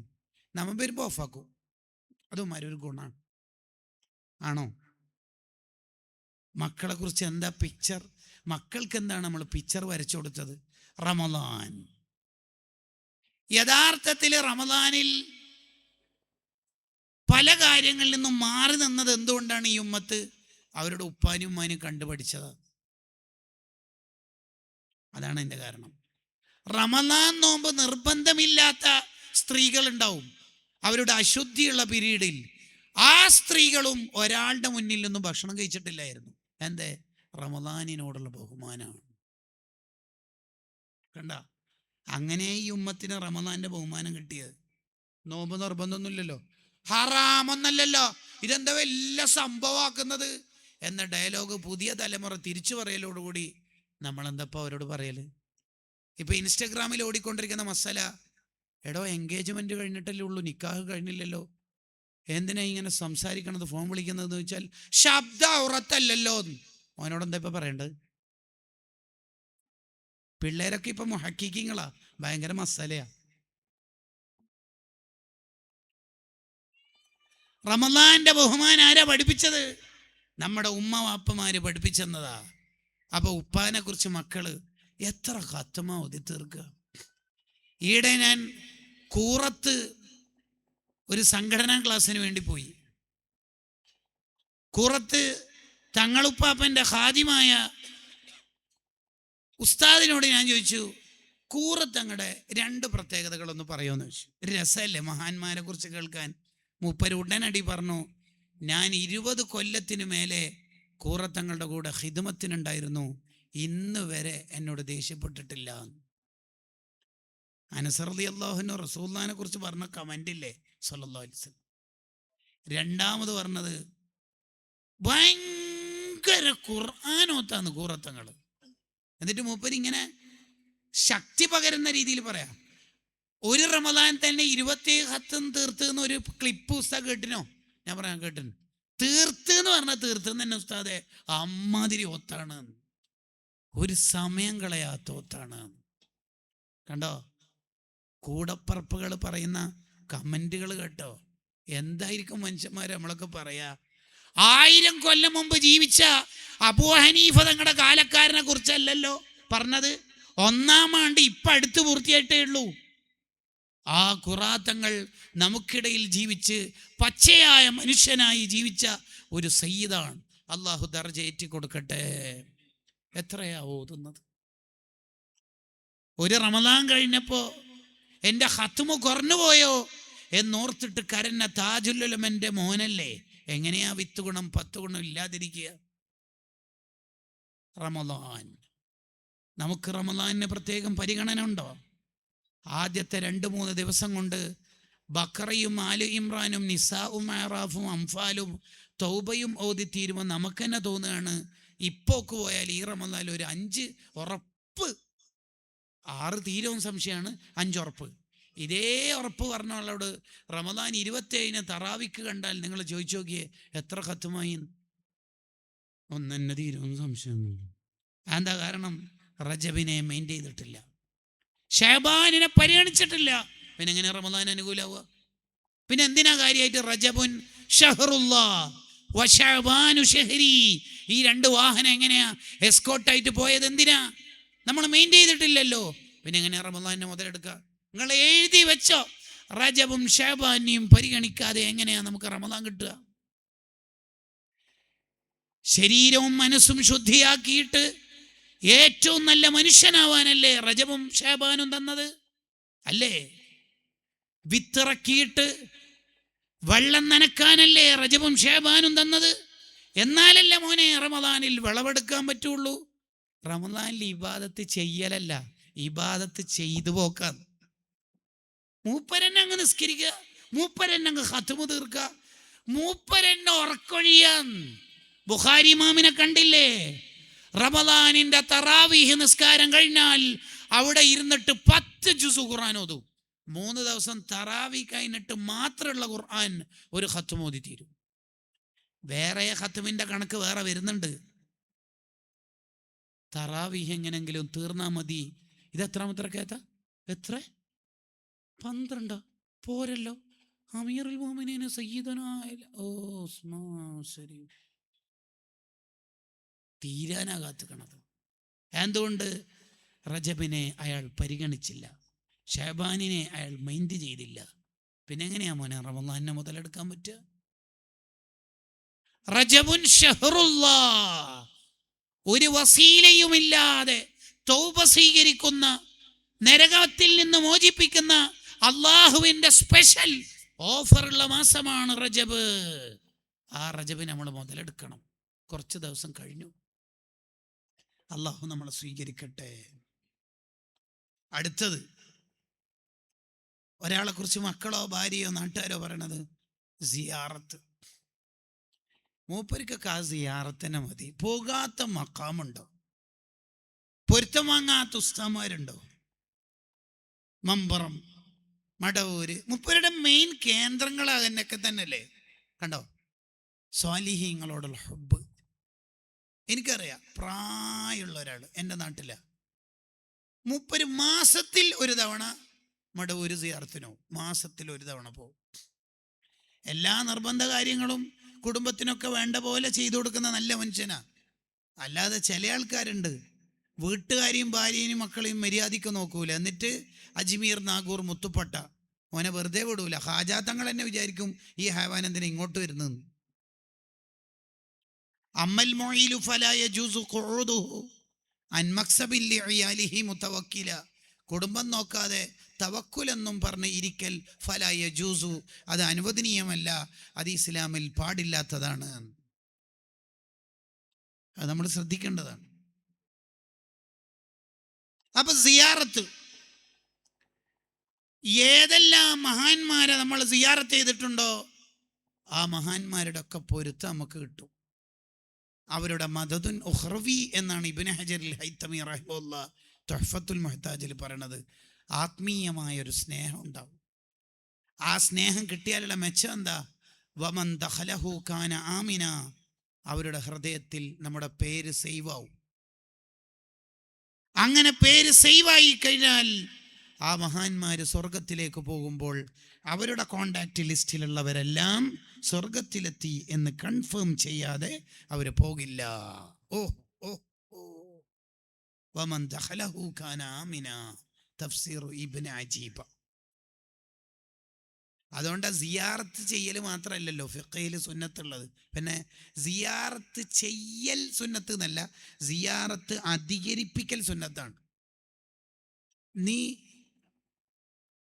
നമ്മൾ വരുമ്പോൾ ഓഫാക്കും. അത് ഉമ്മാരൊരു ഗുണമാണ്. ആണോ? മക്കളെ കുറിച്ച് എന്താ പിക്ചർ? മക്കൾക്ക് എന്താണ് നമ്മൾ പിക്ചർ വരച്ചു കൊടുത്തത്? റമദാൻ. യഥാർത്ഥത്തിൽ റമദാനിൽ പല കാര്യങ്ങളിൽ നിന്നും മാറി നിന്നത് എന്തുകൊണ്ടാണ്? ഈ ഉമ്മത്ത് അവരുടെ ഉപ്പാനും ഉമ്മാനും കണ്ടുപഠിച്ചത്. അതാണ് എൻ്റെ കാരണം. റമദാൻ നോമ്പ് നിർബന്ധമില്ലാത്ത സ്ത്രീകൾ ഉണ്ടാവും അവരുടെ അശുദ്ധിയുള്ള പീരീഡിൽ. ആ സ്ത്രീകളും ഒരാളുടെ മുന്നിൽ നിന്നും ഭക്ഷണം കഴിച്ചിട്ടില്ലായിരുന്നു. എന്തേ? റമദാനിനോടുള്ള ബഹുമാനമാണ്. കണ്ട, അങ്ങനെ ഈ ഉമ്മത്തിന് റമദാന്റെ ബഹുമാനം കിട്ടിയത്. നോമ്പ് നിർബന്ധമൊന്നുമില്ലല്ലോ, ഹറാമൊന്നല്ലല്ലോ, ഇതെന്താ വലിയ സംഭവമാക്കുന്നത് എന്ന ഡയലോഗ് പുതിയ തലമുറ തിരിച്ചു പറയലോടുകൂടി നമ്മളെന്തപ്പോൾ അവരോട് പറയല്? ഇപ്പം ഇൻസ്റ്റഗ്രാമിൽ ഓടിക്കൊണ്ടിരിക്കുന്ന മസാല, എടോ എൻഗേജ്മെൻറ്റ് കഴിഞ്ഞിട്ടല്ലേ ഉള്ളൂ, നിക്കാഹ് കഴിഞ്ഞില്ലല്ലോ, എന്തിനാ ഇങ്ങനെ സംസാരിക്കണത്, ഫോൺ വിളിക്കുന്നതെന്ന് വെച്ചാൽ ശബ്ദ ഉറത്തല്ലല്ലോ. അവനോട് എന്താ ഇപ്പം പറയേണ്ടത്? പിള്ളേരൊക്കെ ഇപ്പം മുഹക്കിങ്ങളാ, ഭയങ്കര മസാലയാ. റമദാന്റെ ബഹുമാനം ആരാ പഠിപ്പിച്ചത്? നമ്മുടെ ഉമ്മ വാപ്പമാര് പഠിപ്പിച്ചെന്നതാ. അപ്പൊ ഉപ്പാനെ കുറിച്ച് മക്കള് എത്ര ഖത്മ ഓതി തീർക്കുക. ഈയിടെ ഞാൻ കൂറത്ത് ഒരു സംഘടനാ ക്ലാസ്സിന് വേണ്ടി പോയി. കൂറത്ത് തങ്ങളുപ്പാപ്പൻ്റെ ഖാദിമായ ഉസ്താദിനോട് ഞാൻ ചോദിച്ചു, കൂറത്തങ്ങളുടെ 2 പ്രത്യേകതകളൊന്ന് പറയുമെന്ന് ചോദിച്ചു. രസമല്ലേ മഹാന്മാരെ കുറിച്ച് കേൾക്കാൻ. മൂപ്പര് ഉടനടി പറഞ്ഞു, ഞാൻ 20 കൊല്ലത്തിന് മേലെ കൂറത്തങ്ങളുടെ കൂടെ ഖിദ്മത്തിനുണ്ടായിരുന്നു, ഇന്ന് വരെ എന്നോട് ദേഷ്യപ്പെട്ടിട്ടില്ല. അനസ് റളിയല്ലാഹു അൻഹു റസൂലുള്ളാഹിനെ കുറിച്ച് പറഞ്ഞ കമന്റില്ലേ സല്ലല്ലാഹു അലൈഹി വസല്ലം. രണ്ടാമത് പറഞ്ഞത് ഭയങ്കര ഖുർആനോത്താന്ന് കൂറത്തങ്ങൾ. എന്നിട്ട് മൂപ്പര് ഇങ്ങനെ ശക്തി പകരുന്ന രീതിയിൽ പറയാം. ഒരു റമദാൻ തന്നെ 27 ഖത്തം തീർത്ത് എന്ന് ഒരു ക്ലിപ്പ് ഉസ്താദ് കേട്ടിനോ? ഞാൻ പറയാൻ കേട്ടിന്. തീർത്ത് എന്ന് പറഞ്ഞാൽ തീർത്തെന്ന് തന്നെ ഉസ്താദെ, അമ്മാതിരി ഒത്താണ്, ഒരു സമയം കളയാത്ത ഒത്താണ്. കണ്ടോ കൂടപ്പറപ്പുകൾ പറയുന്ന കമന്റുകൾ കേട്ടോ? എന്തായിരിക്കും മനുഷ്യന്മാർ നമ്മളൊക്കെ പറയാ? 1000 കൊല്ലം മുമ്പ് ജീവിച്ച അബൂ ഹനീഫ തങ്ങളുടെ കാലക്കാരനെ കുറിച്ചല്ലല്ലോ പറഞ്ഞത്. 1-ാം ആണ്ട് ഇപ്പം അടുത്ത് പൂർത്തിയായിട്ടേ ഉള്ളൂ. ആ ഖുറാത്തങ്ങൾ നമുക്കിടയിൽ ജീവിച്ച് പച്ചയായ മനുഷ്യനായി ജീവിച്ച ഒരു സയ്യിദാണ്. അള്ളാഹു ദർജ ഏറ്റി കൊടുക്കട്ടെ. എത്രയാ ഓതുന്നത്? ഒരു റമദാൻ കഴിഞ്ഞപ്പോൾ എൻ്റെ ഖത്മ് കുറഞ്ഞുപോയോ എന്നോർത്തിട്ട് കരഞ്ഞ താജുൽ ഉലമൻ്റെ മോനല്ലേ. എങ്ങനെയാ 10 ഗുണം 10 ഗുണം ഇല്ലാതിരിക്കുക? റമദാൻ, നമുക്ക് റമദാനിന് പ്രത്യേകം പരിഗണന ഉണ്ടോ? ആദ്യത്തെ 2-3 ദിവസം കൊണ്ട് ബക്കറയും ആലു ഇമ്രാനും നിസാഉം അറാഫും അംഫാലും തൗബയും ഓതിത്തീരുമ്പോൾ നമുക്ക് തന്നെ തോന്നുകയാണ്, ഇപ്പോക്ക് പോയാൽ ഈ റമദാനിൽ ഒരു 5 ഉറപ്പ്. 6 തീരവും സംശയമാണ്, 5 ഉറപ്പ്. ഇതേ ഉറപ്പ് പറഞ്ഞ ആളോട് റമദാൻ 27-ന് തറാവിക്ക് കണ്ടാൽ നിങ്ങൾ ചോദിച്ചു നോക്കിയേ എത്ര ഖത്മായി? 1 തീരവും സംശയം. എന്താ കാരണം? റജബിനെ മെയിൻറ്റെയിൻ ചെയ്തിട്ടില്ല, ഷഅബാനിനെ പരിഗണിച്ചിട്ടില്ല. പിന്നെ എങ്ങനെ റമദാൻ അനുകൂലാവുക? പിന്നെ എന്തിനാ കാര്യമായിട്ട് റജബുൻ ഷഹറുല്ലാഹ് വ ശഅബാനു ഷഹരി, ഈ 2 വാഹനം എങ്ങനെയാ എസ്കോട്ടായിട്ട് പോയത്? എന്തിനാ? നമ്മൾ മെയിൻറ്റെയിൻ ചെയ്തിട്ടില്ലല്ലോ. പിന്നെ എങ്ങനെയാ റമദാനിനെ മുതലെടുക്കുക? നിങ്ങൾ എഴുതി വെച്ചോ, റജബും ഷഅബാനെയും പരിഗണിക്കാതെ എങ്ങനെയാ നമുക്ക് റമദാൻ കിട്ടുക? ശരീരവും മനസ്സും ശുദ്ധിയാക്കിയിട്ട് ഏറ്റവും നല്ല മനുഷ്യനാവാനല്ലേ റജബും ഷഅബാനും തന്നത്? അല്ലേ? വിത്തിറക്കിയിട്ട് വെള്ളം നനക്കാനല്ലേ റജബും ഷഅബാനും തന്നത്? എന്നാലല്ലേ മോനെ റമദാനിൽ വിളവെടുക്കാൻ പറ്റുള്ളൂ. റമദാനിൽ ഇബാദത്ത് ചെയ്യലല്ല, ഇബാദത്ത് ചെയ്തു പോക്കാൻ. മൂപ്പരെന്നെ അങ്ങ് നിസ്കരിക്കുക, മൂപ്പരെന്നെ അങ്ങ് ഖത്മ് തീർക്കുക, മൂപ്പരെന്നെ ഉറക്കൊഴിയാൻ. ബുഖാരി ഇമാമിനെ കണ്ടില്ലേ? റമദാനിന്റെ തറാവീഹ് നിസ്കാരം കഴിഞ്ഞാൽ അവിടെ ഇരുന്നിട്ട് 10 ജുസ് ഖുർആൻ ഓതും. 3 ദിവസം തറാവീഹ് കഴിഞ്ഞിട്ട് മാത്രമുള്ള ഖുർആൻ ഒരു ഖത്മ് ഓതി തീരും. വേറെ ഖത്മിന്റെ കണക്ക് വേറെ വരുന്നുണ്ട്. തറാവീഹ് എങ്ങനെങ്കിലും തീർന്നാ മതി. ഇത് എത്രാമത്തെ റക്അത്താ? എത്ര? 12 പോരല്ലോ. അമീറുൽ മുഅ്മിനീൻ സയ്യിദുനാ ശരി തീരാനാ കാത്തുക്കണത്. എന്തുകൊണ്ട്? റജബിനെ അയാൾ പരിഗണിച്ചില്ല, ഷഅബാനിനെ അയാൾ മൈൻഡ് ചെയ്തില്ല. പിന്നെ എങ്ങനെയാ മോനെ റമദാനിനെ മുതലെടുക്കാൻ പറ്റുക? റജബുൻ ഷഹറുല്ലാഹ്, ഒരു വസീലയുമില്ലാതെ തൗബ സ്വീകരിക്കുന്ന, നരകത്തിൽ നിന്ന് മോചിപ്പിക്കുന്ന അള്ളാഹുവിൻ്റെ സ്പെഷ്യൽ ഓഫറുള്ള മാസമാണ് റജബ്. ആ റജബ് നമ്മൾ മുതലെടുക്കണം. കുറച്ച് ദിവസം കഴിഞ്ഞു, അള്ളാഹു നമ്മളെ സ്വീകരിക്കട്ടെ. അടുത്തത്, ഒരാളെ കുറിച്ച് മക്കളോ ഭാര്യയോ നാട്ടുകാരോ പറയണത് സിയാറത്ത്. മൂപ്പർക്കൊക്കെ ആ സിയാറത്തിനെ മതി. പോകാത്ത മക്കാമുണ്ടോ? പൊരുത്തം വാങ്ങാത്ത ഉസ്താമാരുണ്ടോ? മമ്പറം, മടവൂര് മൂപ്പരുടെ മെയിൻ കേന്ദ്രങ്ങൾ അതിനൊക്കെ തന്നെയല്ലേ? കണ്ടോ സ്വാലിഹീങ്ങളോടുള്ള ഹുബ്ബ്. എനിക്കറിയാം, പ്രായമുള്ള ഒരാൾ എൻ്റെ നാട്ടിലാണ്. മൂപ്പര് മാസത്തിൽ ഒരു തവണ മടവൂര് സിയാറത്തിനോ മാസത്തിൽ ഒരു തവണ പോകും. എല്ലാ നിർബന്ധ കാര്യങ്ങളും കുടുംബത്തിനൊക്കെ വേണ്ട പോലെ ചെയ്തു കൊടുക്കുന്ന നല്ല മനുഷ്യനാ. അല്ലാതെ ചില ആൾക്കാരുണ്ട്, വീട്ടുകാരെയും ഭാര്യയും മക്കളെയും മര്യാദയ്ക്ക് നോക്കൂല, എന്നിട്ട് അജ്മീർ, നാഗൂർ, മുത്തുപ്പട്ട ഓനെ വെറുതെ വിടൂല. ഹാജാത്തങ്ങൾ എന്നെ വിചാരിക്കും ഈ ഹൈവാൻ എന്തിനാ ഇങ്ങോട്ട് വരുന്നത്. അമ്മൽ മൊയിലു ഫലാ യജൂസു ഖുഊദുഹു അൻ മക്സബിൽ ലിഇയാലിഹി മുതവക്കില. കുടുംബം നോക്കാതെ തവക്കുലെന്നും പറഞ്ഞ് ഇരിക്കൽ ഫലാ യജൂസു, അത് അനുവദനീയമല്ല, അത് ഇസ്ലാമിൽ പാടില്ലാത്തതാണ്. അത് നമ്മൾ ശ്രദ്ധിക്കേണ്ടതാണ്. അപ്പൊ സിയാറത്ത്, ഏതെല്ലാം മഹാന്മാരെ നമ്മൾ സിയാറത്ത് ചെയ്തിട്ടുണ്ടോ ആ മഹാന്മാരുടെ ഒക്കെ പൊരുത്തം നമുക്ക് കിട്ടും. അവരുടെ മദദുൻ ഉഖ്റവി എന്നാണ് ഇബ്നു ഹജറുൽ ഹൈതമി റഹിമഹുല്ലാഹ് തുഹ്ഫത്തുൽ മുഹ്താജിൽ പറയണത്. ആത്മീയമായൊരു സ്നേഹം ഉണ്ടാവും. ആ സ്നേഹം കിട്ടിയാലുള്ള മെച്ചം എന്താ? വമൻ ദഖലഹു കാന ആമിന. അവരുടെ ഹൃദയത്തിൽ നമ്മുടെ പേര് സേവാവും. അങ്ങനെ പേര് സേവായി കഴിഞ്ഞാൽ ആ മഹാന്മാര് സ്വർഗത്തിലേക്ക് പോകുമ്പോൾ അവരുടെ കോണ്ടാക്ട് ലിസ്റ്റിലുള്ളവരെല്ലാം സ്വർഗത്തിലെത്തി എന്ന് കൺഫേം ചെയ്യാതെ അവർ പോകില്ല. ഓ ഓ ഓ വമൻ ദഖലഹു കാന ആമിന. തഫ്സീർ ഇബ്നു അജീബ. അതുകൊണ്ട് സിയാറത്ത് ചെയ്യൽ മാത്രമല്ലല്ലോ ഫിഖ്ഹിൽ സുന്നത്തുള്ളത്. പിന്നെ സിയാറത്ത് ചെയ്യൽ സുന്നത്ത് എന്നല്ല, സിയാറത്ത് അധികരിപ്പിക്കൽ സുന്നത്താണ്. നീ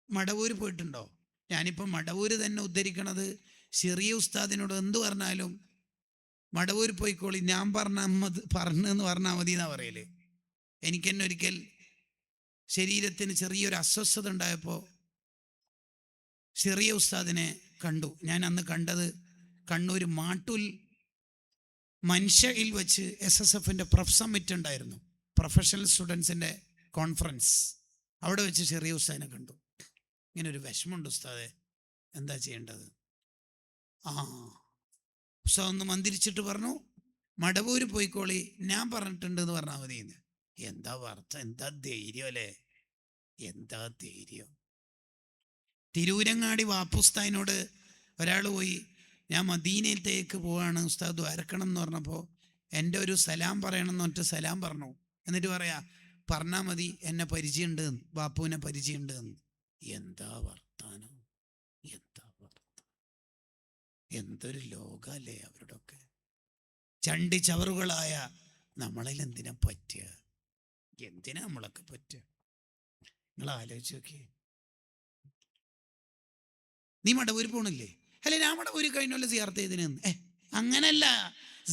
മടവൂര് പോയിട്ടുണ്ടോ? ഞാനിപ്പോൾ മടവൂര് തന്നെ ഉദ്ധരിക്കണത് ചെറിയ ഉസ്താദിനോട് എന്ത് പറഞ്ഞാലും മടവൂര് പോയിക്കോളി, ഞാൻ പറഞ്ഞെന്ന് പറഞ്ഞാൽ മതി എന്നാ പറയല്. എനിക്ക് തന്നെ ഒരിക്കൽ ശരീരത്തിന് ചെറിയൊരു അസ്വസ്ഥത ഉണ്ടായപ്പോൾ ചെറിയ ഉസ്താദിനെ കണ്ടു. ഞാൻ അന്ന് കണ്ടത് കണ്ണൂർ മാട്ടൂൽ മൻഷയിൽ വെച്ച് SSFൻ്റെ പ്രഫ് സമ്മിറ്റ് ഉണ്ടായിരുന്നു, പ്രൊഫഷണൽ സ്റ്റുഡൻസിൻ്റെ കോൺഫറൻസ്. അവിടെ വെച്ച് ചെറിയ ഉസ്താദിനെ കണ്ടു. ഇങ്ങനെ ഒരു വിഷമമുണ്ട് ഉസ്താദെ, എന്താ ചെയ്യേണ്ടത്? ഉസ്താദ് ഒന്ന് മന്ദിരിച്ചിട്ട് പറഞ്ഞു, മടവൂര് പോയിക്കോളി, ഞാൻ പറഞ്ഞിട്ടുണ്ട് എന്ന് പറഞ്ഞാൽ മതി. എന്താ വാർത്ത, എന്താ ധൈര്യം അല്ലേ, എന്താ ധൈര്യം. തിരൂരങ്ങാടി വാപ്പുസ്താദിനോട് ഒരാൾ പോയി, ഞാൻ മദീനയിലേക്ക് പോവാണ് ഉസ്താദ് ദ്വാരക്കണം എന്ന് പറഞ്ഞപ്പോൾ എൻ്റെ ഒരു സലാം പറയണം എന്ന് പറഞ്ഞിട്ട് സലാം പറഞ്ഞു. എന്നിട്ട് പറയാ, പറഞ്ഞാൽ മതി, എന്നെ പരിചയമുണ്ട്, ബാപ്പുവിനെ പരിചയമുണ്ട്. എന്താ വർത്താനം, എന്താ വർത്താനം, എന്തൊരു ലോകല്ലേ അവരുടെ ഒക്കെ. ചണ്ടി ചവറുകളായ നമ്മളിൽ എന്തിനാ പറ്റുക, എന്തിനാ നമ്മളൊക്കെ പറ്റുക? നിങ്ങൾ ആലോചിച്ച് നോക്കിയേ. നീ മടവൂര് പോണില്ലേ? അല്ലെ ഞാൻ മടവൂര് കഴിഞ്ഞല്ലോ സിയാറത്ത് ചെയ്തിന്. അങ്ങനല്ല,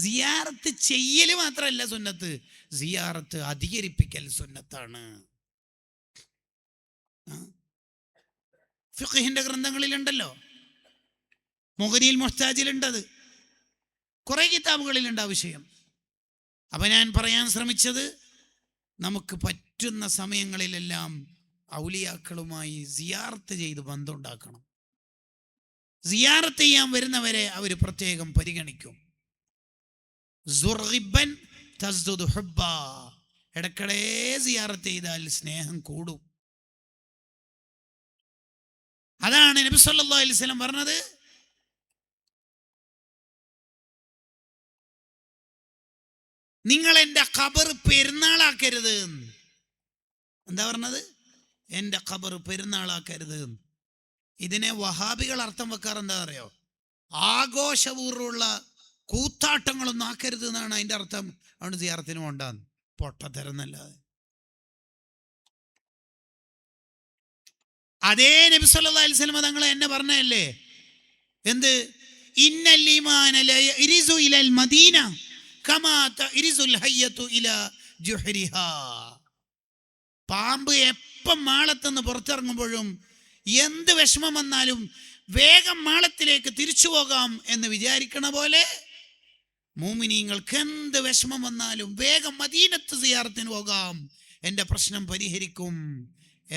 സിയാറത്ത് ചെയ്യല് മാത്രമല്ല സുന്നത്ത്, സിയാറത്ത് അധികരിപ്പിക്കൽ സുന്നത്താണ്. ഫിഖ്ഹിന്റെ ഗ്രന്ഥങ്ങളിലുണ്ടല്ലോ, മുഗ്നിൽ മുഹ്താജിലുണ്ടത്, കുറെ കിതാബുകളിലുണ്ട് ആ വിഷയം. അപ്പൊ ഞാൻ പറയാൻ ശ്രമിച്ചത്, നമുക്ക് പറ്റുന്ന സമയങ്ങളിലെല്ലാം ഔലിയാക്കളുമായി സിയാറത്ത് ചെയ്ത് ബന്ധമുണ്ടാക്കണം. സിയാറത്ത് ചെയ്യാൻ വരുന്നവരെ അവർ പ്രത്യേകം പരിഗണിക്കും. ഇടയ്ക്കിടെ സിയാറത്ത് ചെയ്താൽ സ്നേഹം കൂടും. അതാണ് നബി സല്ലല്ലാഹു അലൈഹി വസല്ലം പറഞ്ഞത്, നിങ്ങൾ എൻ്റെ ഖബർ പെരുന്നാളാക്കരുത്. എന്താ പറഞ്ഞത്? എൻ്റെ ഖബർ പെരുന്നാളാക്കരുത്. ഇതിനെ വഹാബികൾ അർത്ഥം വെക്കാറ് എന്താ അറിയോ? ആഘോഷപൂർവ്വമുള്ള കൂത്താട്ടങ്ങളൊന്നും ആക്കരുത് എന്നാണ് അതിൻ്റെ അർത്ഥം. അതുകൊണ്ട് സിയാറത്തിന് കൊണ്ടാന്ന് പൊട്ടത്തരുന്നല്ലാതെ. അതേ നബി സല്ലല്ലാഹു അലൈഹി വസല്ലം തങ്ങൾ എന്നെ പറഞ്ഞല്ലേ, എന്ത്? ഇന്നൽ ഈമാന ലയരിസു ഇലൽ മദീന കമാ തരിസുൽ ഹയ്യതു ഇലാ ജുഹ്രിഹാ. പാമ്പ് എപ്പം മാളത്തുനിന്ന് പുറത്തിറങ്ങുമ്പോഴും എന്ത് വിഷമം വന്നാലും വേഗം മാളത്തിലേക്ക് തിരിച്ചു പോകാം എന്ന് വിചാരിക്കണ പോലെ മുഅ്മിനീങ്ങൾക്ക് എന്ത് വിഷമം വന്നാലും വേഗം മദീനത്ത് സിയാറത്തിന് പോകാം, എൻ്റെ പ്രശ്നം പരിഹരിക്കും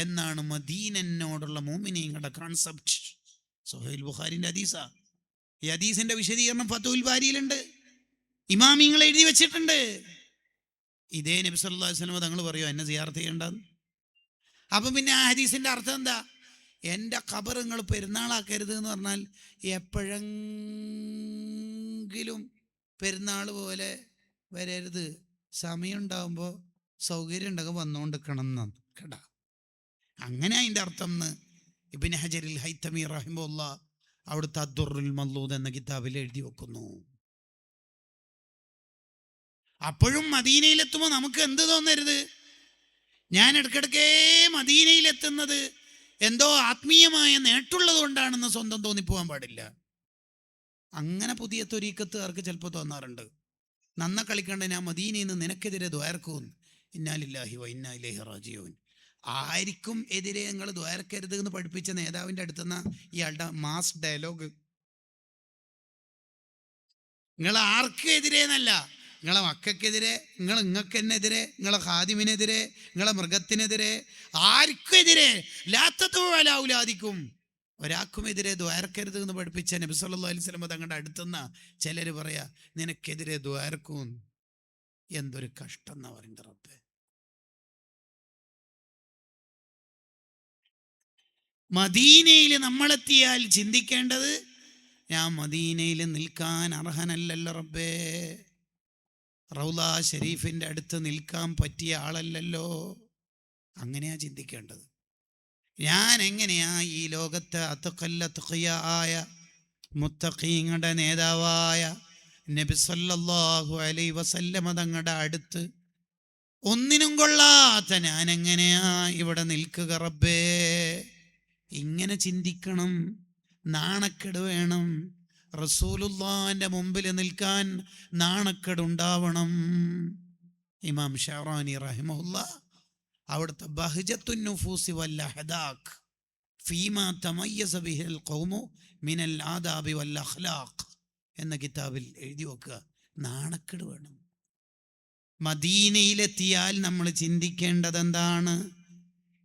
എന്നാണ് മദീനയോടുള്ള മുഅ്മിനീങ്ങളുടെ കോൺസെപ്റ്റ്. സുഹൈൽ ബുഖാരിന്റെ ഹദീസാ. ഈ ഹദീസിന്റെ വിശദീകരണം ഫതുൽ ബാരിയിലുണ്ട്, ഇമാമിങ്ങൾ എഴുതി വെച്ചിട്ടുണ്ട്. ഇതേ നബി സല്ലല്ലാഹു അലൈഹി വസല്ലം തങ്ങൾ പറയോ എന്നെ സിയാറത്ത് ചെയ്യേണ്ടത്? അപ്പം പിന്നെ ആ ഹദീസിന്റെ അർത്ഥം എന്താ? എൻ്റെ ഖബർ നിങ്ങൾ പെരുന്നാളാക്കരുത് എന്ന് പറഞ്ഞാൽ എപ്പോഴെങ്കിലും പെരുന്നാൾ പോലെ വരരുത്, സമയം ഉണ്ടാകുമ്പോൾ സൗകര്യം ഉണ്ടാകുമ്പോൾ വന്നുകൊണ്ടിരിക്കണം എന്നാണ് കേട്ടാ. അങ്ങനെ അതിൻ്റെ അർത്ഥം എന്ന് ഇബ്നു ഹജറിൽ ഹൈതമി റഹിമഹുല്ലാ അവിടുത്തെ അദ്ദുറുൽ മൻലൂദ് എന്ന കിതാബിൽ എഴുതി വെക്കുന്നു. അപ്പോഴും മദീനയിലെത്തുമ്പോൾ നമുക്ക് എന്ത് തോന്നരുത്, ഞാൻ ഇടയ്ക്കിടയ്ക്കേ മദീനയിലെത്തുന്നത് എന്തോ ആത്മീയമായ നേട്ടമുള്ളത് കൊണ്ടാണെന്ന് സ്വന്തം തോന്നിപ്പോകാൻ പാടില്ല. അങ്ങനെ പുതിയ ത്വരീക്കത്തുകാർക്ക് ചിലപ്പോൾ തോന്നാറുണ്ട്, നന്ന കളിക്കണ്ട ഞാൻ മദീനയിൽ നിന്ന് നിനക്കെതിരെ ദ്വാരക്കും, ഇന്നാലില്ലാഹി വ ഇന്നാ ഇലൈഹി റാജിഊൻ. ആർക്കും എതിരെ നിങ്ങൾ ദ്വാരക്കരുത് എന്ന് പഠിപ്പിച്ച നേതാവിൻ്റെ അടുത്തുനിന്ന് ഇയാളുടെ മാസ് ഡയലോഗ്. നിങ്ങൾ ആർക്കും എതിരെ എന്നല്ല, നിങ്ങളെ മക്കൾക്കെതിരെ, നിങ്ങൾക്ക് എന്നെതിരെ, നിങ്ങളെ ഖാദിമിനെതിരെ, നിങ്ങളെ മൃഗത്തിനെതിരെ, ആർക്കും എതിരെ ലാത്തൗലാദിക്കും ഒരാൾക്കും എതിരെ ദ്വാരക്കരുത് എന്ന് പഠിപ്പിച്ച നബി സല്ലല്ലാഹു അലൈഹി വസല്ലം തങ്ങളുടെ അടുത്തുനിന്ന് ചിലർ പറയാ നിനക്കെതിരെ ദ്വാരക്കും. എന്തൊരു കഷ്ടം എന്നാ പറയുന്നത് റബ്ബേ. മദീനയിൽ നമ്മളെത്തിയാൽ ചിന്തിക്കേണ്ടത്, ഞാൻ മദീനയിൽ നിൽക്കാൻ അർഹനല്ലല്ലോ റബ്ബേ, റൗള ഷരീഫിൻ്റെ അടുത്ത് നിൽക്കാൻ പറ്റിയ ആളല്ലല്ലോ. അങ്ങനെയാ ചിന്തിക്കേണ്ടത്. ഞാൻ എങ്ങനെയാ ഈ ലോകത്തെ അത്ഖിയായ മുത്തഖീങ്ങളുടെ നേതാവായ നബി സല്ലല്ലാഹു അലൈഹി വസല്ലമ തങ്ങളുടെ അടുത്ത് ഒന്നിനും കൊള്ളാത്ത ഞാൻ എങ്ങനെയാ ഇവിടെ നിൽക്കുക റബ്ബേ? ഇങ്ങനെ ചിന്തിക്കണം. നാണക്കേട് വേണം. റസൂലുള്ളാഹിന്റെ മുമ്പിൽ നിൽക്കാൻ നാണക്കേടുണ്ടാവണം. ഇമാം ഷഅറാനി റഹിമഹുല്ലാ അവിടുത്തെ ബഹ്ജത്തുൻ നുഫൂസി വൽ അഹ്ദാഖ് ഫീമാ തമയ്യസ ബിഹിൽ ഖൗമു മിനൽ ആദാബി വൽ അഖ്ലാഖ് എന്ന കിതാബിൽ എഴുതി വെക്കുക, നാണക്കേട് വേണം. മദീനയിലെത്തിയാൽ നമ്മൾ ചിന്തിക്കേണ്ടത് എന്താണ്?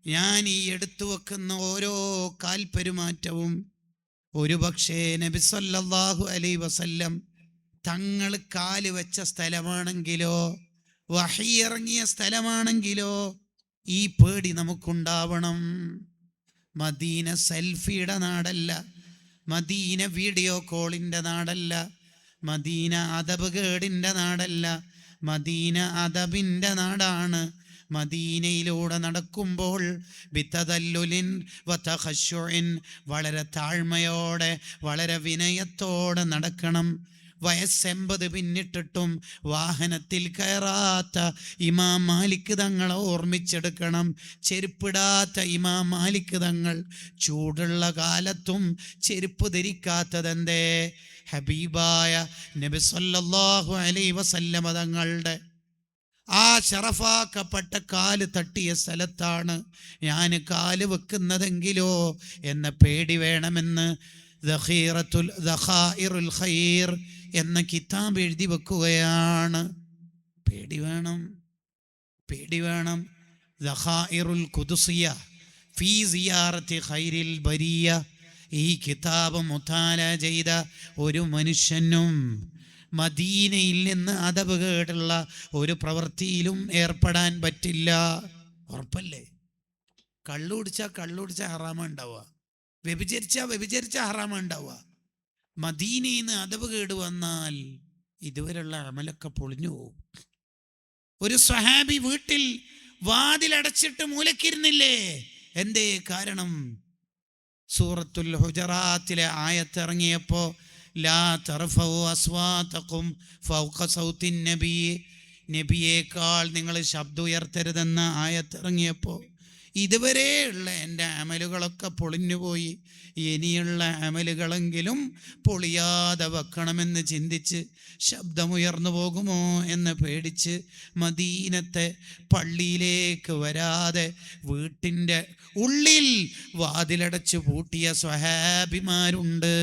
ഞാൻ ഈ എടുത്തു വെക്കുന്ന ഓരോ കാൽപെരുമാറ്റവും ഒരു പക്ഷേ നബി സല്ലല്ലാഹു അലൈഹി വസല്ലം തങ്ങൾ കാല് വെച്ച സ്ഥലമാണെങ്കിലോ വഹി ഇറങ്ങിയ സ്ഥലമാണെങ്കിലോ ഈ പേടി നമുക്കുണ്ടാവണം. മദീന സെൽഫിയുടെ നാടല്ല, മദീന വീഡിയോ കോളിൻ്റെ നാടല്ല, മദീന അദബ് കേടിൻ്റെ നാടല്ല, മദീന അദബിൻ്റെ നാടാണ്. മദീനയിലൂടെ നടക്കുമ്പോൾ ബിതദല്ലുലിൻ വതഖശുഇൻ, വളരെ താഴ്മയോടെ വളരെ വിനയത്തോടെ നടക്കണം. വയസ്സ് 80 പിന്നിട്ടിട്ടും വാഹനത്തിൽ കയറാത്ത ഇമാം മാലിക് തങ്ങളെ ഓർമ്മിച്ചെടുക്കണം. ചെരുപ്പിടാത്ത ഇമാം മാലിക് തങ്ങൾ ചൂടുള്ള കാലത്തും ചെരുപ്പ് ധരിക്കാത്തതെന്തേ? ഹബീബായ നബി സല്ലല്ലാഹു അലൈഹി വസല്ലമ തങ്ങളുടെ ആ ശറഫാക്കപ്പെട്ട കാല് തട്ടിയ സ്ഥലത്താണ് ഞാൻ കാല് വെക്കുന്നതെങ്കിലോ എന്ന പേടി വേണമെന്ന് ദഖാഇറുൽ ഖൈർ എന്ന കിതാബ് എഴുതി വെക്കുകയാണ്. പേടി വേണം, പേടി വേണം. ദഖാഇറുൽ ഖുദ്സിയ ഫീ സിയാറത്തി ഖൈരിൽ ബരിയ, ഈ കിതാബ് മുതാല ചെയ്ത ഒരു മനുഷ്യനും മദീനയിൽ നിന്ന് അദബ് കേടുള്ള ഒരു പ്രവൃത്തിയിലും ഏർപ്പെടാൻ പറ്റില്ല. ഉറപ്പല്ലേ? കള്ളുടിച്ച ഹറാമ ഉണ്ടാവുക, വ്യഭിചരിച്ച ഹറാമ ഉണ്ടാവുക. മദീനയിൽ നിന്ന് അദബ് കേട് വന്നാൽ ഇതുവരെയുള്ള അമലൊക്കെ പൊളിഞ്ഞു പോകും. ഒരു സ്വഹാബി വീട്ടിൽ വാതിലടച്ചിട്ട് മൂലക്കിരുന്നില്ലേ? എന്തേ കാരണം? സൂറത്തുൽ ഹുജറാത്തിലെ ആയത്തിറങ്ങിയപ്പോൾ ലാ തർഫഉ അസ്വാതകും ഫൗഖ സൗത്തിൻ നബി, നബിയേക്കാൾ നിങ്ങൾ ശബ്ദം ഉയർത്തരുതെന്ന ആയത്തിറങ്ങിയപ്പോൾ ഇതുവരെയുള്ള എൻ്റെ അമലുകളൊക്കെ പൊളിഞ്ഞുപോയി, ഇനിയുള്ള അമലുകളെങ്കിലും പൊളിയാതെ വെക്കണമെന്ന് ചിന്തിച്ച് ശബ്ദമുയർന്നു പോകുമോ എന്ന് പേടിച്ച് മദീനത്തെ പള്ളിയിലേക്ക് വരാതെ വീട്ടിൻ്റെ ഉള്ളിൽ വാതിലടച്ചു പൂട്ടിയ സ്വഹാബിമാരുണ്ട്.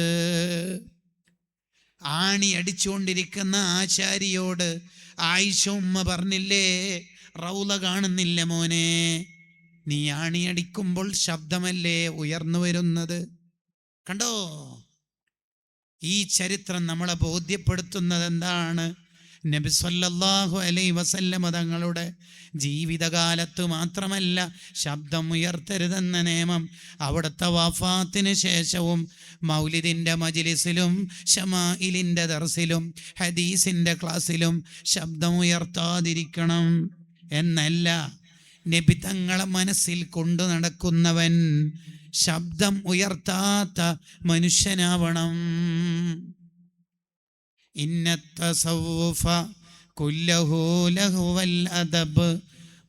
ആണി അടിച്ചുകൊണ്ടിരിക്കുന്ന ആശാരിയോട് ആയിഷ ഉമ്മ പറഞ്ഞില്ലേ, റൗള കാണുന്നില്ല മോനെ, നീ ആണിയടിക്കുമ്പോൾ ശബ്ദമല്ലേ ഉയർന്നു വരുന്നത്? കണ്ടോ? ഈ ചരിത്രം നമ്മളെ ബോധ്യപ്പെടുത്തുന്നത് എന്താണ്? നബി സല്ലല്ലാഹു അലൈഹി വസല്ലമ തങ്ങളുടെ ജീവിതകാലത്ത് മാത്രമല്ല ശബ്ദം ഉയർത്തരുതെന്ന നിയമം അവിടുത്തെ വഫാത്തിന് ശേഷവും മൗലിദിൻ്റെ മജ്ലിസിലും ശമാഇലിൻ്റെ ദർസിലും ഹദീസിൻ്റെ ക്ലാസ്സിലും ശബ്ദം ഉയർത്താതിരിക്കണം എന്നല്ല. നബി തങ്ങളെ മനസ്സിൽ കൊണ്ടു നടക്കുന്നവൻ ശബ്ദം ഉയർത്താത്ത മനുഷ്യനാവണം. ഇന്നത്തസവ്വുഫ കുല്ലഹു ലഹുവൽ അദബ്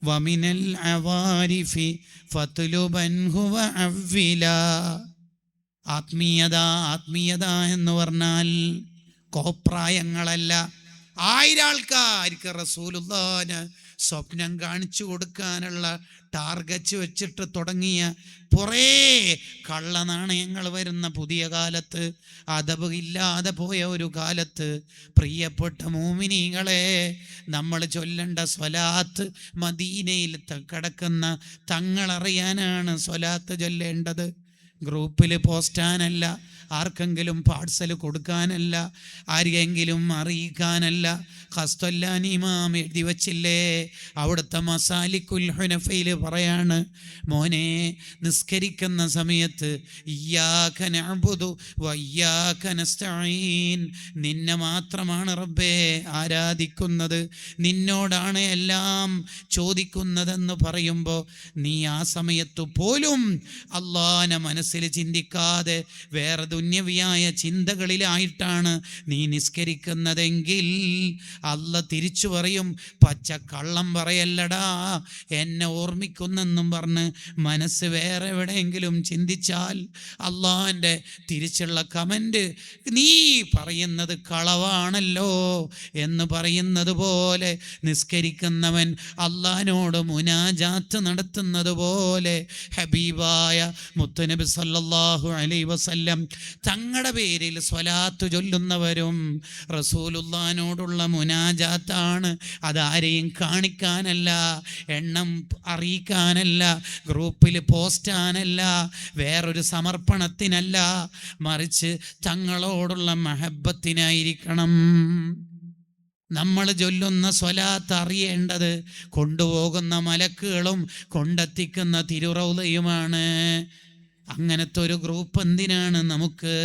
വമിനൽ അവാരിഫി ഫത്ലുബൻഹു വഅവ്വില. ആത്മീയത എന്ന് പറഞ്ഞാൽ കോപ്രായങ്ങളല്ല. 1000 ആൾക്കാർക്ക് റസൂലുള്ളാഹിനെ സ്വപ്നം കാണിച്ചു കൊടുക്കാനുള്ള ടാർഗറ്റ് വെച്ചിട്ട് തുടങ്ങിയ കുറേ കള്ളനാണയങ്ങൾ വരുന്ന പുതിയ കാലത്ത്, അദബ് ഇല്ലാതെ പോയ ഒരു കാലത്ത്, പ്രിയപ്പെട്ട മോമിനീങ്ങളെ, നമ്മൾ ചൊല്ലേണ്ട സ്വലാത്ത് മദീനയിൽ കിടക്കുന്ന തങ്ങളറിയാനാണ് സ്വലാത്ത് ചൊല്ലേണ്ടത്. ഗ്രൂപ്പിൽ പോസ്റ്റാനല്ല, ആർക്കെങ്കിലും പാഴ്സൽ കൊടുക്കാനല്ല, ആരെങ്കിലും അറിയിക്കാനല്ല. ഖസ്തല്ലാനി ഇമാം എഴുതി വച്ചില്ലേ, അവിടുത്തെ മസാലിക്കുൽ ഹുനഫയിൽ പറയാണ്, മോനെ നിസ്കരിക്കുന്ന സമയത്ത് ഇയ്യാക നഅ്ബുദു വ ഇയ്യാക നസ്തഈൻ, നിന്നെ മാത്രമാണ് റബ്ബേ ആരാധിക്കുന്നത്, നിന്നോടാണ് എല്ലാം ചോദിക്കുന്നതെന്ന് പറയുമ്പോൾ നീ ആ സമയത്ത് പോലും അല്ലാഹുവിനെ മനസ്സിൽ ചിന്തിക്കാതെ വേറെ ദുന്യവിയായ ചിന്തകളിലായിട്ടാണ് നീ നിസ്കരിക്കുന്നതെങ്കിൽ അല്ലാഹ് തിരിച്ചു പറയും, പച്ച കള്ളം പറയല്ലടാ, എന്നെ ഓർമ്മിക്കുന്നെന്നും പറഞ്ഞ് മനസ്സ് വേറെ എവിടെയെങ്കിലും ചിന്തിച്ചാൽ അള്ളാഹിൻ്റെ തിരിച്ചുള്ള കമൻറ്റ്, നീ പറയുന്നത് കളവാണല്ലോ എന്ന് പറയുന്നത് പോലെ നിസ്കരിക്കുന്നവൻ അള്ളാഹിനോട് മുനാജാത്ത് നടത്തുന്നത് പോലെ ഹബീബായ മുത്തുനബി സല്ലല്ലാഹു അലൈഹി വസല്ലം തങ്ങളുടെ പേരിൽ സ്വലാത്ത് ചൊല്ലുന്നവരും റസൂലുള്ളാഹിനോടുള്ള മുനാജാത്താണ്. അതാരെയും കാണിക്കാനല്ല, എണ്ണം അറിയിക്കാനല്ല, ഗ്രൂപ്പിൽ പോസ്റ്റാനല്ല, വേറൊരു സമർപ്പണത്തിനല്ല, മറിച്ച് തങ്ങളോടുള്ള മഹബത്തിനായിരിക്കണം. നമ്മൾ ചൊല്ലുന്ന സ്വലാത്ത് അറിയേണ്ടത് കൊണ്ടുപോകുന്ന മലക്കുകളും കൊണ്ടെത്തിക്കുന്ന തിരുറൗളയുമാണ്. അങ്ങനത്തെ ഒരു ഗ്രൂപ്പ് എന്തിനാണ് നമുക്ക്?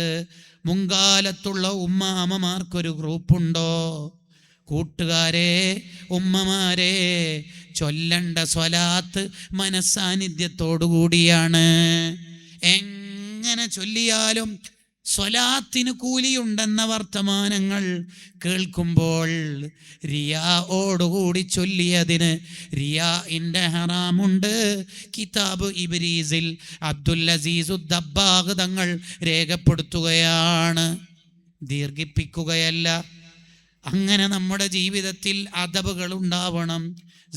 മുൻകാലത്തുള്ള ഉമ്മാമ്മമാർക്കൊരു ഗ്രൂപ്പുണ്ടോ? കൂട്ടുകാരെ, ഉമ്മമാരെ, ചൊല്ലണ്ട സ്വലാത്ത് മനസ്സാന്നിധ്യത്തോടു കൂടിയാണ്. എങ്ങനെ ചൊല്ലിയാലും സ്വലാത്തിന് കൂലിയുണ്ടെന്ന വർത്തമാനങ്ങൾ കേൾക്കുമ്പോൾ റിയാഓടുകൂടി ചൊല്ലിയതിന് റിയാഇൻ്റെ ഹറാമുണ്ട്. കിതാബ് ഇബ്രീസിൽ അബ്ദുൽ അസീസ് ദബ്ബാഗ് തങ്ങൾ രേഖപ്പെടുത്തുകയാണ്, ദീർഘിപ്പിക്കുകയല്ല. അങ്ങനെ നമ്മുടെ ജീവിതത്തിൽ അദബുകൾ ഉണ്ടാവണം.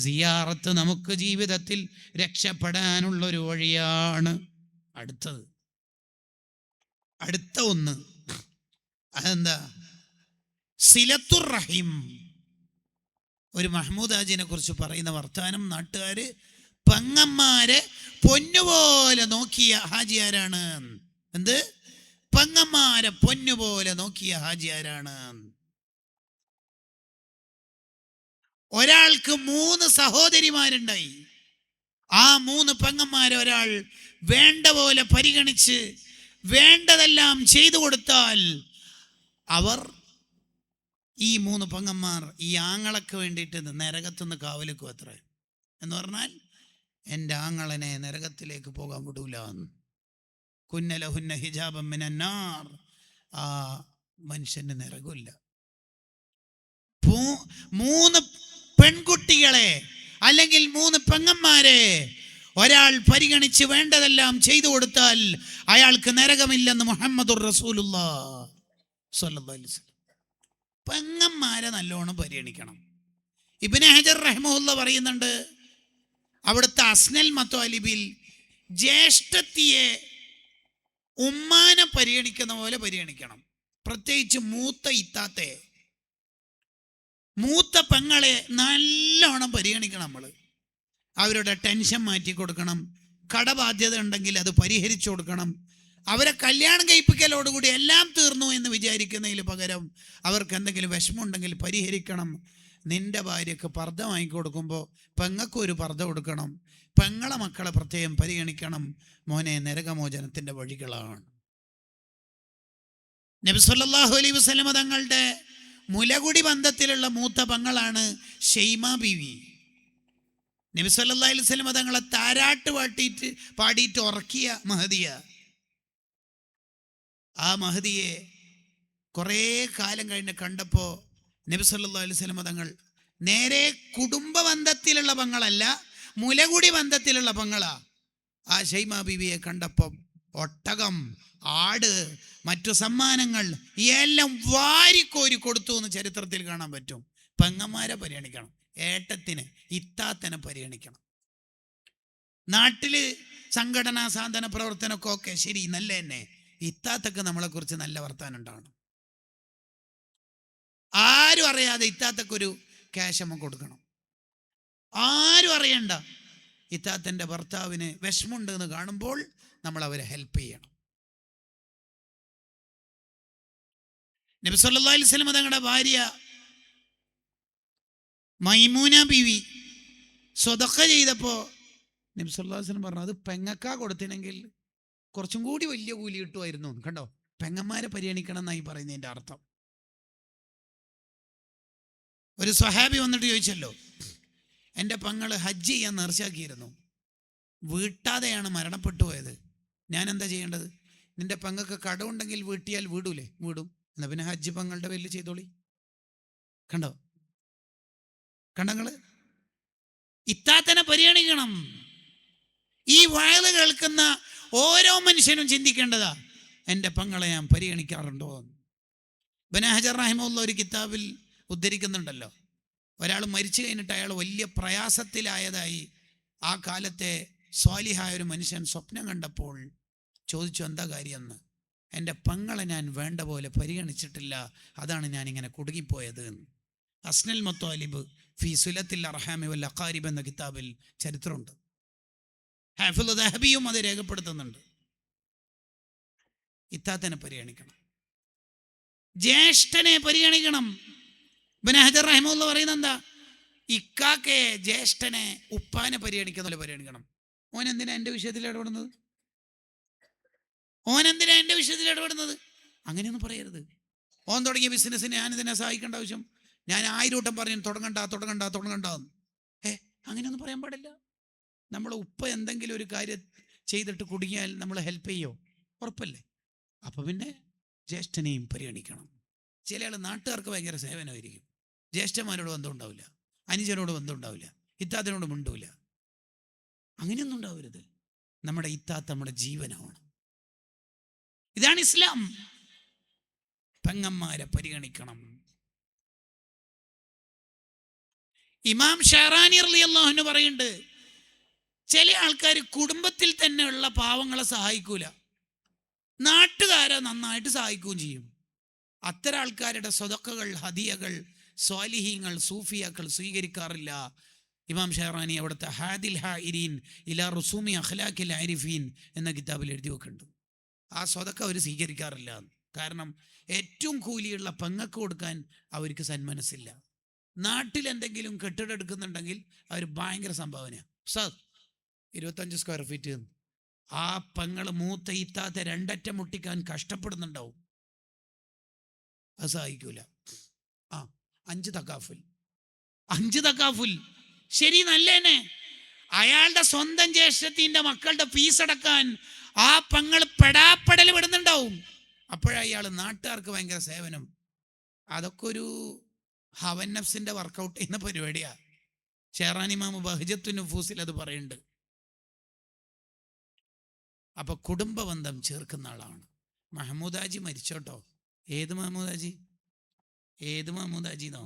സിയാറത്ത് നമുക്ക് ജീവിതത്തിൽ രക്ഷപ്പെടാനുള്ളൊരു വഴിയാണ്. അടുത്ത ഒന്ന് അതെന്താ? സിലത്തുർ റഹീം. ഒരു മഹ്മൂദ് ഹാജിനെ കുറിച്ച് പറയുന്ന വർത്താനം, നാട്ടുകാർ പെങ്ങന്മാരെ പൊന്നുപോലെ നോക്കിയ ഹാജിയാരാണ്. എന്ത്? പെങ്ങന്മാരെ പൊന്നുപോലെ നോക്കിയ ഹാജിയാരാണ്. ഒരാൾക്ക് 3 സഹോദരിമാരുണ്ടായി. ആ 3 പെങ്ങന്മാരെ ഒരാൾ വേണ്ട പോലെ പരിഗണിച്ച് വേണ്ടതെല്ലാം ചെയ്തു കൊടുത്താൽ അവർ, ഈ 3 പെങ്ങന്മാർ, ഈ ആങ്ങളക്ക് വേണ്ടിയിട്ട് നരകത്തുനിന്ന് കാവലിക്കും അത്ര. എന്ന് പറഞ്ഞാൽ എൻ്റെ ആങ്ങളനെ നരകത്തിലേക്ക് പോകാൻ വിടൂല. കുന്നലഹുന്ന ഹിജാബം മിനന്നാർ. ആ മനുഷ്യന് നരകമില്ല. 3 പെൺകുട്ടികളെ അല്ലെങ്കിൽ 3 പെങ്ങന്മാരെ ഒരാൾ പരിഗണിച്ച് വേണ്ടതെല്ലാം ചെയ്തു കൊടുത്താൽ അയാൾക്ക് നരകമില്ലെന്ന് മുഹമ്മദുർ റസൂലുള്ളാഹി സ്വല്ലല്ലാഹു അലൈഹി വസല്ലം. പെങ്ങന്മാരെ നല്ലോണം പരിഗണിക്കണം. ഇബ്നു ഹജർ റഹിമഹുല്ലാഹ് പറയുന്നുണ്ട്, അവിടുത്തെ അസ്നൽ മത്വാലിബിൽ ജ്യേഷ്ഠത്തിയെ ഉമ്മാനെ പരിഗണിക്കുന്ന പോലെ പരിഗണിക്കണം. പ്രത്യേകിച്ച് മൂത്ത ഇത്താത്തെ, മൂത്ത പെങ്ങളെ നല്ലോണം പരിഗണിക്കണം. നമ്മൾ അവരുടെ ടെൻഷൻ മാറ്റി കൊടുക്കണം. കടബാധ്യത ഉണ്ടെങ്കിൽ അത് പരിഹരിച്ചു കൊടുക്കണം. അവരെ കല്യാണം കഴിപ്പിക്കലോടുകൂടി എല്ലാം തീർന്നു എന്ന് വിചാരിക്കുന്നതിന് പകരം അവർക്ക് എന്തെങ്കിലും വിഷമമുണ്ടെങ്കിൽ പരിഹരിക്കണം. നിന്റെ ഭാര്യക്ക് പർദ്ദ വാങ്ങിക്കൊടുക്കുമ്പോൾ പെങ്ങൾക്കും ഒരു പർദ്ദ കൊടുക്കണം. പെങ്ങളെ മക്കളെ പ്രത്യേകം പരിഗണിക്കണം. മോനെ, നരകമോചനത്തിൻ്റെ വഴികളാണ്. നബി സല്ലല്ലാഹു അലൈഹി വസല്ലം തങ്ങളുടെ മുലകുടി ബന്ധത്തിലുള്ള മൂത്ത പെങ്ങളാണ് ഷെയ്മ ബീവി. നബി സല്ലല്ലാഹു അലൈഹി വസല്ലം തങ്ങളെ താരാട്ട് പാടിയിട്ട് ഉറക്കിയ മഹദിയ. ആ മഹദിയെ കുറേ കാലം കഴിഞ്ഞ് കണ്ടപ്പോൾ നബി സല്ലല്ലാഹു അലൈഹി വസല്ലം തങ്ങൾ നേരെ കുടുംബ ബന്ധത്തിലുള്ള പെങ്ങളല്ല, മുലകുടി ബന്ധത്തിലുള്ള പെങ്ങളാ. ആ ഷൈമ ബീവിയെ കണ്ടപ്പം ഒട്ടകം, ആട്, മറ്റു സമ്മാനങ്ങൾ എല്ലാം വാരിക്കോരി കൊടുത്തു എന്ന് ചരിത്രത്തിൽ കാണാൻ പറ്റും. പെങ്ങന്മാരെ പരിഗണിക്കണം, ഏട്ടത്തിന് ഇത്താത്തനെ പരിഗണിക്കണം. നാട്ടില് സംഘടനാ സാധന പ്രവർത്തനമൊക്കെ ഒക്കെ ശരി, നല്ല തന്നെ. ഇത്താത്തക്ക് നമ്മളെക്കുറിച്ച് നല്ല വർത്താനം ഉണ്ടാവണം. ആരും അറിയാതെ ഇത്താത്തക്കൊരു ക്യാഷ് കൊടുക്കണം. ആരും അറിയണ്ട. ഇത്താത്തൻ്റെ ഭർത്താവിന് വിഷമുണ്ട് എന്ന് കാണുമ്പോൾ നമ്മൾ അവരെ ഹെൽപ്പ് ചെയ്യണം. നബി സല്ലല്ലാഹു അലൈഹി വസല്ലം തങ്ങളുടെ ഭാര്യ മൈമൂന ബീവി സ്വതക്ക ചെയ്തപ്പോൾ നബി സല്ലല്ലാഹു അലൈഹി വസല്ലം പറഞ്ഞു, അത് പെങ്ങക്കാ കൊടുത്തിനെങ്കിൽ കുറച്ചും കൂടി വലിയ കൂലി കിട്ടുമായിരുന്നു. കണ്ടോ, പെങ്ങന്മാരെ പരിഗണിക്കണം എന്നായി പറയുന്നതിൻ്റെ അർത്ഥം. ഒരു സ്വഹാബി വന്നിട്ട് ചോദിച്ചല്ലോ, എൻ്റെ പെങ്ങള് ഹജ്ജ് ചെയ്യാൻ നേർച്ചയാക്കിയിരുന്നു, വീട്ടാതെയാണ് മരണപ്പെട്ടു പോയത്, ഞാൻ എന്താ ചെയ്യേണ്ടത്? നിന്റെ പെങ്ങൾക്ക് കടമുണ്ടെങ്കിൽ വീട്ടിയാൽ വീടൂലേ? വീടും. എന്നാ പിന്നെ ഹജ്ജ് പെങ്ങളുടെ പേരിൽ ചെയ്തോളി. കണ്ടോ, കണ്ടങ്ങള് ഇത്താത്തനെ പരിഗണിക്കണം. ഈ വയല് കേൾക്കുന്ന ഓരോ മനുഷ്യനും ചിന്തിക്കേണ്ടതാ, എൻ്റെ പെങ്ങളെ ഞാൻ പരിഗണിക്കാറുണ്ടോ? ഇബ്നു ഹജർ റഹിമഹുല്ലാഹ് ഒരു കിതാബിൽ ഉദ്ധരിക്കുന്നുണ്ടല്ലോ, ഒരാൾ മരിച്ചു കഴിഞ്ഞിട്ട് അയാൾ വലിയ പ്രയാസത്തിലായതായി ആ കാലത്തെ സ്വാലിഹായ ഒരു മനുഷ്യൻ സ്വപ്നം കണ്ടപ്പോൾ ചോദിച്ചു, എന്താ കാര്യമെന്ന്. എൻ്റെ പെങ്ങളെ ഞാൻ വേണ്ട പോലെ പരിഗണിച്ചിട്ടില്ല, അതാണ് ഞാനിങ്ങനെ കുടുങ്ങിപ്പോയത് എന്ന്. അസ്നൽ മത്വാലിബ് ഫി സുലത്തിൽ അർഹാമി വൽ അഖാരിബ് എന്ന കിതാബിൽ ചരിത്രമുണ്ട്. ഹാഫിള് ദഹബിയും അത് രേഖപ്പെടുത്തുന്നുണ്ട്. ഇത്താത്തനെ പരിഗണിക്കണം, ജ്യേഷ്ഠനെ പരിഗണിക്കണം. ഇബ്നു ഹജർ റഹിമഹുല്ലാഹ് പറയുന്നത് എന്താ? ഇക്കാക്കെ ജ്യേഷ്ഠനെ ഉപ്പാനെ പരിഗണിക്കുന്ന പോലെ പരിഗണിക്കണം. ഓൻ എന്തിനാ എൻ്റെ വിഷയത്തിൽ ഇടപെടുന്നത്? അങ്ങനെയൊന്നും പറയരുത്. ഓൻ തുടങ്ങിയ ബിസിനസ്സിന് ഞാനിതിനെ സഹായിക്കേണ്ട ആവശ്യം, ഞാൻ 1000 വട്ടം പറഞ്ഞു തുടങ്ങണ്ട. അങ്ങനെയൊന്നും പറയാൻ പാടില്ല. നമ്മളെ ഉപ്പ എന്തെങ്കിലും ഒരു കാര്യം ചെയ്തിട്ട് കുടുങ്ങിയാൽ നമ്മൾ ഹെൽപ്പ് ചെയ്യോ? ഉറപ്പല്ലേ? അപ്പം പിന്നെ ജ്യേഷ്ഠനെയും പരിഗണിക്കണം. ചില ആൾ നാട്ടുകാർക്ക് ഭയങ്കര സേവനമായിരിക്കും, ജ്യേഷ്ഠന്മാരോട് ബന്ധം ഉണ്ടാവില്ല, അനുജനോട് ബന്ധം ഉണ്ടാവില്ല, ഇത്താത്തനോട് മിണ്ടൂല. അങ്ങനെയൊന്നും ഉണ്ടാവരുത്. നമ്മുടെ ഇത്താത്ത നമ്മുടെ ജീവനാവണം. ഇതാണ് ഇസ്ലാം. പെങ്ങന്മാരെ പരിഗണിക്കണം. ഇമാം ഷഹറാനി റളിയല്ലാഹു അൻഹു പറയുന്നുണ്ട്, ചില ആൾക്കാർ കുടുംബത്തിൽ തന്നെ ഉള്ള പാവങ്ങളെ സഹായിക്കൂല, നാട്ടുകാരെ നന്നായിട്ട് സഹായിക്കുകയും ചെയ്യും. അത്തരം ആൾക്കാരുടെ സ്വതക്കകൾ, ഹദിയകൾ സ്വാലിഹീങ്ങൾ, സൂഫിയാക്കൾ സ്വീകരിക്കാറില്ല. ഇമാം ഷഹറാനി അവിടുത്തെ ഹാദിൽ ഹാഇരീൻ ഇലാ റുസൂമി അഖ്ലാഖിൽ ആരിഫീൻ എന്ന കിതാബിൽ എഴുതി വെക്കുന്നുണ്ട്. ആ സ്വതക്ക അവർ സ്വീകരിക്കാറില്ല. കാരണം ഏറ്റവും കൂലിയുള്ള പെങ്ങക്ക് കൊടുക്കാൻ അവർക്ക് സന്മനസ്സില്ല. നാട്ടിലെന്തെങ്കിലും കെട്ടിടം എടുക്കുന്നുണ്ടെങ്കിൽ അവർ ഭയങ്കര സംഭാവനയാണ്. Sir 25 square feet. ആ പെങ്ങൾ മൂത്ത ഇത്താത്ത 2 അറ്റം മുട്ടിക്കാൻ കഷ്ടപ്പെടുന്നുണ്ടാവും, അത് സഹായിക്കൂല. 5 തക്കാഫുൽ ശരി, നല്ലേനെ. അയാളുടെ സ്വന്തം ജ്യേഷ്ഠത്തിന്റെ മക്കളുടെ ഫീസ് അടക്കാൻ ആ പെങ്ങൾ പെടാപ്പടൽ വിടുന്നുണ്ടാവും. അപ്പോഴയാൾ നാട്ടുകാർക്ക് ഭയങ്കര സേവനം. അതൊക്കെ ഒരു ഹവൻ നഫ്സിന്റെ വർക്കൗട്ട് ചെയ്യുന്ന പരിപാടിയാ. ഷെഹറാനിമാമ് ബഹ്ജത്തു നുഫൂസിൽ അത് പറയുന്നുണ്ട്. അപ്പൊ കുടുംബ ബന്ധം ചേർക്കുന്ന ആളാണ്. മഹമൂദാജി മരിച്ചോട്ടോ. ഏത് മഹമൂദാജിന്നോ?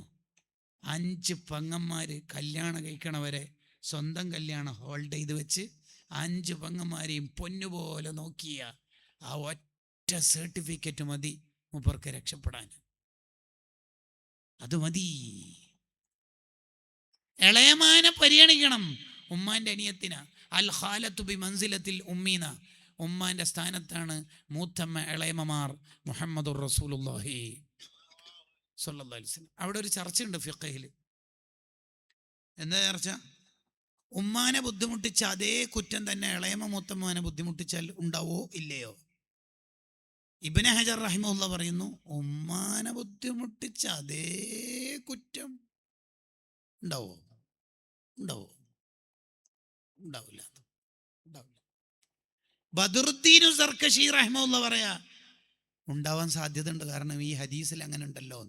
5 പെങ്ങന്മാര് കല്യാണം കഴിക്കണവരെ സ്വന്തം കല്യാണം ഹോൾഡ് ചെയ്ത് വെച്ച് 5 പെങ്ങന്മാരെയും പൊന്നുപോലെ നോക്കിയ ആ ഒറ്റ സർട്ടിഫിക്കറ്റ് മതി മൂപ്പർക്ക് രക്ഷപ്പെടാൻ. അത് മതി. ഇളയമാനെ പരിഗണിക്കണം. ഉമ്മാന്റെ അനിയത്തിന അൽ ഖാലത്തു ബി മൻസിലത്തിൽ ഉമ്മീന, ഉമ്മാന്റെ സ്ഥാനത്താണ് മൂത്തമ്മ ഇളയമ്മമാർ. മുഹമ്മദുർ റസൂലുള്ളാഹി സ്വല്ലല്ലാഹു അലൈഹി വസല്ലം. അവിടെ ഒരു ചർച്ചയുണ്ട് ഫിഖഹിൽ. എന്താ ചർച്ച? ഉമ്മാനെ ബുദ്ധിമുട്ടിച്ച അതേ കുറ്റം തന്നെ ഇളയമ്മ മൂത്തമ്മാനെ ബുദ്ധിമുട്ടിച്ചാൽ ഉണ്ടാവോ ഇല്ലയോ? ഇബ്നു ഹജർ റഹിമഹുല്ലാഹ് പറയുന്നു, ഉമ്മാനെ ബുദ്ധിമുട്ടിച്ച അതേ കുറ്റം ഉണ്ടാവോ? ഉണ്ടാവില്ല. ബദറുദ്ദീൻ സർക്കശി റഹ്മത്തുള്ളാഹി പറയാ ഉണ്ടാവാൻ സാധ്യതയുണ്ട്. കാരണം ഈ ഹദീസിൽ അങ്ങനെ ഉണ്ടല്ലോ.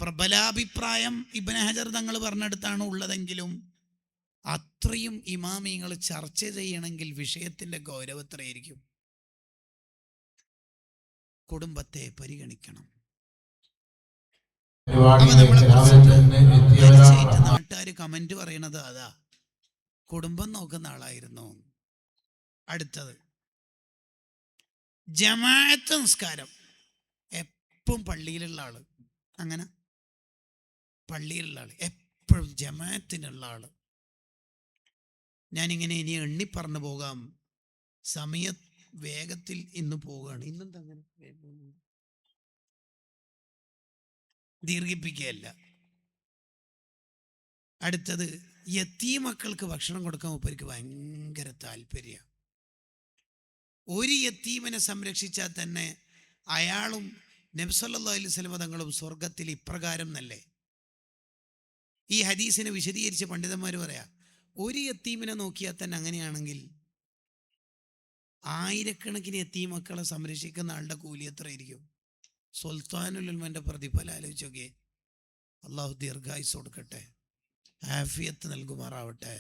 പ്രബലാഭിപ്രായം ഇബ്നു ഹജർ തങ്ങൾ പറഞ്ഞെടുത്താണ് ഉള്ളതെങ്കിലും അത്രയും ഇമാമിങ്ങൾ ചർച്ച ചെയ്യണമെങ്കിൽ വിഷയത്തിന്റെ ഗൗരവത്രയായിരിക്കും. കുടുംബത്തെ പരിഗണിക്കണം. നാട്ടുകാർ കമന്റ് പറയണത് അതാ, കുടുംബം നോക്കുന്ന ആളായിരുന്നു. അടുത്തത് ജമാഅത്ത് നിസ്കാരം. എപ്പോഴും പള്ളിയിലുള്ള ആള്, അങ്ങനെ പള്ളിയിലുള്ള ആള്, എപ്പോഴും ജമാഅത്തിനുള്ള ആള്. ഞാനിങ്ങനെ ഇനി എണ്ണി പറഞ്ഞു പോകാം, സമയ വേഗത്തിൽ ഇന്ന് പോവുകയാണ്. ഇന്നെന്താ അങ്ങനെ ദീർഘിപ്പിക്കുകയല്ല. അടുത്തത് യതീം മക്കൾക്ക് ഭക്ഷണം കൊടുക്കാൻ മൂപ്പർക്ക് ഭയങ്കര താല്പര്യം. ഒരു യതീമിനെ സംരക്ഷിച്ചാൽ തന്നെ അയാളും നബി സല്ലല്ലാഹു അലൈഹി വസല്ലം തങ്ങളും സ്വർഗത്തിൽ ഇപ്രകാരം എന്നല്ലേ ഈ ഹദീസിനെ വിശദീകരിച്ച് പണ്ഡിതന്മാർ പറയാ. ഒരു യതീമിനെ നോക്കിയാൽ തന്നെ അങ്ങനെയാണെങ്കിൽ ആയിരക്കണക്കിന് യതീം മക്കളെ സംരക്ഷിക്കുന്ന ആളുടെ കൂലി എത്രയായിരിക്കും? സുൽത്താനുൽ ഉലമയുടെ പ്രതിഫലം ആലോചിച്ചോക്കെ. അള്ളാഹു ദീർഘായുസ് കൊടുക്കട്ടെ, ആഫിയത്ത് നൽകുമാറാവട്ടെ.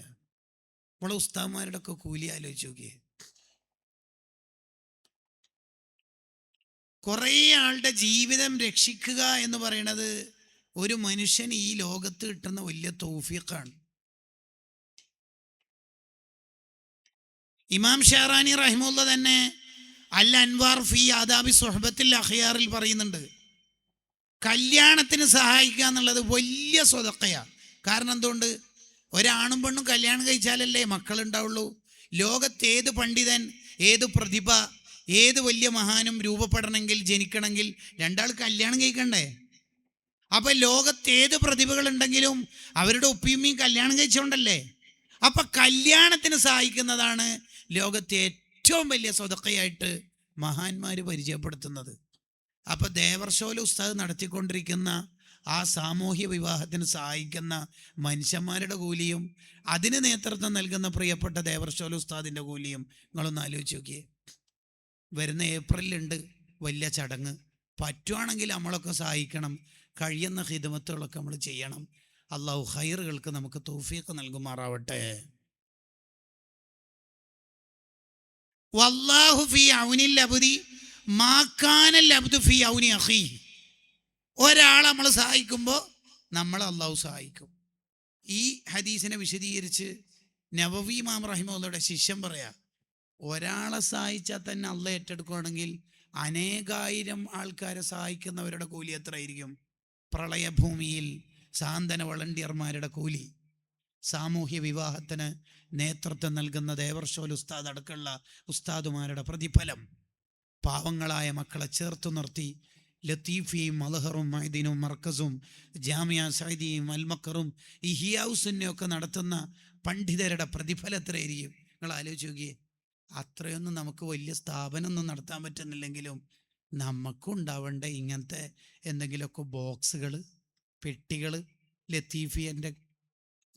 നമ്മളെ ഉസ്താദ്മാരുടെ ഒക്കെ കൂലി ആലോചിച്ച് നോക്കിയേ. കുറേ ആളുടെ ജീവിതം രക്ഷിക്കുക എന്ന് പറയുന്നത് ഒരു മനുഷ്യൻ ഈ ലോകത്ത് കിട്ടുന്ന വലിയ തൗഫീഖാണ്. ഇമാം ഷാറാനി റഹിമുള്ള തന്നെ അൽ അൻവാർ ഫി ആദാബി സുഹബത്തിൽ അഖിയാറിൽ പറയുന്നുണ്ട്, കല്യാണത്തിന് സഹായിക്കുക എന്നുള്ളത് വലിയ സ്വതക്കയാണ്. കാരണം എന്തുകൊണ്ട്? ഒരാണും പെണ്ണും കല്യാണം കഴിച്ചാലല്ലേ മക്കളുണ്ടാവുള്ളൂ. ലോകത്തേത് പണ്ഡിതൻ, ഏത് പ്രതിഭ, ഏത് വലിയ മഹാനും രൂപപ്പെടണമെങ്കിൽ, ജനിക്കണമെങ്കിൽ രണ്ടാൾ കല്യാണം കഴിക്കണ്ടേ? അപ്പൊ ലോകത്തേത് പ്രതിഭകളുണ്ടെങ്കിലും അവരുടെ ഉപ്പിയുമ്മയും കല്യാണം കഴിച്ചുകൊണ്ടല്ലേ. അപ്പൊ കല്യാണത്തിന് സഹായിക്കുന്നതാണ് ലോകത്തെ ഏറ്റവും വലിയ സ്വതക്കയായിട്ട് മഹാന്മാര് പരിചയപ്പെടുത്തുന്നത്. അപ്പൊ ദേവർഷോല ഉസ്താദ് നടത്തിക്കൊണ്ടിരിക്കുന്ന ആ സാമൂഹ്യ വിവാഹത്തിന് സഹായിക്കുന്ന മനുഷ്യന്മാരുടെ കൂലിയും അതിന് നേതൃത്വം നൽകുന്ന പ്രിയപ്പെട്ട ദേവർഷോല ഉസ്താദിന്റെ കൂലിയും നിങ്ങളൊന്ന് ആലോചിച്ച് നോക്കിയേ. വരുന്ന ഏപ്രിലുണ്ട് വലിയ ചടങ്ങ്. പറ്റുവാണെങ്കിൽ നമ്മളൊക്കെ സഹായിക്കണം, കഴിയുന്ന ഖിദ്മത്തുകളൊക്കെ നമ്മൾ ചെയ്യണം. അള്ളാഹു ഖൈറുകൾക്ക് നമുക്ക് തൗഫീഖ് നൽകുമാറാവട്ടെ. വല്ലാഹു ഫീ ഔനിൽ അബ്ദി മാ കാനൽ അബ്ദു ഫീ ഔനി അഖീഹി. ഒരാളെ നമ്മൾ സഹായിക്കുമ്പോൾ നമ്മളെ അള്ളാഹു സഹായിക്കും. ഈ ഹദീസിനെ വിശദീകരിച്ച് നവവി ഇമാം റഹിമഹുള്ളയുടെ ശിഷ്യൻ പറയാ, ഒരാളെ സഹായിച്ചാൽ തന്നെ അള്ളാഹ് ഏറ്റെടുക്കുകയാണെങ്കിൽ അനേകായിരം ആൾക്കാരെ സഹായിക്കുന്നവരുടെ കൂലി എത്രയായിരിക്കും? പ്രളയഭൂമിയിൽ സാന്ത്വന വളണ്ടിയർമാരുടെ കൂലി, സാമൂഹ്യ വിവാഹത്തിന് നേതൃത്വം നൽകുന്ന ദേവർഷോൽ ഉസ്താദ് അടക്കമുള്ള ഉസ്താദുമാരുടെ പ്രതിഫലം, പാവങ്ങളായ മക്കളെ ചേർത്ത് നിർത്തി ലത്തീഫിയും മലഹറും മൈദീനും മർക്കസും ജാമിയ സൈദിയും അൽമക്കറും ഇഹിയാസുന്നൊക്കെ നടത്തുന്ന പണ്ഡിതരുടെ പ്രതിഫലം എത്രയായിരിക്കും? നിങ്ങൾ ആലോചിച്ച് നോക്കിയേ. അത്രയൊന്നും നമുക്ക് വലിയ സ്ഥാപനമൊന്നും നടത്താൻ പറ്റുന്നില്ലെങ്കിലും നമുക്കുണ്ടാവേണ്ട ഇങ്ങനത്തെ എന്തെങ്കിലുമൊക്കെ ബോക്സുകൾ, പെട്ടികൾ ലത്തീഫിയൻ്റെ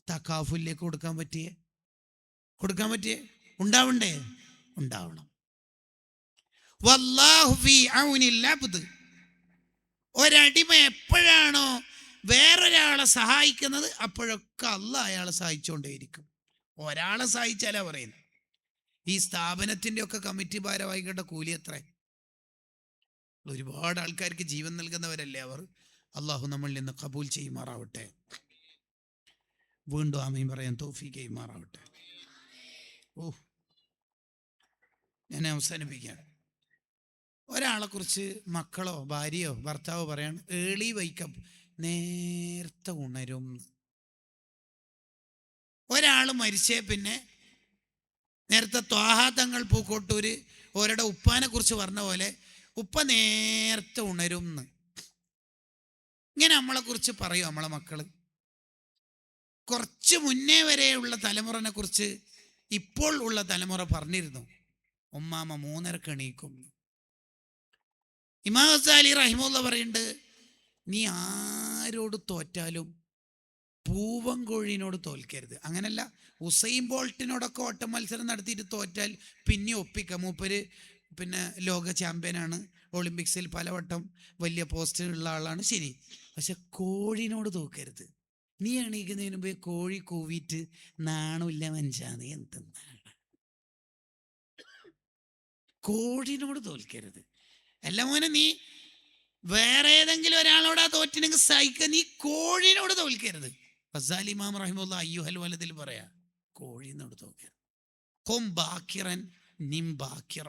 തക്കാഫുലേക്ക് കൊടുക്കാൻ പറ്റിയേ ഉണ്ടാവണ്ടേ? ഉണ്ടാവണം. വല്ലാഹു ഫീ ഔനിൽ അബ്ദ്. ഒരടിമ എപ്പോഴാണോ വേറൊരാളെ സഹായിക്കുന്നത് അപ്പോഴൊക്കെ അള്ളാഹ് അയാളെ സഹായിച്ചുകൊണ്ടേയിരിക്കും. ഒരാളെ സഹായിച്ചാലാ പറയുന്നത്. ഈ സ്ഥാപനത്തിൻ്റെ ഒക്കെ കമ്മിറ്റി ഭാരവാഹികളുടെ കൂലി എത്ര? ഒരുപാട് ആൾക്കാർക്ക് ജീവൻ നൽകുന്നവരല്ലേ അവർ. അള്ളാഹു നമ്മളിൽ നിന്ന് കബൂൽ ചെയ്യുമാറാവട്ടെ. വീണ്ടും ആമീൻ പറയാൻ തൗഫീഖ് ചെയ്യുമാറാവട്ടെ. ഞാൻ അവസാനിപ്പിക്കുകയാണ്. ഒരാളെക്കുറിച്ച് മക്കളോ ഭാര്യയോ ഭർത്താവോ പറയാണ്, ഏർലി വൈക്കപ്പ്, നേരത്തെ ഉണരും. ഒരാൾ മരിച്ചേ പിന്നെ നേരത്തെ ത്വാഹ തങ്ങൾ പൂക്കോട്ടൂര് ഓരുടെ ഉപ്പാനെ കുറിച്ച് പറഞ്ഞ പോലെ ഉപ്പ നേരത്തെ ഉണരും എന്ന് ഇങ്ങനെ നമ്മളെ കുറിച്ച് പറയും നമ്മളെ മക്കള്. കുറച്ച് മുന്നേ വരെയുള്ള തലമുറനെ കുറിച്ച് ഇപ്പോൾ ഉള്ള തലമുറ പറഞ്ഞിരുന്നു, ഉമ്മാമ 3:30 എണീക്കും. ഇമാം ഗസാലി റഹിമഹുല്ലാഹ് പറയുന്നുണ്ട്, നീ ആരോട് തോറ്റാലും പൂവൻ കോഴിനോട് തോൽക്കരുത്. അങ്ങനല്ല, ഉസൈൻ ബോൾട്ടിനോടൊക്കെ ഓട്ട മത്സരം നടത്തിയിട്ട് തോറ്റാൽ പിന്നെ ഒപ്പിക്കാം. മൂപ്പര് പിന്നെ ലോക ചാമ്പ്യനാണ്, ഒളിമ്പിക്സിൽ പലവട്ടം വലിയ പോസ്റ്റുള്ള ആളാണ്, ശരി. പക്ഷെ കോഴിനോട് തോക്കരുത്. നീ എണീക്കുന്നതിന് മുമ്പേ കോഴി കൂവിയിട്ട് നാണമില്ല മനുഷ്യ, നീ എന്തെന്നാണ്. കോഴിനോട് തോൽക്കരുത്. അല്ല മോനെ, നീ വേറെ ഏതെങ്കിലും ഒരാളോടാ തോറ്റിനെങ്കിൽ സഹിക്കുക, നീ കോഴിനോട് തോൽക്കരുത്. ഗസാലി ഇമാം റഹിമഹുല്ലാഹ് അയ്യുഹൽ വലദിൽ പറയാ, കോഴിനോട് തോൽക്കരുത്. കൊം ബാക്കിറൻ നിം ബാക്കിറ,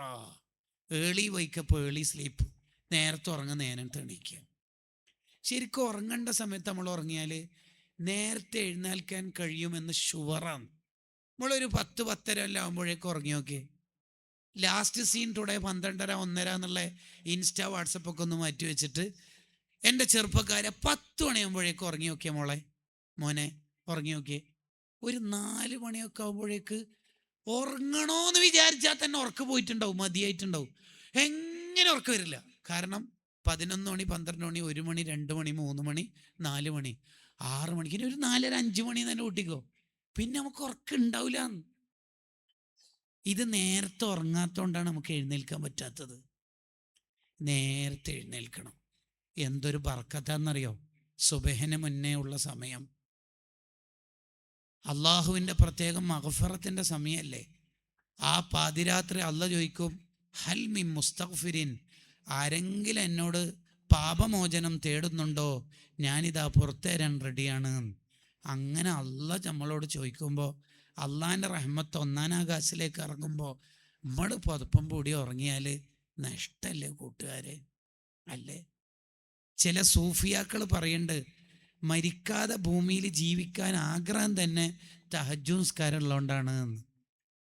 ഏളി വൈക്കപ്പ് ഏളി സ്ലീപ്പ്, നേരത്തെ ഉറങ്ങുക നേരത്തെ എണീക്കുക. ശരിക്കും ഉറങ്ങേണ്ട സമയത്ത് നമ്മൾ ഉറങ്ങിയാൽ നേരത്തെ എഴുന്നേൽക്കാൻ കഴിയുമെന്ന് ഷുവറാണ്. നമ്മളൊരു 10-10:30 എല്ലാം ആകുമ്പോഴേക്കും ഉറങ്ങി നോക്കി. ലാസ്റ്റ് സീൻ ടുഡേ 12:30 1:30 എന്നുള്ള ഇൻസ്റ്റാ വാട്സപ്പൊക്കെ ഒന്ന് മാറ്റി വെച്ചിട്ട് എൻ്റെ ചെറുപ്പക്കാരെ 10 മണിയാകുമ്പോഴേക്കും ഉറങ്ങി നോക്കിയ മോനെ ഉറങ്ങി നോക്കിയേ. ഒരു 4 മണിയൊക്കെ ആകുമ്പോഴേക്ക് ഉറങ്ങണോന്ന് വിചാരിച്ചാൽ തന്നെ ഉറക്ക് പോയിട്ടുണ്ടാവും, മതിയായിട്ടുണ്ടാവും. എങ്ങനെ ഉറക്കം വരില്ല. കാരണം 11 മണി 12 മണി 1 മണി 2 മണി 3 മണി 4 മണി 6 മണിക്ക് ഒരു 4:30 5 മണി തന്നെ കൂട്ടിക്കോ, പിന്നെ നമുക്ക് ഉറക്കം ഉണ്ടാവില്ല. ഇത് നേരത്തെ ഉറങ്ങാത്തോണ്ടാണ് നമുക്ക് എഴുന്നേൽക്കാൻ പറ്റാത്തത്. നേരത്തെ എഴുന്നേൽക്കണം. എന്തൊരു ബർക്കത്താന്നറിയോ? സുബഹിന് മുന്നേ ഉള്ള സമയം അള്ളാഹുവിൻ്റെ പ്രത്യേകം മഗ്ഫിറത്തിൻ്റെ സമയമല്ലേ. ആ പാതിരാത്രി അള്ളാഹ് ചോദിക്കും, ഹൽ മിൻ മുസ്തഗ്ഫിരിൻ, ആരെങ്കിലും എന്നോട് പാപമോചനം തേടുന്നുണ്ടോ? ഞാനിതാ പുറത്തേരാൻ റെഡിയാണ്. അങ്ങനെ അള്ളാഹ് നമ്മളോട് ചോദിക്കുമ്പോൾ അള്ളാഹിൻ്റെ റഹ്മത്ത് 1-ാം ആകാശത്തിലേക്ക് ഇറങ്ങുമ്പോൾ നമ്മൾ പുതപ്പം കൂടി ഉറങ്ങിയാൽ നഷ്ടല്ലേ കൂട്ടുകാരെ? അല്ലേ? ചില സൂഫിയാക്കൾ പറയുന്നുണ്ട്, മരിക്കാതെ ഭൂമിയിൽ ജീവിക്കാൻ ആഗ്രഹം തന്നെ തഹജ്ജുദ് നിസ്കാരം ഉള്ളതുകൊണ്ടാണ്.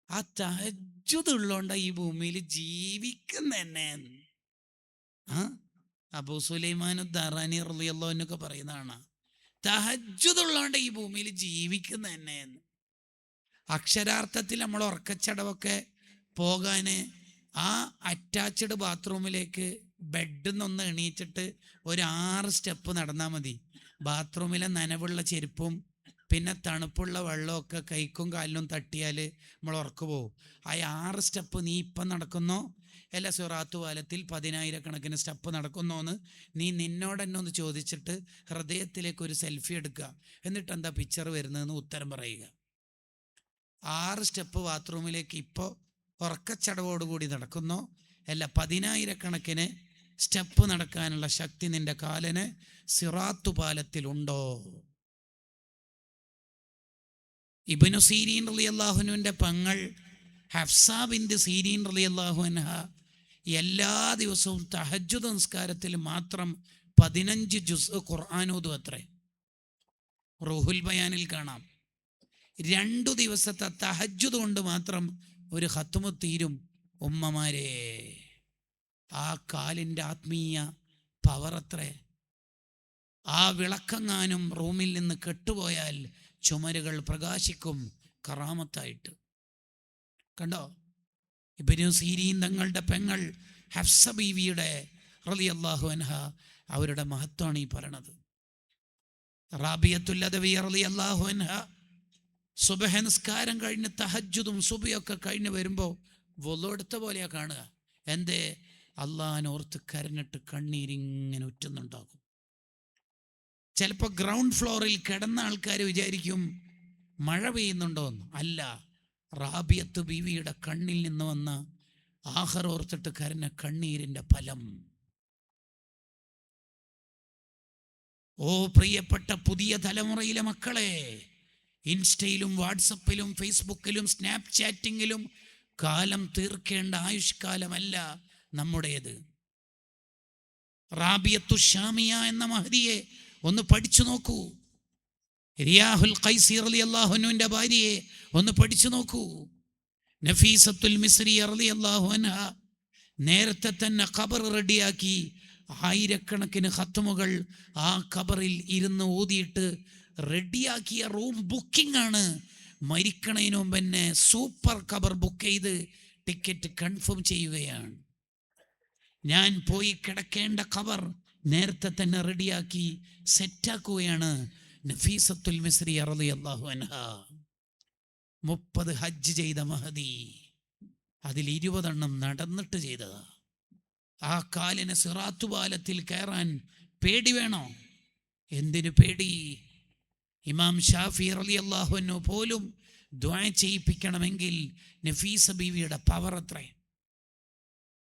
ആ തഹജ്ജുദ് ഉള്ളതുകൊണ്ടാണ് ഈ ഭൂമിയിൽ ജീവിക്കുന്ന തന്നെ. അബൂ സുലൈമാൻ ദറാനി റളിയല്ലാഹു അൻഹു പറയുന്നതാണ്, തഹജ്ജുദ് ഉള്ളതുകൊണ്ട് ഈ ഭൂമിയിൽ ജീവിക്കുന്ന തന്നെ. അക്ഷരാർത്ഥത്തിൽ നമ്മൾ ഉറക്കച്ചടവൊക്കെ പോകാൻ ആ അറ്റാച്ച്ഡ് ബാത്റൂമിലേക്ക് ബെഡിൽ നിന്നൊന്ന് എണീച്ചിട്ട് ഒരു 6 സ്റ്റെപ്പ് നടന്നാൽ മതി. ബാത്റൂമിലെ നനവുള്ള ചെരുപ്പും പിന്നെ തണുപ്പുള്ള വെള്ളമൊക്കെ കൈക്കും കാലിനും തട്ടിയാൽ നമ്മൾ ഉറക്കു പോകും. ആ 6 സ്റ്റെപ്പ് നീ ഇപ്പം നടക്കുന്നോ അല്ല സിറാത്ത് പാലത്തിൽ 10,000 സ്റ്റെപ്പ് നടക്കുന്നോന്ന് നീ നിന്നോട് തന്നെ ഒന്ന് ചോദിച്ചിട്ട് ഹൃദയത്തിലേക്ക് ഒരു സെൽഫി എടുക്കുക. എന്നിട്ട് എന്താ പിക്ചർ വരുന്നതെന്ന് ഉത്തരം പറയുക. 6 സ്റ്റെപ്പ് ബാത്റൂമിലേക്ക് ഇപ്പോൾ ഉറക്കച്ചടവോടുകൂടി നടക്കുന്നോ അല്ല 10,000 സ്റ്റെപ്പ് നടക്കാനുള്ള ശക്തി നിന്റെ കാലിന് സിറാത്തു പാലത്തിലുണ്ടോ? ഇബ്നു സീരീൻ റളിയല്ലാഹു അൻഹുവിൻ്റെ പെങ്ങൾ ഹഫ്സ ബിൻത് സീരീൻ റളിയല്ലാഹു അൻഹ എല്ലാ ദിവസവും തഹജ്ജുദ് നിസ്കാരത്തിൽ മാത്രം 15 ജുസ് ഖുർആൻ ഓതും അത്രേ. റൂഹുൽ ബയാനിൽ കാണാം. 2 ദിവസത്തെ തഹജ്ജുദ് കൊണ്ട് മാത്രം ഒരു ഖത്മ് തീരും. ഉമ്മമാരെ, ആ കാലിൻ്റെ ആത്മീയ പവർ അത്രേ. ആ വിളക്കെങ്ങാനും റൂമിൽ നിന്ന് കെട്ടുപോയാൽ ചുമരുകൾ പ്രകാശിക്കും കറാമത്തായിട്ട്. കണ്ടോ? ഇബ്നു സീരീൻ തങ്ങളുടെ പെങ്ങൾ ഹഫ്സ ബീവിയുടെ റളിയല്ലാഹു അൻഹ അവരുടെ മഹത്വമാണ് ഈ പറയണത്. റാബിയത്തുൽ അദവി റളിയല്ലാഹു അൻഹ സുബഹ നിസ്കാരം കഴിഞ്ഞ് തഹജ്ജുദും സുബഹിയൊക്കെ കഴിഞ്ഞ് വരുമ്പോൾ വുളു എടുത്ത പോലെയാ കാണുക. എന്തേ? അള്ളാഹിനോർത്ത് കരഞ്ഞിട്ട് കണ്ണീരിങ്ങനെ ഉറ്റുന്നുണ്ടാകും. ചിലപ്പോൾ ഗ്രൗണ്ട് ഫ്ലോറിൽ കിടന്ന ആൾക്കാർ വിചാരിക്കും മഴ പെയ്യുന്നുണ്ടോന്ന്. അല്ല, റാബിയത്ത് ബീവിയുടെ കണ്ണിൽ നിന്ന് വന്ന ആഖിറോർത്തിട്ട് കരഞ്ഞ കണ്ണീരിൻ്റെ ഫലം. ഓ പ്രിയപ്പെട്ട പുതിയ തലമുറയിലെ മക്കളെ, ഇൻസ്റ്റയിലും വാട്സപ്പിലും ഫേസ്ബുക്കിലും സ്നാപ്ചാറ്റിങ്ങിലും കാലം തീർക്കേണ്ട ആയുഷ്കാലമല്ല നമ്മുടേത്. റാബിയത്തു ഷാമിയ എന്ന മഹദിയെ ഒന്ന് പഠിച്ചു നോക്കൂ. റിയാഹുൽ ഖൈസി റളിയല്ലാഹു അൻഹുവിൻ്റെ ഭാര്യയെ ഒന്ന് പഠിച്ചു നോക്കൂ. നഫീസത്തുൽ മിസ്രി റളിയല്ലാഹു അൻഹ നേരത്തെ തന്നെ ഖബർ റെഡിയാക്കി 1000 ഖത്മുകൾ ആ ഖബറിൽ ഇരുന്ന് ഓതിയിട്ട് റെഡിയാക്കിയ റൂം ബുക്കിംഗ് ആണ്. മരിക്കണതിന് മുമ്പ് തന്നെ സൂപ്പർ ഖബർ ബുക്ക് ചെയ്ത് ടിക്കറ്റ് കൺഫേം ചെയ്യുകയാണ്. ഞാൻ പോയി കിടക്കേണ്ട ഖബർ നേരത്തെ തന്നെ റെഡിയാക്കി സെറ്റാക്കുകയാണ്. നഫീസത്തുൽ മിസ്രി റളിയല്ലാഹു അൻഹാ 30 ഹജ്ജ് ചെയ്ത മഹദി, അതിൽ 20 നടന്നിട്ട് ചെയ്തതാ. ആ കാലിന് സിറാത്തു പാലത്തിൽ കയറാൻ പേടി വേണോ? എന്തിനു പേടി? ഇമാം ഷാഫി റളിയല്ലാഹു അൻഹു പോലും ദുആ ചെയ്യിപ്പിക്കണമെങ്കിൽ നഫീസ ബീവിയുടെ പവർ അത്രേ.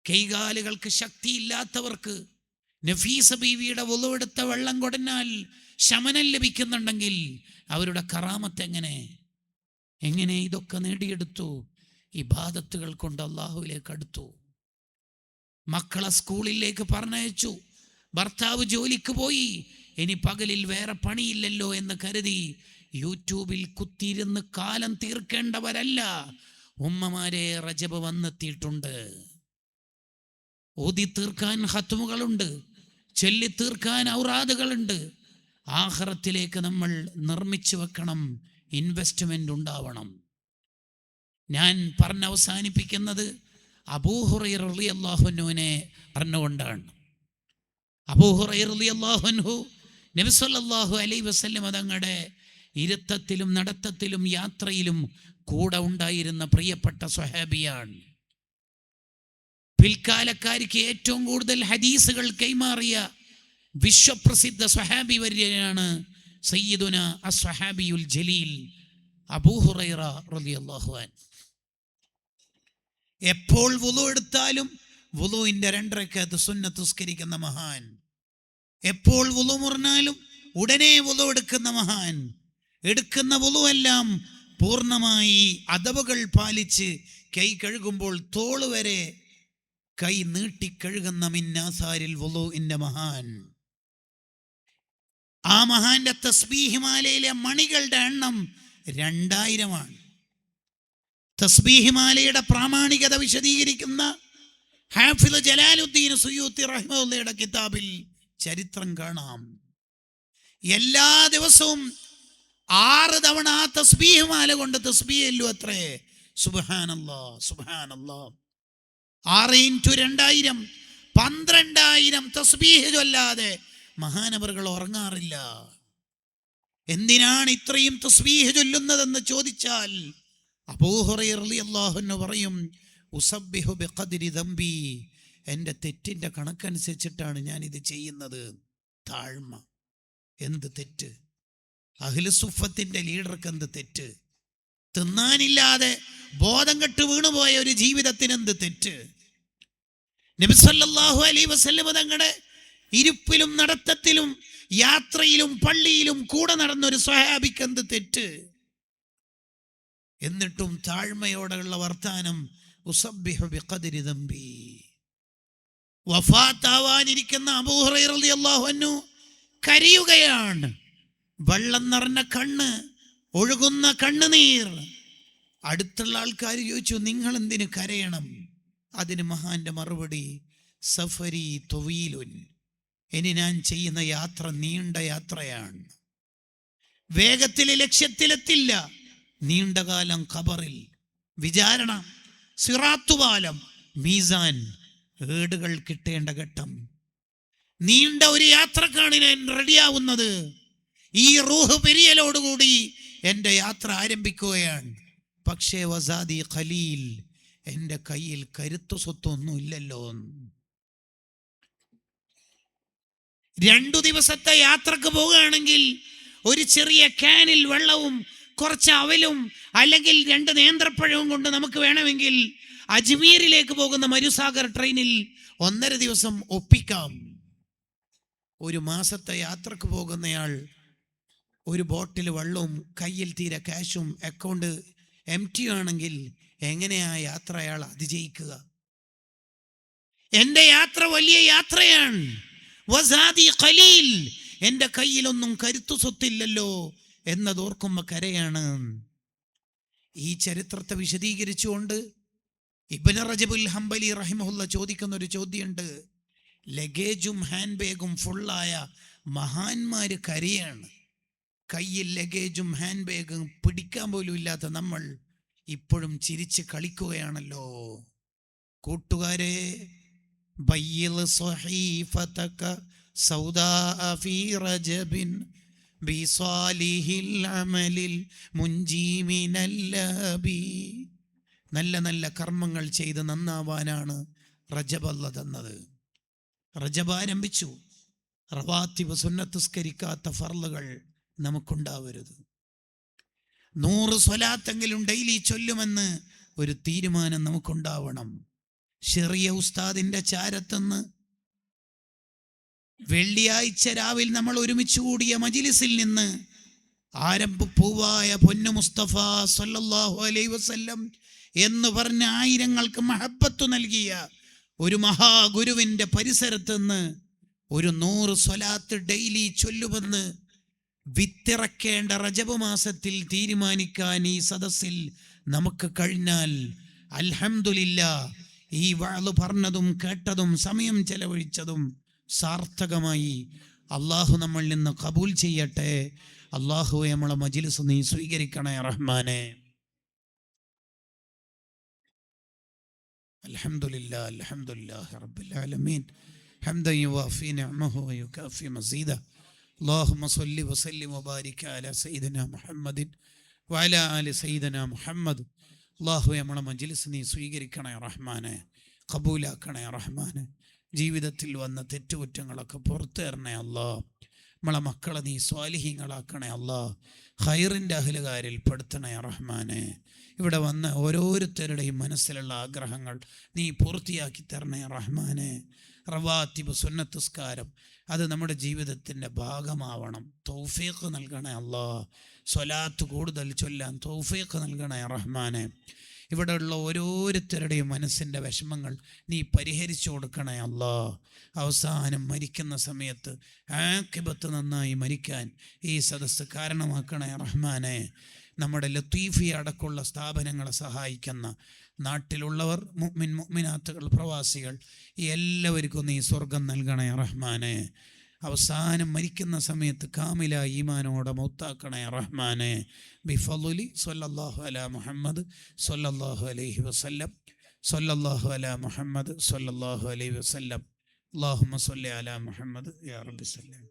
കൈകാലുകൾക്ക് ശക്തിയില്ലാത്തവർക്ക് നഫീസ ബീവിയുടെ വുളുവെടുത്ത വെള്ളം കൊടഞ്ഞാൽ ശമനം ലഭിക്കുന്നുണ്ടെങ്കിൽ അവരുടെ കറാമത്ത് എങ്ങനെ ഇതൊക്കെ നേടിയെടുത്തു? ഇബാദത്തുകൾ കൊണ്ട് അല്ലാഹുവിലേക്ക് അടുത്തു. മക്കളെ സ്കൂളിലേക്ക് പറഞ്ഞയച്ചു, ഭർത്താവ് ജോലിക്ക് പോയി, ഇനി പകലിൽ വേറെ പണിയില്ലല്ലോ എന്ന് കരുതി യൂട്യൂബിൽ കുത്തിയിരുന്ന് കാലം തീർക്കേണ്ടവരല്ല ഉമ്മമാരെ. റജബ് വന്നെത്തിയിട്ടുണ്ട്. ഓതി തീർക്കാൻ ഖത്മുകളുണ്ട്, ചൊല്ലി തീർക്കാൻ ഔറാദുകളുണ്ട്. ആഖിറത്തിലേക്ക് നമ്മൾ നിർമ്മിച്ചു വെക്കണം, ഇൻവെസ്റ്റ്മെന്റ് ഉണ്ടാവണം. ഞാൻ പറഞ്ഞ് അവസാനിപ്പിക്കുന്നത് അബൂ ഹുറൈറ റളിയല്ലാഹു അൻഹുവിനെ പറഞ്ഞുകൊണ്ടാണ്. അബൂ ഹുറൈറ റളിയല്ലാഹു അൻഹു നബി സല്ലല്ലാഹു അലൈഹി വസല്ലം തങ്ങളുടെ ഇരുത്തത്തിലും നടത്തത്തിലും യാത്രയിലും കൂടെ ഉണ്ടായിരുന്ന പ്രിയപ്പെട്ട സ്വഹാബിയാണ്. പിൽക്കാലക്കാർക്ക് ഏറ്റവും കൂടുതൽ ഹദീസുകൾ കൈമാറിയ വിശ്വപ്രസിദ്ധ സ്വഹാബി വര്യനാണ് സയ്യിദുന അസ്വഹാബിയുൽ ജലീൽ അബൂ ഹുറൈറ റളിയല്ലാഹു അൻഹു. എപ്പോൾ വുളു എടുത്താലും വുളുവിന്റെ 2 റക്അത്ത് സുന്നത്ത് നിസ്കരിക്കുന്ന മഹാൻ. എപ്പോൾ വുളു മുറിഞ്ഞാലും ഉടനെ വുളു എടുക്കുന്ന മഹാൻ. എടുക്കുന്ന വുളുവെല്ലാം പൂർണ്ണമായി അദബുകൾ പാലിച്ച് കൈ കഴുകുമ്പോൾ തോള് വരെ കൈ നീട്ടി കഴുകുന്ന മിന്നാസാരിൽ വുളുഇന്റെ മഹാൻ. ആ മഹാന്റെ തസ്ബീഹ് മാലയിലെ മണികളുടെ എണ്ണം 2000 തസ്ബീഹ് മാലയുടെ പ്രാമാണികത വിശദീകരിക്കുന്ന ഹാഫിള് ജലാലുദ്ദീൻ സുയൂത്തി റഹിമഹുള്ളയുടെ കിതാബിൽ ചരിത്രം കാണാം. എല്ലാ ദിവസവും 6 തവണ ആ തസ്ബീഹ് മാല കൊണ്ട് തസ്ബീഹ് ചൊല്ലും അത്രേ. സുബ്ഹാനല്ലാഹ് സുബ്ഹാനല്ലാഹ്. 6 × 2000 12000 തസ്ബീഹ് ചൊല്ലാതെ മഹാനവറുകൾ ഉറങ്ങാറില്ല. എന്തിനാണ് ഇത്രയും തസ്ബീഹ് ചൊല്ലുന്നതെന്ന് ചോദിച്ചാൽ അബൂ ഹുറൈറ റളിയല്ലാഹു അൻഹു പറയും, ഉസബ്ബിഹു ബിഖദ്രി ദംബി, എൻ്റെ തെറ്റിൻ്റെ കണക്കനുസരിച്ചിട്ടാണ് ഞാനിത് ചെയ്യുന്നത്. താഴ്മ. എന്ത് തെറ്റ്? അഹ്ലുസുഫത്തിൻ്റെ ലീഡർക്ക് എന്ത് തെറ്റ്? തിന്നാനില്ലാതെ ബോധം കെട്ട് വീണുപോയ ഒരു ജീവിതത്തിന് എന്ത് തെറ്റ്? നബി സല്ലല്ലാഹു അലൈഹി വസല്ലം തങ്ങളുടെ ഇരുപ്പിലും നടത്തത്തിലും യാത്രയിലും പള്ളിയിലും കൂടെ നടന്നൊരു സ്വഹാബിക്ക് എന്ത് തെറ്റ്? എന്നിട്ടും താഴ്മയോടെയുള്ള വർത്താനം, ഉസബ്ബിഹു ബിഖദ്രി ദംബി. വഫാത്താവാനിരിക്കുന്ന അബൂ ഹുറൈറ റളിയല്ലാഹു അൻഹു കരയുകയാണ്. വെള്ളം നിറഞ്ഞ കണ്ണ്, ഒഴുകുന്ന കണ്ണുനീർ. അടുത്തുള്ള ആൾക്കാർ ചോദിച്ചു, നിങ്ങൾ എന്തിനു കരയണം? അതിന് മഹാന്റെ മറുപടി, സഫരി ത്വീലുൻ, ഇനി ഞാൻ ചെയ്യുന്ന യാത്ര നീണ്ട യാത്രയാണ്. വേഗത്തിൽ ലക്ഷ്യത്തിലെത്തില്ല. നീണ്ടകാലം ഖബറിൽ, വിചാരണ, സിറാത്തുപാലം, മീസാൻ, ഏടുകൾ കിട്ടേണ്ട ഘട്ടം. നീണ്ട ഒരു യാത്രക്കാണ് ഞാൻ റെഡിയാവുന്നത്. ഈ റൂഹ് പിരിയലോടുകൂടി എൻ്റെ യാത്ര ആരംഭിക്കുകയാണ്. പക്ഷേ വസാദി ഖലീൽ, എൻ്റെ കയ്യിൽ കരുത്തു സ്വത്തൊന്നും ഇല്ലല്ലോ. 2 ദിവസത്തെ യാത്രക്ക് പോവുകയാണെങ്കിൽ ഒരു ചെറിയ ക്യാനിൽ വെള്ളവും കുറച്ച് അവലും അല്ലെങ്കിൽ 2 നേന്ത്രപ്പഴവും കൊണ്ട് നമുക്ക് വേണമെങ്കിൽ അജ്മീറിലേക്ക് പോകുന്ന മരുസാഗർ ട്രെയിനിൽ 1.5 ദിവസം ഒപ്പിക്കാം. 1 മാസത്തെ യാത്രക്ക് പോകുന്നയാൾ ഒരു ബോട്ടിൽ വെള്ളവും കയ്യിൽ തീരെ ക്യാഷും അക്കൗണ്ട് എംറ്റി ആണെങ്കിൽ എങ്ങനെയാ യാത്ര അയാൾ അതിജയിക്കുക? എൻ്റെ യാത്ര വലിയ യാത്രയാണ്. വസാദി ഖലീൽ, എൻ്റെ കയ്യിലൊന്നും കരുത്തു സ്വത്തില്ലല്ലോ എന്നതോർക്കുമ്പോൾ കരയാണ്. ഈ ചരിത്രത്തെ വിശദീകരിച്ചുകൊണ്ട് ഇബ്നു റജബുൽ ഹംബലി റഹിമഹുല്ല ചോദിക്കുന്ന ഒരു ചോദ്യമുണ്ട്. ലഗേജും ഹാൻഡ് ബാഗും ഫുള്ളായ മഹാന്മാര് കരയാണ്. കയ്യിൽ ലഗേജും ഹാൻഡ് ബാഗും പിടിക്കാൻ പോലും ഇല്ലാത്ത നമ്മൾ ഇപ്പോഴും ചിരിച്ച് കളിക്കുകയാണല്ലോ. കൂട്ടുകാരെ, ബയ്യിൽ സ്വഹീഫതക സൗദാ ഫീ റജബിൻ ബിസാലിഹിൽ അമലിൽ മുൻജി മിനൽ ലഹബി. നല്ല നല്ല കർമ്മങ്ങൾ ചെയ്ത് നന്നാവാനാണ് റജബ് അല്ലാഹ് തന്നത്. റജബ് ആരംഭിച്ചു. റവാത്തിബ് സുന്നത്തുസ്കരിക്കാത്ത ഫർളുകൾ നമുക്കുണ്ടാവരുത്. 100 സ്വലാത്തെങ്കിലും ഡെയിലി ചൊല്ലുമെന്ന് ഒരു തീരുമാനം നമുക്കുണ്ടാവണം. ഷെറിയ ഉസ്താദിന്റെ ചാരത്തുനിന്ന് വെള്ളിയാഴ്ച രാവിൽ നമ്മൾ ഒരുമിച്ച് കൂടിയ മജിലിസിൽ നിന്ന് ആരംഭപ്പൂവായ പൊന്നു മുസ്തഫ സല്ലല്ലാഹു അലൈഹി വസല്ലം എന്ന് പറഞ്ഞ ആയിരങ്ങൾക്ക് മഹബത്ത് നൽകിയ ഒരു മഹാഗുരുവിൻ്റെ പരിസരത്ത് നിന്ന് ഒരു 100 സ്വലാത്ത് ഡെയിലി ചൊല്ലുമെന്ന് വിത്തിറക്കേണ്ട റജബ് മാസത്തിൽ തീരുമാനിക്കാൻ ഈ സദസ്സിൽ നമുക്ക് കഴിഞ്ഞാൽ അൽഹംദുലില്ലാഹ്, ഈ വഅദ് പറഞ്ഞതും കേട്ടതും സമയം ചെലവഴിച്ചതും സാർത്ഥകമായി. അള്ളാഹു നമ്മളിൽ നിന്ന് കബൂൽ ചെയ്യട്ടെ. അള്ളാഹുവെ, നമ്മളെ മജ്ലിസ് നീ സ്വീകരിക്കണേ റഹ്മാനെ. അൽഹംദുലില്ലാഹ് അൽഹംദുലില്ലാഹി റബ്ബിൽ ആലമീൻ ഹംദൻ യുവാഫി നിഅമഹു വയുകാഫി മസീദ. അല്ലാഹുമ്മ സ്വല്ലി വസല്ലിം വബാരിക് അലാ സയ്യിദിനാ മുഹമ്മദിൻ വഅലാ ആലി സയ്യിദിനാ മുഹമ്മദ്. അല്ലാഹുവേ, നമ്മളെ മജ്ലിസ് നീ സ്വീകരിക്കണേ റഹ്മാനെ, കബൂലാക്കണേ റഹ്മാനെ. ജീവിതത്തിൽ വന്ന തെറ്റുകുറ്റങ്ങളൊക്കെ പുറത്തു തരണേ അല്ലാഹ്. നമ്മളെ മക്കളെ നീ സ്വാലിഹീങ്ങളാക്കണേ അല്ലാഹ്. ഖൈറിൻ്റെ അഹ്ലുകാരിൽ പെടുത്തണേ റഹ്മാനെ. ഇവിടെ വന്ന ഓരോരുത്തരുടെയും മനസ്സിലുള്ള ആഗ്രഹങ്ങൾ നീ പൂർത്തിയാക്കി തരണേ റഹ്മാനെ. റവാത്തിബ് സുന്നത്തുസ്കാരം അത് നമ്മുടെ ജീവിതത്തിൻ്റെ ഭാഗമാവണം. തൗഫീഖ് നൽകണേ അല്ലാഹ്. സ്വലാത്ത് കൂടുതൽ ചൊല്ലാൻ തൗഫീഖ് നൽകണേ റഹ്മാനെ. ഇവിടെയുള്ള ഓരോരുത്തരുടെയും മനസ്സിൻ്റെ വിഷമങ്ങൾ നീ പരിഹരിച്ചു കൊടുക്കണേ അല്ലാഹ്. അവസാനം മരിക്കുന്ന സമയത്ത് ആഖിബത്ത് നന്നായി മരിക്കാൻ ഈ സദസ്സ് കാരണമാക്കണേ റഹ്മാനെ. നമ്മുടെ ലത്തീഫി അടക്കമുള്ള സ്ഥാപനങ്ങളെ സഹായിക്കുന്ന നാട്ടിലുള്ളവർ, മുഅ്മിനാത്തുകൾ, പ്രവാസികൾ, എല്ലാവർക്കും നീ സ്വർഗം നൽകണേ റഹ്മാനെ. അവസാനം മരിക്കുന്ന സമയത്ത് കാമില ഈമാനോടെ മൗത്താക്കണേ റഹ്മാനെ. ബിഫളുലി സ്വല്ലല്ലാഹു അലാ മുഹമ്മദ് സ്വല്ലല്ലാഹു അലൈഹി വസല്ലം സ്വല്ലല്ലാഹു അലാ മുഹമ്മദ് സ്വല്ലല്ലാഹു അലൈഹി വസല്ലം. അല്ലാഹുമ്മ സ്വല്ലി അലാ മുഹമ്മദ് യാ റബ്ബി സല്ലം.